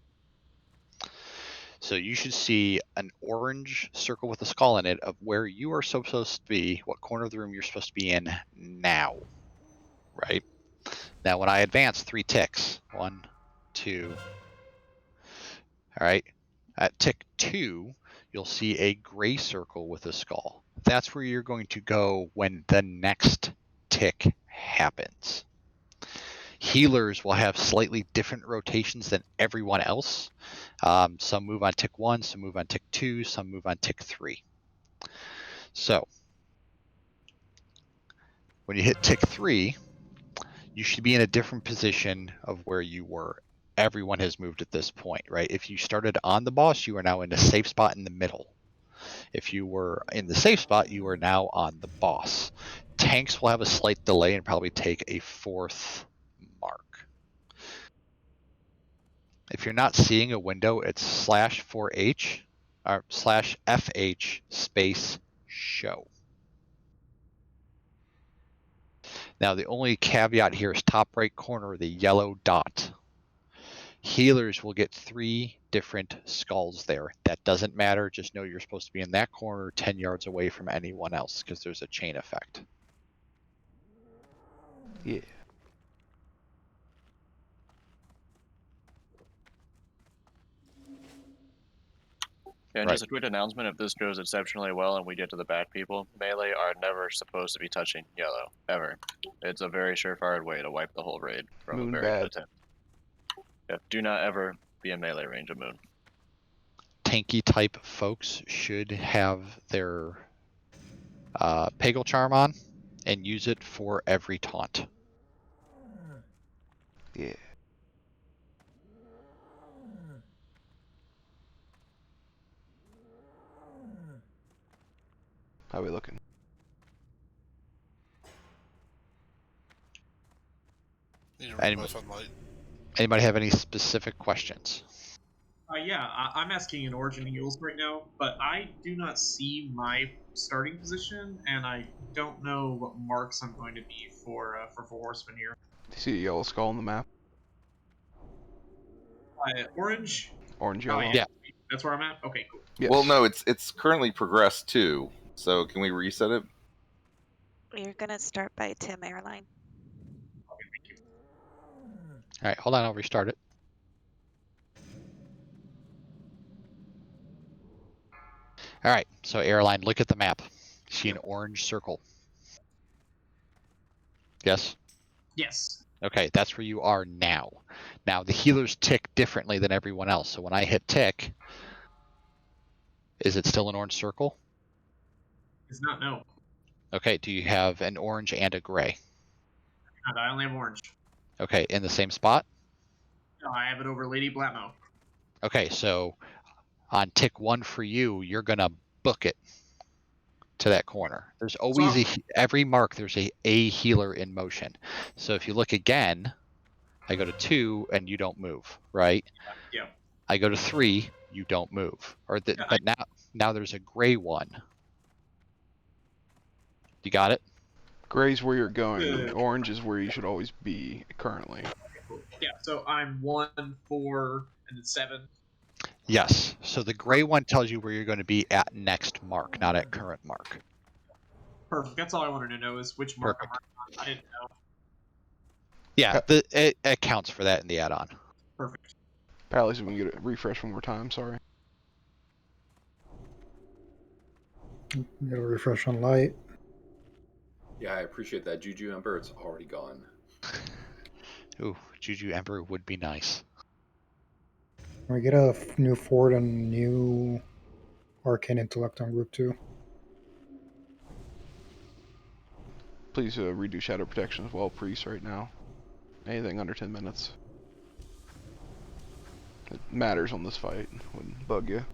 So you should see an orange circle with a skull in it of where you are supposed to be, what corner of the room you're supposed to be in now, right? Now when I advance 3 ticks, 1, 2, all right, at tick 2, you'll see a gray circle with a skull. That's where you're going to go when the next tick happens. Healers will have slightly different rotations than everyone else. Some move on tick 1, some move on tick 2, some move on tick 3. So when you hit tick 3, you should be in a different position of where you were. Everyone has moved at this point, right? If you started on the boss, you are now in a safe spot in the middle. If you were in the safe spot, you are now on the boss. Tanks will have a slight delay and probably take a 4th mark. If you're not seeing a window, it's /4H or /FH space show. Now, the only caveat here is top right corner, the yellow dot. Healers will get 3 different skulls there. That doesn't matter. Just know you're supposed to be in that corner 10 yards away from anyone else because there's a chain effect. Yeah. Yeah, and Right. just a quick announcement, if this goes exceptionally well and we get to the bad people, melee are never supposed to be touching yellow, ever. It's a very surefire way to wipe the whole raid from Moon a very bad. good attempt. Yeah, do not ever be in melee range of Moon. Tanky type folks should have their Pagle charm on and use it for every taunt. Yeah. How we looking? Anybody have any specific questions? Yeah, I'm asking in Origin Heals right now, but I do not see my starting position, and I don't know what marks I'm going to be for Horseman here. Do you see a yellow skull on the map? Orange? Orange, Oh, yellow. yeah. That's where I'm at? Okay, cool. Yes. Well, no, it's currently progressed too. So can we reset it? You're gonna start by Tim Airline. All right, hold on, I'll restart it. All right, so airline, look at the map. See an orange circle? Yes? Yes. Okay, that's where you are now. Now, the healers tick differently than everyone else. So when I hit tick, is it still an orange circle? It's not, no. Okay, do you have an orange and a gray? I only have orange. Okay, in the same spot? No, I have it over Lady Blatmo. Okay, so on tick 1 for you, you're going to book it to that corner. There's always every mark, there's a healer in motion. So if you look again, I go to 2 and you don't move, right? Yeah. I go to 3, you don't move. But now there's a gray one. You got it? Gray's where you're going. Orange is where you should always be currently. Yeah, so I'm 1, 4, and then 7. Yes. So the gray one tells you where you're going to be at next mark, not at current mark. Perfect. That's all I wanted to know is which mark I'm on. I didn't know. Yeah, it counts for that in the add-on. Perfect. Pagle, so we can get a refresh one more time, sorry. Get a refresh on light. Yeah, I appreciate that. Juju Ember, it's already gone. Ooh, Juju Ember would be nice. Can we get a new fort and new arcane intellect on group 2? Please redo shadow protection as well, priest, right now. Anything under 10 minutes. It matters on this fight. Wouldn't bug you.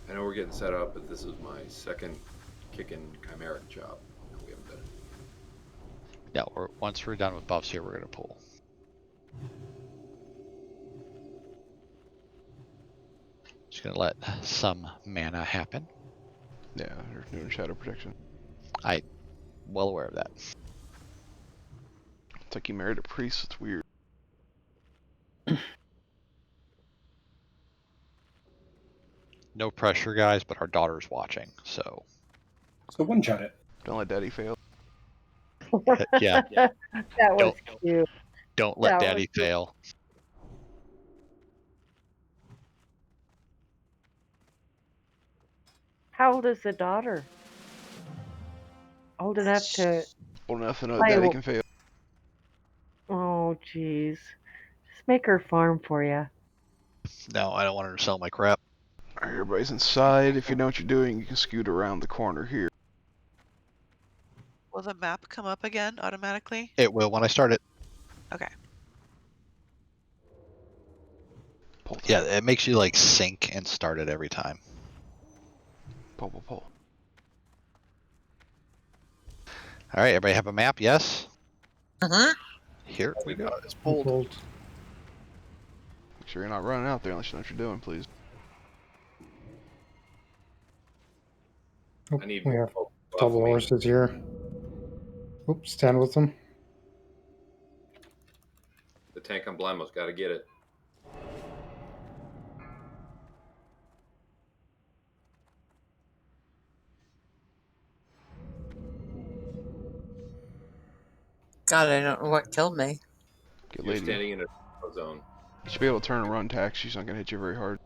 I know we're getting set up, but this is my second kicking chimeric job. No, we haven't done it. Yeah, once we're done with buffs here, we're going to pull. Just going to let some mana happen. Yeah, they're doing shadow protection. I'm well aware of that. It's like you married a priest, it's weird. No pressure, guys, but our daughter's watching, so... So one-shot it. Don't let daddy fail. Yeah. That was cute. Don't let That daddy was cute. fail. How old is the daughter? Old enough to Old enough to know play daddy can fail. Oh, jeez. Just make her farm for you. No, I don't want her to sell my crap. Alright, everybody's inside. If you know what you're doing, you can scoot around the corner here. Will the map come up again automatically? It will when I start it. Okay. Yeah, it makes you like sync and start it every time. Pull. All right, everybody have a map? Yes. Uh-huh. Here we go. It's pulled. Make sure you're not running out there unless you know what you're doing, please. Oh, I need we have buff double me. horses here. Oops, stand with them. The tank emblemo's got to get it. God, I don't know what killed me. Good You're lady. standing in a zone. You should be able to turn and run tax. She's not gonna hit you very hard.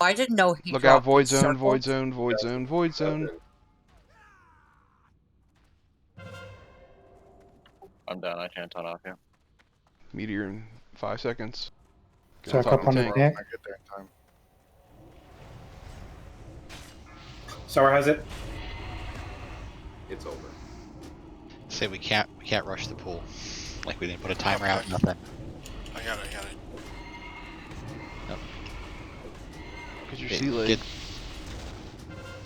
I didn't know he Look out! dropped in Void zone! Void circles. zone! Void zone! Void zone! I'm down. I can't turn off you. Meteor in 5 seconds. Get Check top up of on the the tank. tank. I get there in time. Sour has it. It's over. Say we can't rush the pool. Like we didn't put a timer out, nothing. I got it. Nope. Cause you're sea leg.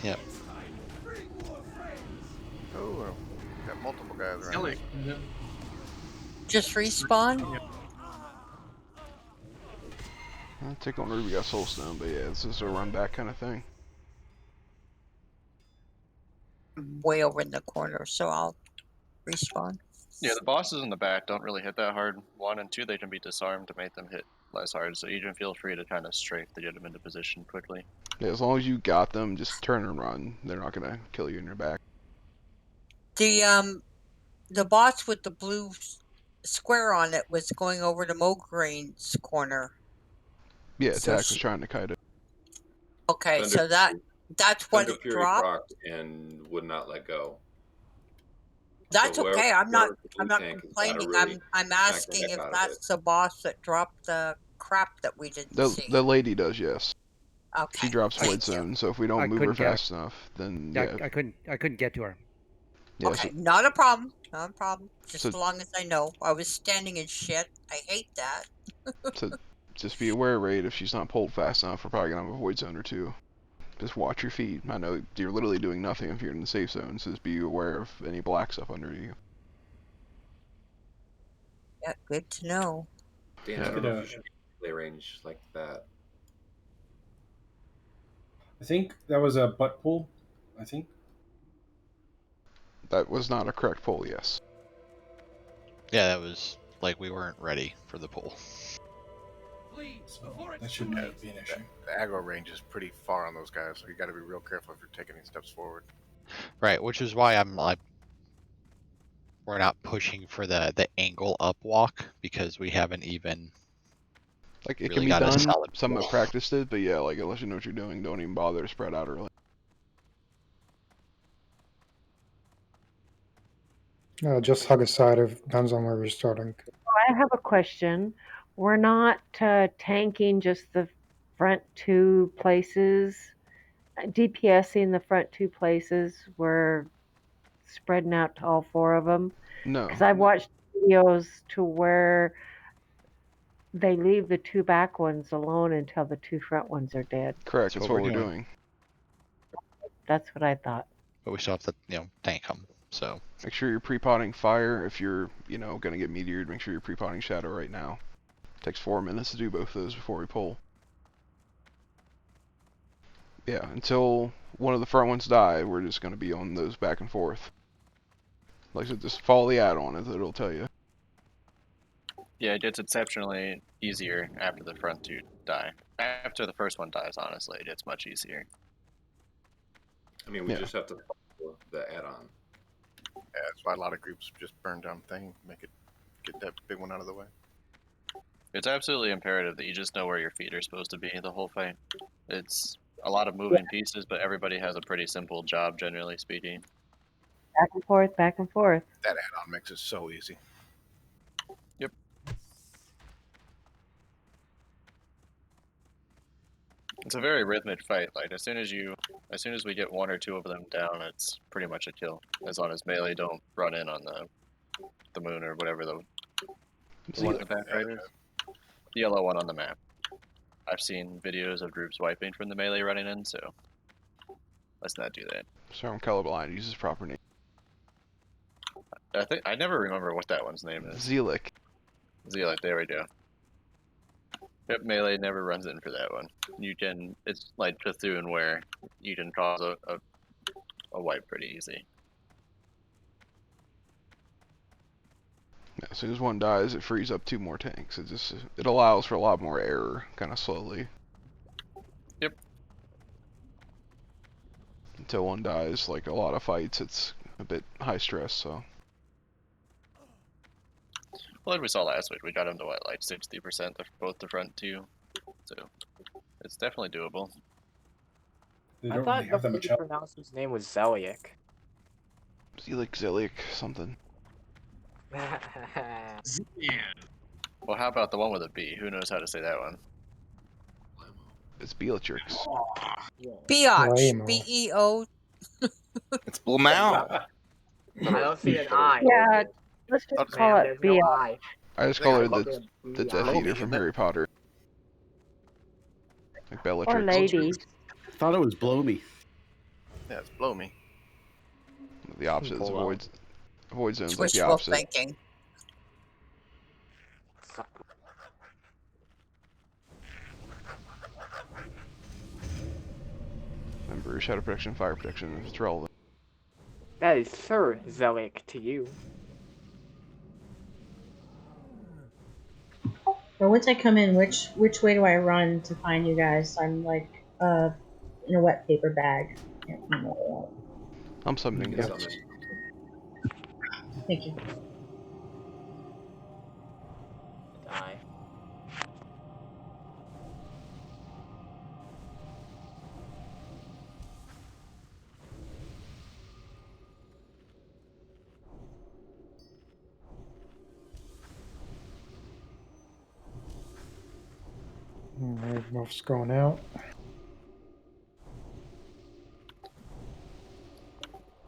Yep. Oh, got multiple guys around. Elliot, Just respawn? I'll take on Ruby got soul stone, but yeah, this is a run back kind of thing. Way over in the corner, so I'll respawn. Yeah, the bosses in the back don't really hit that hard. 1 and 2, they can be disarmed to make them hit less hard. So you can feel free to kind of strafe to get them into position quickly. Yeah, as long as you got them, just turn and run. They're not gonna kill you in your back. The boss with the blue square on it was going over to Mograine's corner. Yeah, So Tax was trying to kite it. Okay, Thunder, so that's what Thunder it Fury dropped. procced and would not let go. That's So okay. I'm not whoever the blue tank has gotta complaining. really I'm smack the asking heck if out of that's the boss that dropped the crap that we didn't see. The lady does, yes. Okay. She drops void zone, so if we don't I move her couldn't get fast enough, then yeah. I couldn't get to her. Yeah, Okay, so, not a problem. Not a problem. Just So- as long as I know. I was standing in shit. I hate that. so just be aware, Raid, if she's not pulled fast enough, we're probably gonna have a void zone or two. Just watch your feet. I know you're literally doing nothing if you're in the safe zone, so just be aware of any black stuff under you. Yeah, good to know. Dan, I don't know if you should play range like that. I think that was a butt pull. I think. That was not a correct pull, yes. Yeah, that was like we weren't ready for the pool. That shouldn't be an issue. The aggro range is pretty far on those guys, so you got to be real careful if you're taking any steps forward. Right, which is why I'm like, we're not pushing for the angle up walk because we haven't even Like, it really can be got a done, solid some pool. have practiced it, but yeah, like, unless you know what you're doing, don't even bother to spread out early. Just hug aside. It depends on where you're starting. I have a question. We're not tanking just the front two places, DPSing the front two places. We're spreading out to all four of them. No. Because I've watched videos to where they leave the two back ones alone until the two front ones are dead. Correct, that's what we're doing. That's what I thought. But we still have to, tank them. So make sure you're pre-potting fire. If you're, gonna get meteored, make sure you're pre-potting shadow right now. Takes 4 minutes to do both of those before we pull. Yeah, until one of the front ones die, we're just gonna be on those back and forth. Like I said, just follow the add-on, as it'll tell you. Yeah, it gets exceptionally easier after the front 2 die. After the first one dies, honestly, it gets much easier. I mean, we just have to follow the add-on. Yeah, that's why a lot of groups just burn down thing, get that big one out of the way. It's absolutely imperative that you just know where your feet are supposed to be the whole fight. It's a lot of moving pieces, but everybody has a pretty simple job, generally speaking. Back and forth, back and forth. That add-on makes it so easy. Yep. It's a very rhythmic fight. Like as soon as we get 1 or 2 of them down, it's pretty much a kill. As long as melee don't run in on the moon or whatever the one in the back right is. The yellow one on the map. I've seen videos of groups wiping from the melee running in, so let's not do that. Sorry, I'm colorblind. Use his proper name. I never remember what that one's name is. Zealec. Zealec, there we go. Yep, melee never runs in for that one. It's like Cthulhu where you can cause a a wipe pretty easy. Yeah, as soon as one dies, it frees up 2 more tanks. It allows for a lot more error, kind of slowly. Yep. Until one dies, like a lot of fights, it's a bit high stress. So. Well, like we saw last week, we got him to what, like 60% both the front 2. So it's definitely doable. They I don't thought really have the that much lady help. pronounced his name was Zeliek. Zeliek, something. Well, how about the one with a B? Who knows how to say that one? It's Beatrix. Biatch. Lame-o. B-E-O. It's Blumenau. I don't see an I. Yeah, let's just call Ma'am, it there's no Bia. I. I just call her Call the it Death B-I. Eater from Harry Potter. Like Bellatrix. Or lady. Thought it was Blow Me. Yeah, it's Blow Me. The opposite is Blow. Void Zone's It's like the wishful opposite. thinking. Remember, shadow protection, fire protection, if it's relevant. That is Sir Zeliek to you. But once I come in, which way do I run to find you guys? I'm like in a wet paper bag. Can't find my way out. I'm summoning you. Thank you. I. Alright, Muff's going out.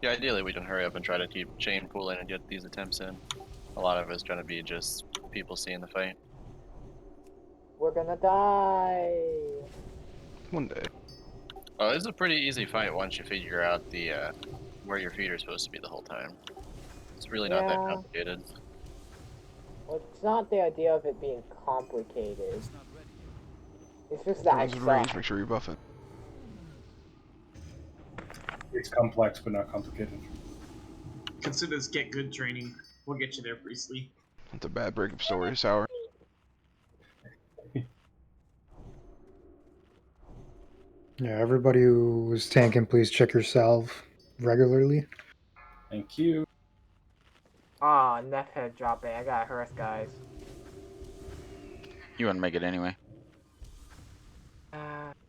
Yeah, ideally we can hurry up and try to keep chain pooling and get these attempts in. A lot of it's going to be just people seeing the fight. We're gonna die. One day. Oh, it's a pretty easy fight once you figure out the where your feet are supposed to be the whole time. It's really not that Yeah. complicated. Well, it's not the idea of it being complicated. It's just that I Everyone's in range, suck. make sure you're buffing. It's complex, but not complicated. Consider this get good training. We'll get you there, Priestley. It's a bad breakup story, Sour. Yeah, everybody who's tanking, please check your salve regularly. Thank you. Ah, Neff head dropping. I got hearth, guys. You wouldn't make it anyway.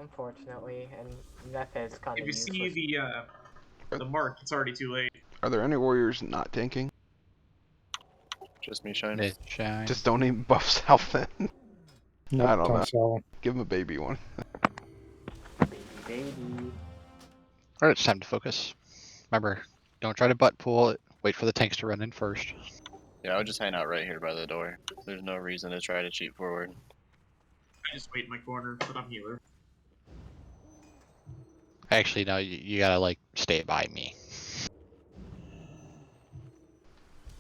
Unfortunately, and Neff head's kind If of you useless. see the mark, it's already too late. Are there any warriors not tanking? Just me shining. Just don't even buff South then. Nope, I don't know. sell. Give him a baby one. Baby. Alright, it's time to focus. Remember, don't try to butt pull it. Wait for the tanks to run in first. Yeah, I would just hang out right here by the door. There's no reason to try to cheat forward. I just wait in my corner, but I'm healer. Actually, no, you gotta, like, stay by me.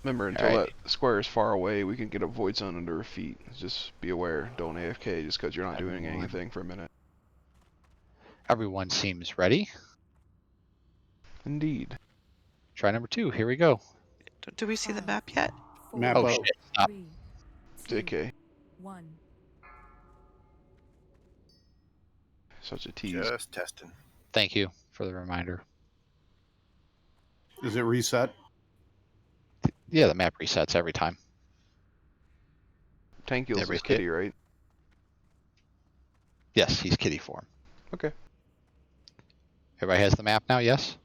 Remember, until Alright. that square is far away, we can get a void zone under our feet. Just be aware. Don't AFK just because you're not doing anything for a minute. Everyone seems ready. Indeed. Try number 2. Here we go. Do we see the map yet? Map Oh out. shit, stop. JK. Such a tease. Just testing. Thank you for the reminder. Is it reset? Yeah, the map resets every time. Tank heals Every is kitty, right? Yes, he's kitty form. Okay. Everybody has the map now, yes?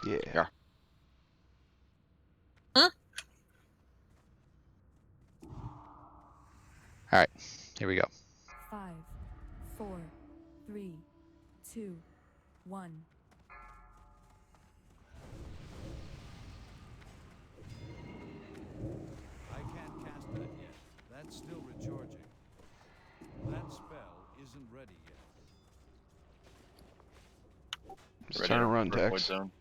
Yeah. Huh? Alright, here we go. 5, 4, 3, 2, 1. I can't cast that yet. That's still recharging. That spell isn't ready yet. Just trying to run, for a void Tex. zone.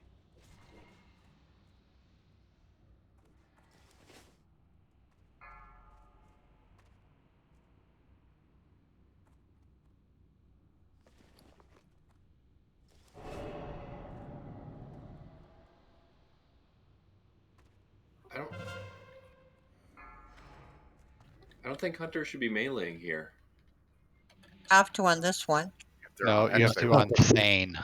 I don't think hunters should be meleeing here. Have to on this one. They're No, on you X, have they to will. on Thane.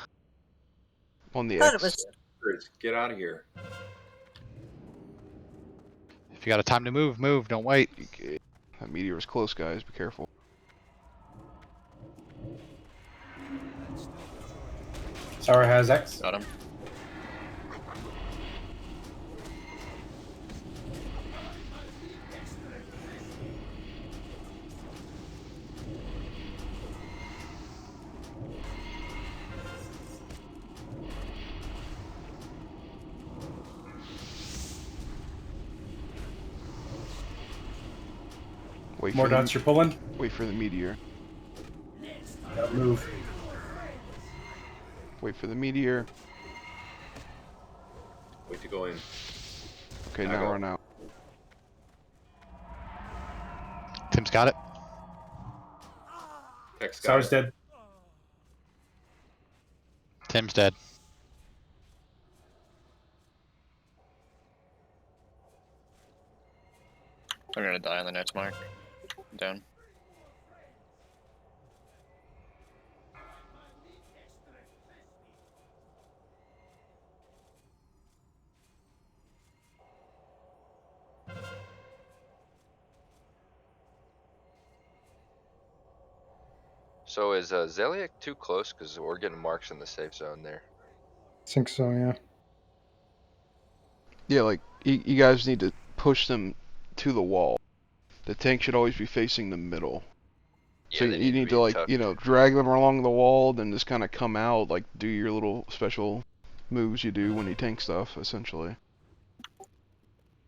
On the Thought it X. was. Get out of here. If you got a time to move, move. Don't wait. Okay. That meteor is close, guys. Be careful. Sour has X. Got him. Wait More for the- dots you're pulling. Wait for the meteor. Gotta move. Wait for the meteor. Wait to go in. Okay, Now now go. run out. Tim's got it. Tex got Sour's it. dead. Tim's dead. I'm gonna die on the next mark. Down. So is Zeliek too close? Because we're getting marks in the safe zone there. I think so, yeah. Yeah, like, you guys need to push them to the wall. The tank should always be facing the middle. So Yeah, they you need to, like, tucked. you know, drag them along the wall, then just kind of come out, like, do your little special moves you do when you tank stuff, essentially.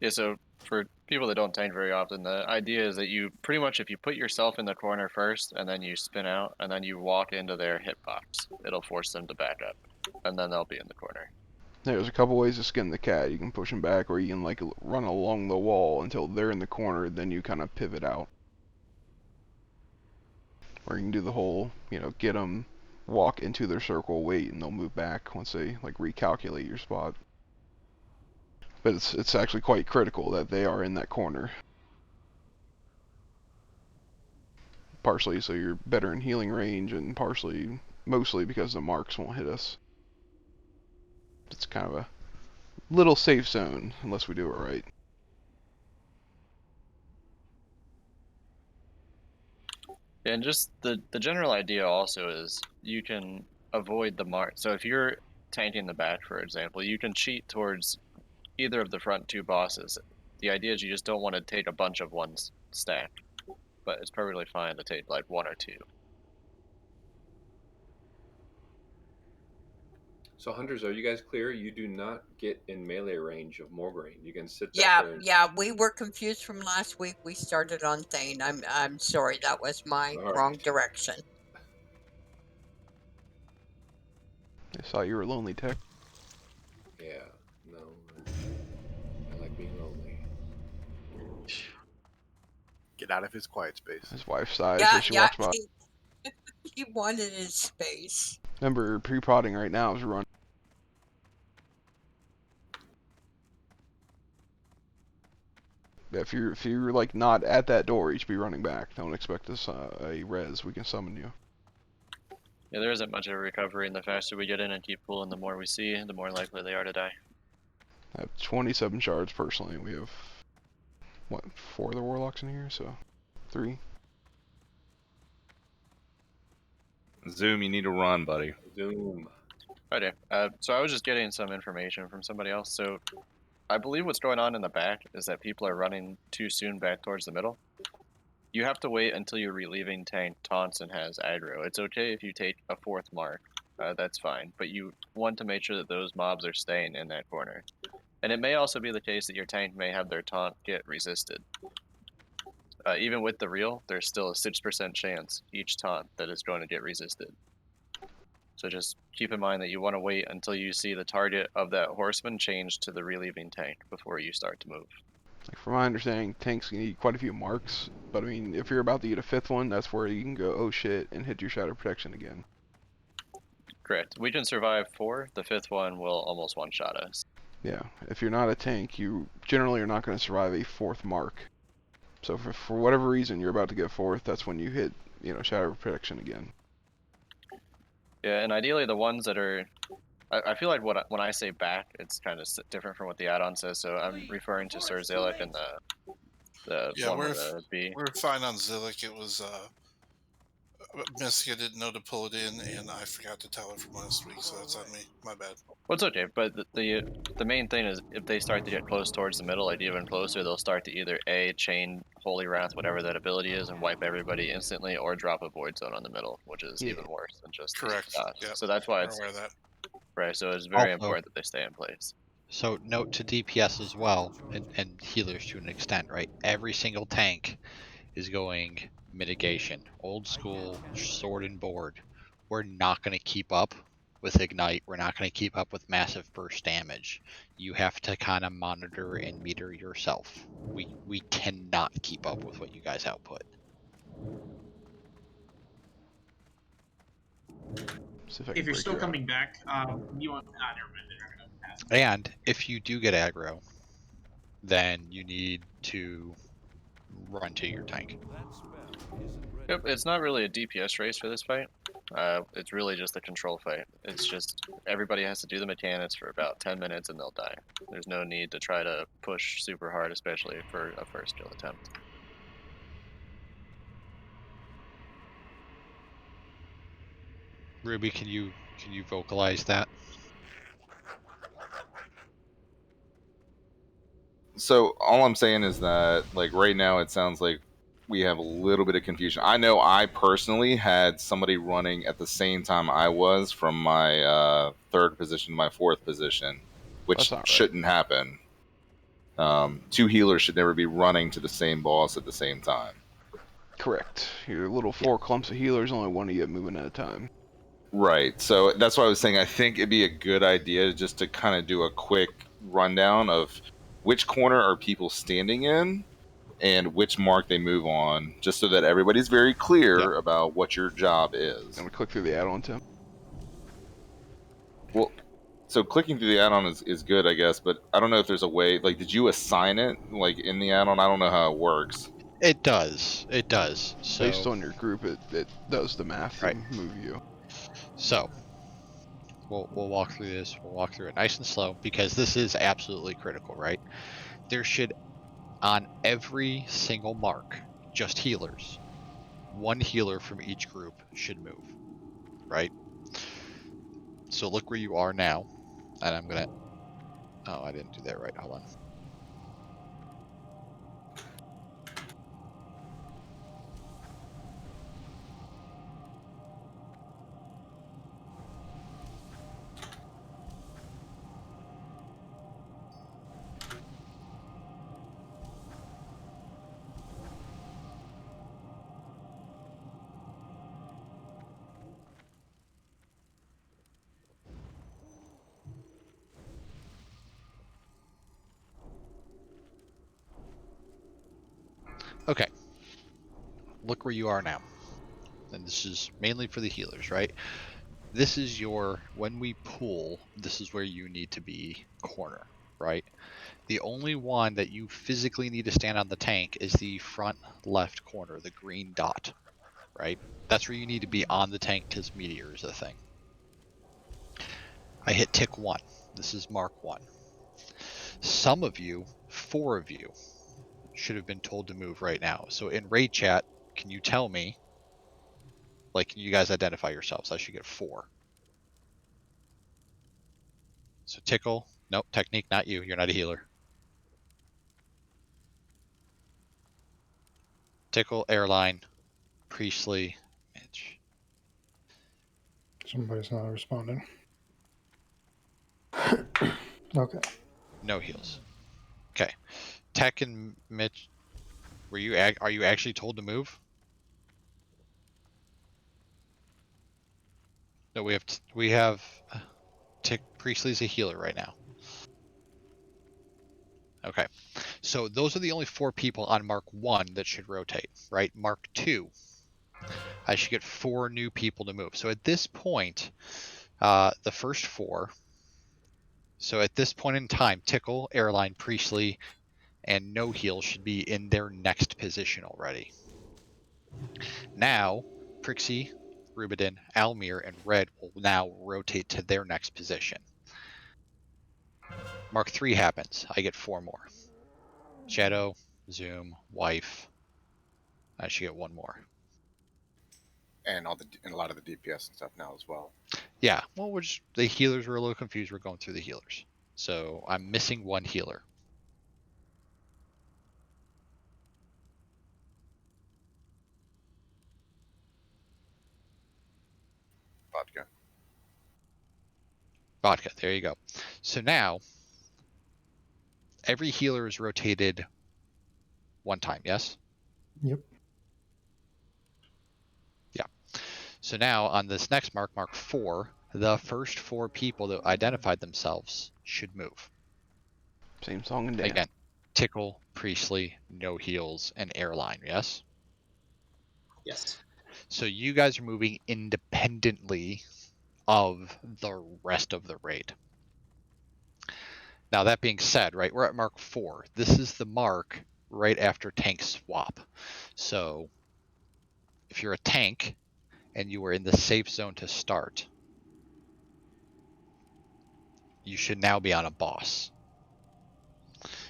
Yeah, so for people that don't tank very often, the idea is that you pretty much, if you put yourself in the corner first, and then you spin out, and then you walk into their hitbox, it'll force them to back up, and then they'll be in the corner. There's a couple ways to skin the cat. You can push them back, or you can, like, run along the wall until they're in the corner, then you kind of pivot out. Or you can do the whole, you know, get them, walk into their circle, wait, and they'll move back once they, like, recalculate your spot. But it's actually quite critical that they are in that corner. Partially so you're better in healing range, and mostly because the marks won't hit us. It's kind of a little safe zone, unless we do it right. And just the general idea also is you can avoid the mark. So if you're tanking the back, for example, you can cheat towards either of the front two bosses. The idea is you just don't want to take a bunch of ones stacked, but it's perfectly fine to take like one or two. So hunters, are you guys clear? You do not get in melee range of Morgraine. You can sit back Yeah, there and... yeah, we were confused from last week. We started on Thane. I'm sorry, that was my wrong direction. I saw you were lonely, Tech. Yeah, no. I like being lonely. Get out of his quiet space. His wife sighs Yeah, as she yeah, walks by. he wanted his space. Remember, pre-potting right now is running. If you're like not at that door, you should be running back. Don't expect us a res. We can summon you. Yeah, there isn't much of a recovery, and the faster we get in and keep pulling, the more we see, the more likely they are to die. I have 27 shards personally. We have, what, 4 of the warlocks in here, so 3. Zoom, you need to run, buddy. Zoom. Okay, so I was just getting some information from somebody else. So I believe what's going on in the back is that people are running too soon back towards the middle. You have to wait until your relieving tank taunts and has aggro. It's okay if you take a 4th mark, that's fine, but you want to make sure that those mobs are staying in that corner. And it may also be the case that your tank may have their taunt get resisted. Even with the reel, there's still a 6% chance each taunt that is going to get resisted. So just keep in mind that you want to wait until you see the target of that horseman change to the relieving tank before you start to move. Like, from my understanding, tanks need quite a few marks, but I mean, if you're about to get a 5th one, that's where you can go, oh shit, and hit your shadow protection again. Correct. We can survive 4. The 5th one will almost one-shot us. Yeah, if you're not a tank, you generally are not going to survive a 4th mark. So for whatever reason you're about to get fourth, that's when you hit, shadow protection again. Yeah, and ideally the ones that are, I feel like when I say back, it's kind of different from what the add-on says. So I'm referring to Sir Zalek and the Yeah, one with the B. we're fine on Zillik. It was Mystica didn't know to pull it in, and I forgot to tell her from last week, so that's on me. My bad. Well, it's okay, but the main thing is if they start to get close towards the middle, like even closer, they'll start to either chain Holy Wrath, whatever that ability is, and wipe everybody instantly, or drop a Void Zone on the middle, which is even worse than just Correct. Yep. So that's why We're it's aware of that. right. So it's very Also- important that they stay in place. So note to DPS as well, and healers to an extent, right? Every single tank is going mitigation, old school, sword and board. We're not going to keep up with Ignite. We're not going to keep up with massive burst damage. You have to kind of monitor and meter yourself. We cannot keep up with what you guys output. If you're still coming back, you want. Never mind. They're not gonna pass. And if you do get aggro, then you need to run to your tank. Yep, it's not really a DPS race for this fight. It's really just a control fight. It's just everybody has to do the mechanics for about 10 minutes and they'll die. There's no need to try to push super hard, especially for a first kill attempt. Ruby, can you vocalize that? So all I'm saying is that, like, right now it sounds like we have a little bit of confusion. I know I personally had somebody running at the same time I was from my third position to my fourth position, which shouldn't happen. Two healers should never be running to the same boss at the same time. Correct. Your little 4 clumps of healers, only one of you moving at a time. Right. So that's why I was saying I think it'd be a good idea just to kind of do a quick rundown of which corner are people standing in and which mark they move on, just so that everybody's very clear about what your job is. And we click through the add-on too. Well, so clicking through the add-on is good, I guess, but I don't know if there's a way, like, did you assign it, like, in the add-on? I don't know how it works. It does. It does. So, based on your group, it does the math to move you. So, we'll walk through this. We'll walk through it nice and slow because this is absolutely critical, right? There should, on every single mark, just healers. One healer from each group should move, right? So look where you are now, and I'm gonna. Oh, I didn't do that right. Hold on. Okay. Look where you are now. And this is mainly for the healers, right? This is your, when we pull, this is where you need to be corner, right? The only one that you physically need to stand on the tank is the front left corner, the green dot, right? That's where you need to be on the tank because meteor is a thing. I hit tick 1. This is mark 1. Some of you, 4 of you, should have been told to move right now. So in raid chat, can you tell me, like, can you guys identify yourselves? I should get 4. So tickle, nope, technique, not you. You're not a healer. Tickle, airline, Priestley, Mitch. Somebody's not responding. Okay. No heals. Okay. Tech and Mitch, are you actually told to move? No, we have Tick Priestley's a healer right now. Okay. So those are the only 4 people on Mark 1 that should rotate, right? Mark 2, I should get 4 new people to move. So at this point, the first 4. So at this point in time, Tickle, Airline, Priestley, and no heal should be in their next position already. Now, Prixie, Rubidin, Almir, and Red will now rotate to their next position. Mark 3 happens. I get 4 more. Shadow, Zoom, Wife. I should get 1 more. And a lot of the DPS and stuff now as well. Yeah, well, the healers were a little confused. We're going through the healers. So I'm missing 1 healer. Vodka, there you go. So now, every healer is rotated 1 time, yes? Yep. Yeah. So now, on this next mark, Mark 4, the first 4 people that identified themselves should move. Same song and dance. Again, Tickle, Priestley, no heals, and Airline, yes? Yes. So you guys are moving independently of the rest of the raid. Now, that being said, right, we're at Mark 4. This is the mark right after tank swap. So if you're a tank and you were in the safe zone to start, you should now be on a boss.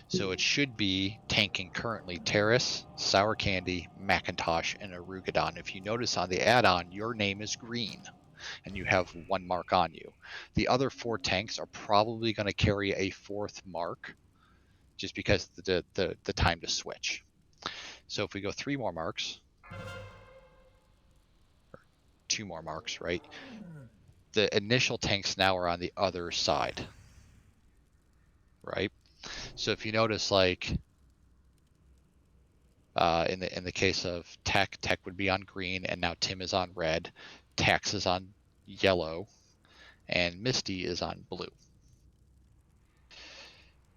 So it should be tanking currently Terrace, Sour Candy, Macintosh, and Arugadon. If you notice on the add-on, your name is green and you have 1 mark on you. The other 4 tanks are probably going to carry a 4th mark just because the time to switch. So if we go 3 more marks, or 2 more marks, right? The initial tanks now are on the other side, right? So if you notice, like in the case of Tech would be on green, and now Tim is on red, Tax is on yellow, and Misty is on blue.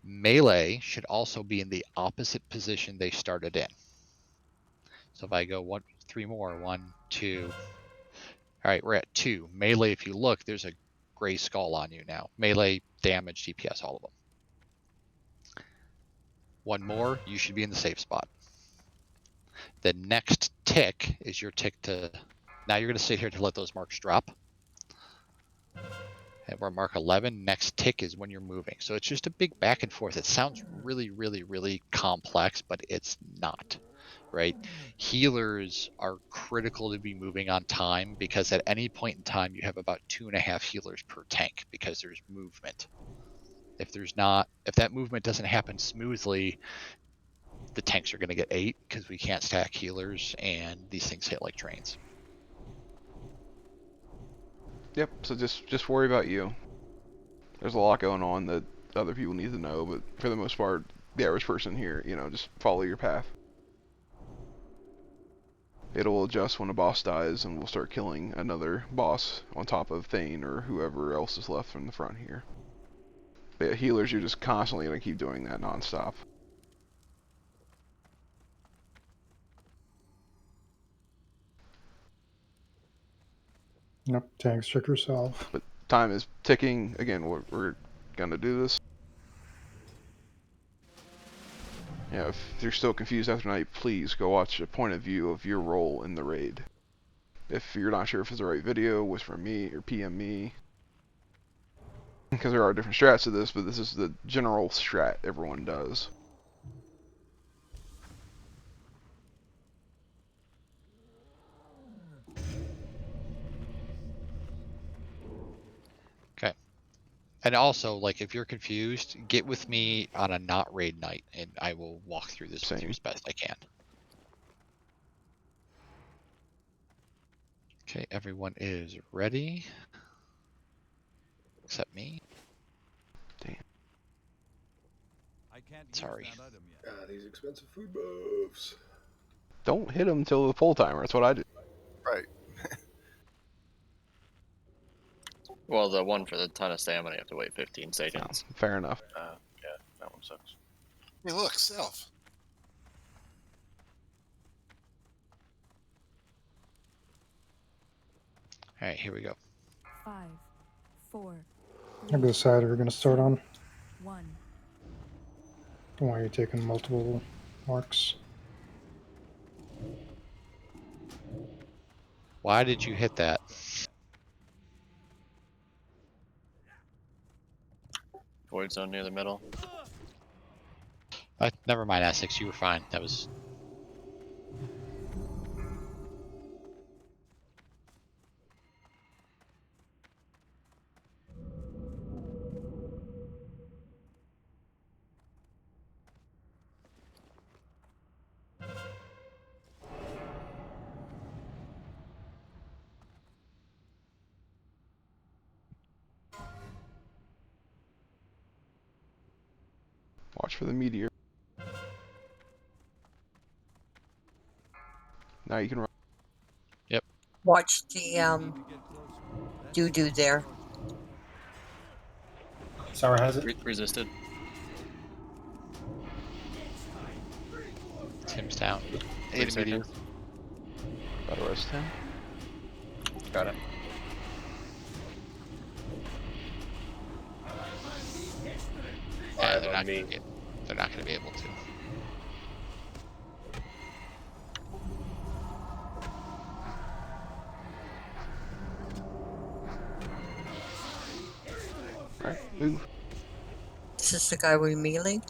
Melee should also be in the opposite position they started in. So if I go 3 more, 1, 2. All right, we're at 2. Melee, if you look, there's a gray skull on you now. Melee, damage, DPS, all of them. 1 more, you should be in the safe spot. The next tick is your tick to... Now you're going to sit here to let those marks drop. And we're at mark 11. Next tick is when you're moving. So it's just a big back and forth. It sounds really, really, really complex, but it's not, right? Healers are critical to be moving on time because at any point in time, you have about 2.5 healers per tank because there's movement. If that movement doesn't happen smoothly, the tanks are going to get 8 because we can't stack healers and these things hit like trains. Yep, so just worry about you. There's a lot going on that other people need to know, but for the most part, the average person here, just follow your path. It'll adjust when a boss dies, and we'll start killing another boss on top of Thane or whoever else is left from the front here. But yeah, healers, you're just constantly going to keep doing that non-stop. Yep, tanks, check yourself. But time is ticking. Again, we're going to do this. Yeah, if you're still confused after night, please go watch a point of view of your role in the raid. If you're not sure if it's the right video, whisper me or PM me. Because there are different strats to this, but this is the general strat everyone does. Okay. And also, like, if you're confused, get with me on a not raid night, and I will walk through this with you as best I can. Okay, everyone is ready. Except me. Damn. I can't Sorry. use that item yet. These expensive food buffs. Don't hit them until the full timer. That's what I do. Right. Well, the one for the ton of stamina, you have to wait 15 seconds. Oh, fair enough. Yeah, that one sucks. Hey, look, self. All right, here we go. 5, 4, I'll go side we're going to start on. 1. Why are you taking multiple marks? Why did you hit that? Void zone near the middle. Never mind, Essex. You were fine. That was. Watch for the meteor. Now you can run. Yep. Watch the doo-doo there. Sour has it. Resisted. Tim's down. 8 seconds. Gotta rest him. Got it. Yeah, they're not gonna be able to. Alright, move. This is the guy we melee.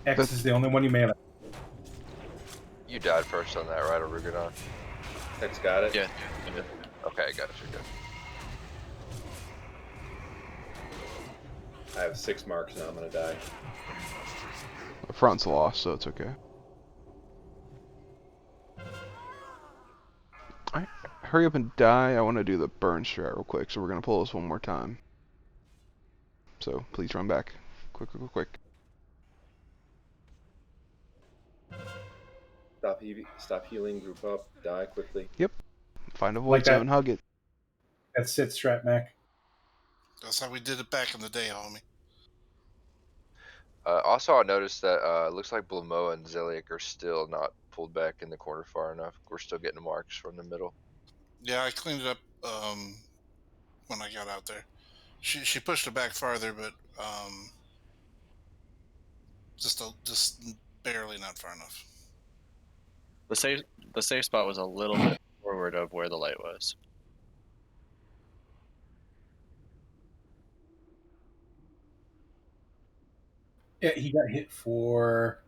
X is the only one you melee. You died first on that, right, Orugadon? X got it? Yeah. Okay, I got it. You're good. I have 6 marks now. I'm gonna die. The front's lost, so it's okay. Alright, hurry up and die. I want to do the burn strat real quick, so we're going to pull this one more time. So, please run back. Quick, quick, quick, quick. Stop healing, group up, die quickly. Yep. Find a void Like that. zone, hug it. That's sit strat, Mac. That's how we did it back in the day, homie. Also, I noticed that it looks like Blamoa and Zeliek are still not pulled back in the corner far enough. We're still getting marks from the middle. Yeah, I cleaned it up when I got out there. She pushed it back farther, but just barely not far enough. The safe spot was a little bit forward of where the light was. Yeah, he got hit for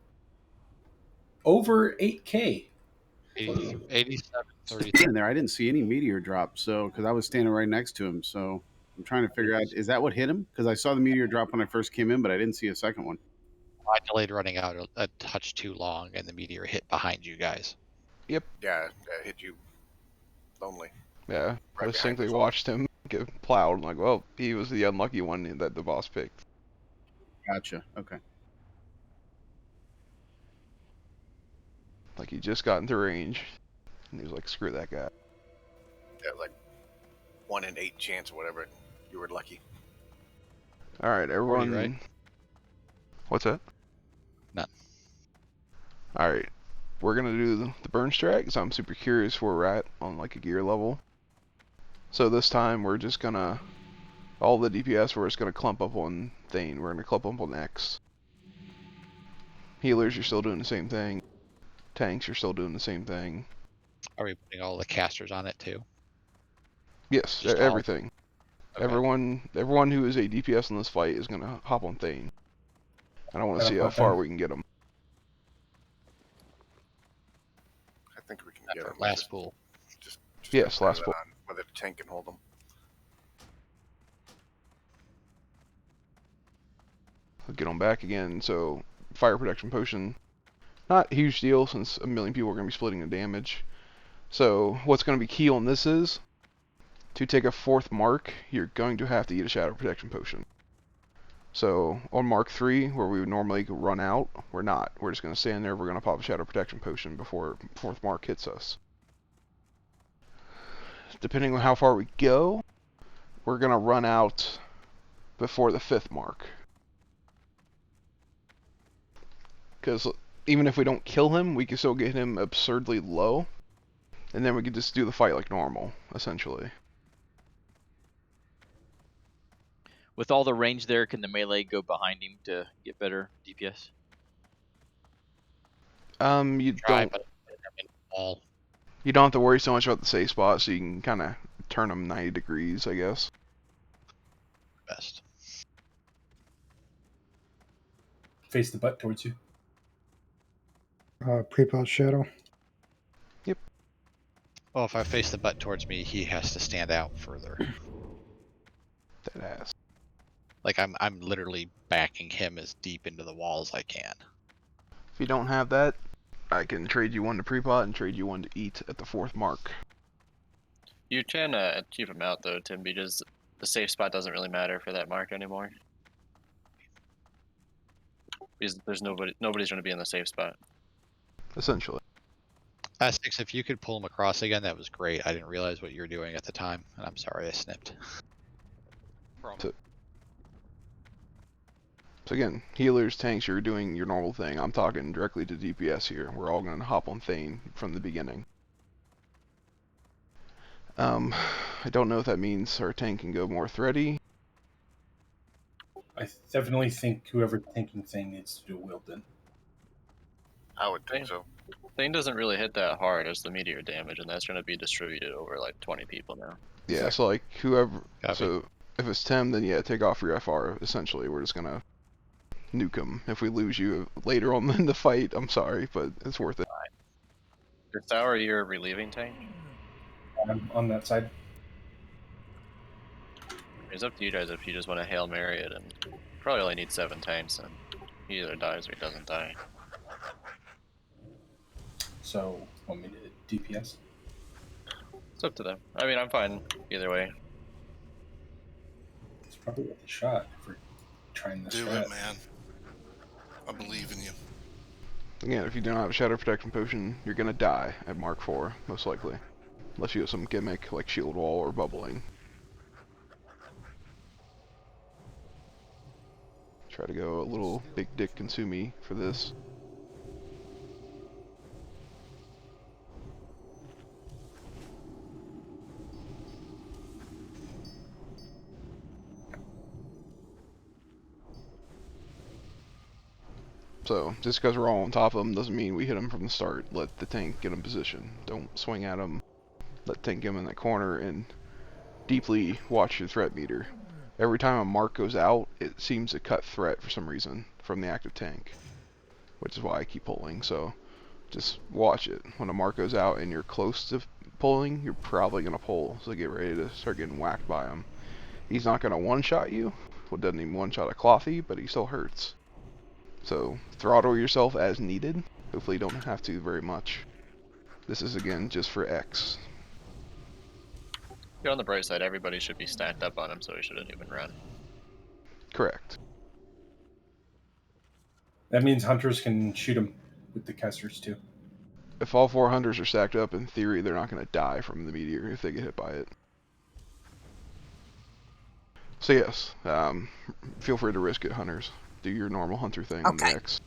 over 8K. 87-32. In there, I didn't see any meteor drop, so because I was standing right next to him, so I'm trying to figure out, is that what hit him? Because I saw the meteor drop when I first came in, but I didn't see a second one. I delayed running out a touch too long, and the meteor hit behind you guys. Yep. Yeah, that hit you lonely. Yeah, I Right behind distinctly us. watched him get plowed. I'm like, well, he was the unlucky one that the boss picked. Gotcha. Okay. Like, he just got into range, and he was like, screw that guy. Yeah, like 1 in 8 chance or whatever. You were lucky. Alright, everyone. 40, right? What's that? None. Alright, we're gonna do the burn strat, because I'm super curious where we're at on like a gear level. So this time we're just gonna, all the DPS, we're just gonna clump up on Thane. We're gonna clump up on X. Healers, you're still doing the same thing. Tanks, you're still doing the same thing. Are we putting all the casters on it too? Yes, Just all- everything. Okay. Everyone who is a DPS in this fight is gonna hop on Thane. And I want to see how far we can get them. I think we can get them. Last pool. Just Yes, last pool. Whether the tank can hold them. I'll get them back again. So, fire protection potion. Not a huge deal since a million people are going to be splitting the damage. So, what's going to be key on this is, to take a 4th mark, you're going to have to eat a shadow protection potion. So, on mark 3, where we would normally run out, we're not. We're just going to stand there, we're going to pop a shadow protection potion before 4th mark hits us. Depending on how far we go, we're going to run out before the 5th mark. Because even if we don't kill him, we can still get him absurdly low. And then we can just do the fight like normal, essentially. With all the range there, can the melee go behind him to get better DPS? You Try, don't. but I mean, all. You don't have to worry so much about the safe spot, so you can kind of turn them 90 degrees, I guess. Best. Face the butt towards you. Pre-pelt shadow. Yep. Well, if I face the butt towards me, he has to stand out further. That ass. Like I'm literally backing him as deep into the wall as I can. If you don't have that, I can trade you one to pre-pot and trade you one to eat at the 4th mark. You can keep him out though, Tim, because the safe spot doesn't really matter for that mark anymore. Because there's nobody's going to be in the safe spot. Essentially. Essex, if you could pull him across again, that was great. I didn't realize what you were doing at the time, and I'm sorry I snipped. So again, healers, tanks, you're doing your normal thing. I'm talking directly to DPS here. We're all going to hop on Thane from the beginning. I don't know if that means our tank can go more thready. I definitely think whoever tanking thing needs to do Wilden. I would think so. Thane doesn't really hit that hard as the meteor damage, and that's going to be distributed over like 20 people now. Yeah, so like whoever. Copy. So if it's Tim, then yeah, take off your FR. Essentially, we're just gonna nuke him. If we lose you later on in the fight, I'm sorry, but it's worth it. Your Sour, you're relieving tank? I'm on that side. It's up to you guys if you just want to Hail Mary it, and probably only need 7 tanks, and he either dies or he doesn't die. So, want me to DPS? It's up to them. I mean, I'm fine either way. It's probably worth a shot if we're trying this. Do it, man. I believe in you. Again, if you don't have a Shadow Protection Potion, you're gonna die at Mark 4, most likely. Unless you have some gimmick like Shield Wall or Bubbling. Try to go a little big dick consume for this. So, just because we're all on top of them doesn't mean we hit them from the start. Let the tank get in position. Don't swing at them. Let the tank get them in that corner and deeply watch your threat meter. Every time a mark goes out, it seems to cut threat for some reason from the active tank. Which is why I keep pulling, so just watch it. When a mark goes out and you're close to pulling, you're probably going to pull. So get ready to start getting whacked by him. He's not going to one-shot you. Well, doesn't even one-shot a clothy, but he still hurts. So, throttle yourself as needed. Hopefully you don't have to very much. This is, again, just for X. You're on the bright side, everybody should be stacked up on him, so he shouldn't even run. Correct. That means hunters can shoot him with the casters too. If all 4 hunters are stacked up, in theory, they're not going to die from the meteor if they get hit by it. So yes, feel free to risk it, hunters. Do your normal hunter thing on the X.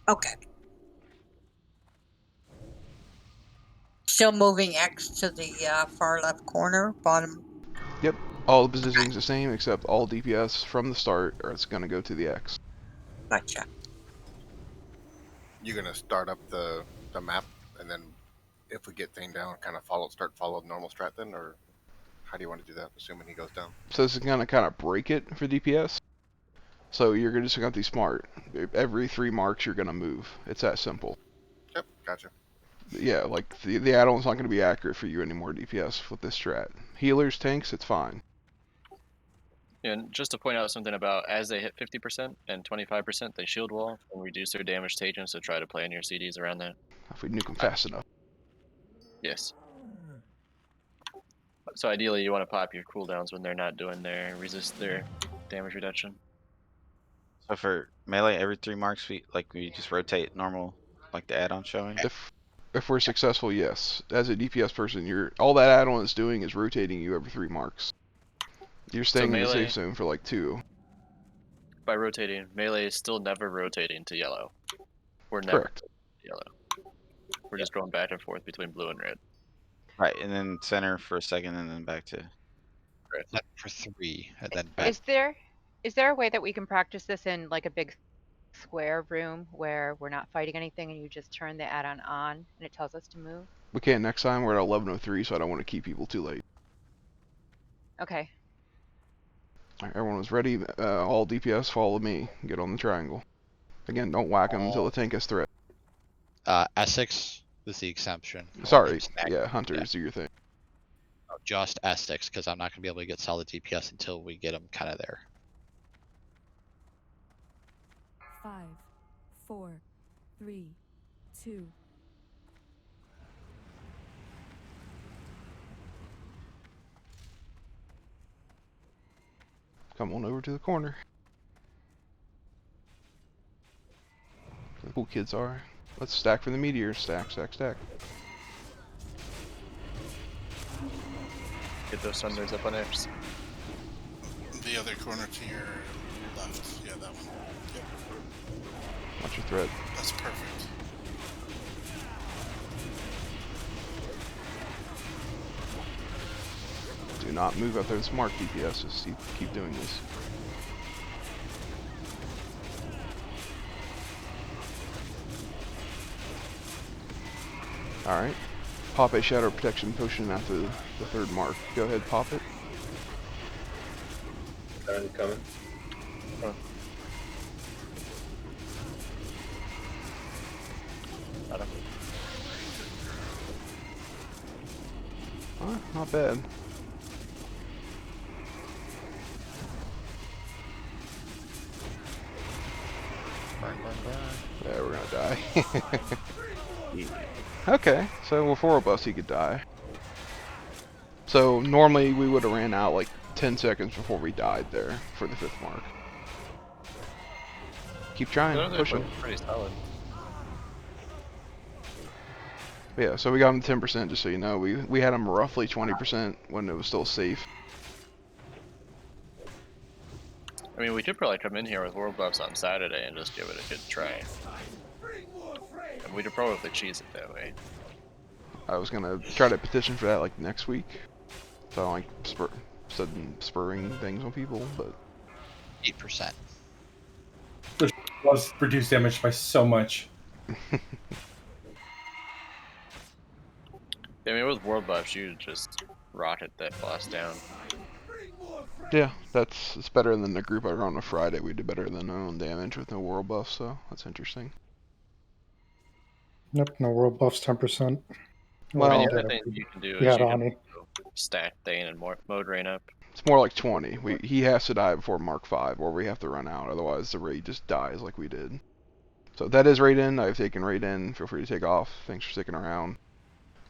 Okay. Still moving X to the far left corner, bottom. Yep, all the positioning's the same, except all DPS from the start, or it's going to go to the X. Gotcha. You're gonna start up the map, and then if we get Thane down, kind of start follow the normal strat then, or how do you want to do that? Assuming he goes down. So this is going to kind of break it for DPS. So you're just going to be smart. Every 3 marks you're going to move. It's that simple. Yep, gotcha. Yeah, like the add-on's not going to be accurate for you anymore, DPS, with this strat. Healers, tanks, it's fine. Yeah, and just to point out something about as they hit 50% and 25%, they shield wall and reduce their damage to agents, so try to plan your CDs around that. If we nuke them fast enough. Yes. So ideally you want to pop your cooldowns when they're not doing their resist their damage reduction. So for melee, every 3 marks, we just rotate normal, like the add-on showing. If we're successful, yes. As a DPS person, all that add-on is doing is rotating you every 3 marks. You're staying in the safe zone for like 2. By rotating, melee is still never rotating to yellow. We're never Correct. yellow. We're just going back and forth between blue and red. Right, and then center for a second, and then back to. Left for 3, and then back. Is there Is there a way that we can practice this in like a big square room where we're not fighting anything and you just turn the add-on on and it tells us to move? We can next time. We're at 11:03, so I don't want to keep people too late. Okay. All right, everyone was ready. All DPS follow me. Get on the triangle. Again, don't whack them until the tank has threat. Essex is the exception. Sorry, yeah, hunters, do your thing. Just Essex, because I'm not going to be able to get solid DPS until we get them kind of there. 5, 4, 3, 2. Come on over to the corner. The cool kids are. Let's stack for the meteors. Stack, stack, stack. Get those thunders up on X. The other corner to your left. Yeah, that one. Yep. Watch your thread. That's perfect. Do not move out there and smart DPS. Just keep doing this. Alright. Pop a shadow protection potion after the third mark. Go ahead, pop it. Coming. Oh. Got him. Not bad. Yeah, we're gonna die. Okay, so with 4 of us, he could die. So normally we would have ran out like 10 seconds before we died there for the 5th mark. Keep trying, push him. Pretty solid. Yeah, so we got him 10%, just so you know. We had him roughly 20% when it was still safe. I mean, we could probably come in here with world buffs on Saturday and just give it a good try. And we could probably cheese it that way. I was gonna try to petition for that like next week. So I don't like sudden spurring things on people, but 8%. Which was reduced damage by so much. I mean, with world buffs, you just rocket that boss down. yeah, it's better than the group I run on Friday. We did better than our own damage with no world buff, so that's interesting. Nope, no world buffs, 10%. Well, I mean, the other thing you can do is you can stack Thane and mode rain up. It's more like 20. He has to die before Mark 5, or we have to run out. Otherwise, the raid just dies like we did. So that is raid in. I've taken raid in. Feel free to take off. Thanks for sticking around.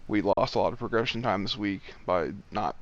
We lost a lot of progression time this week by not,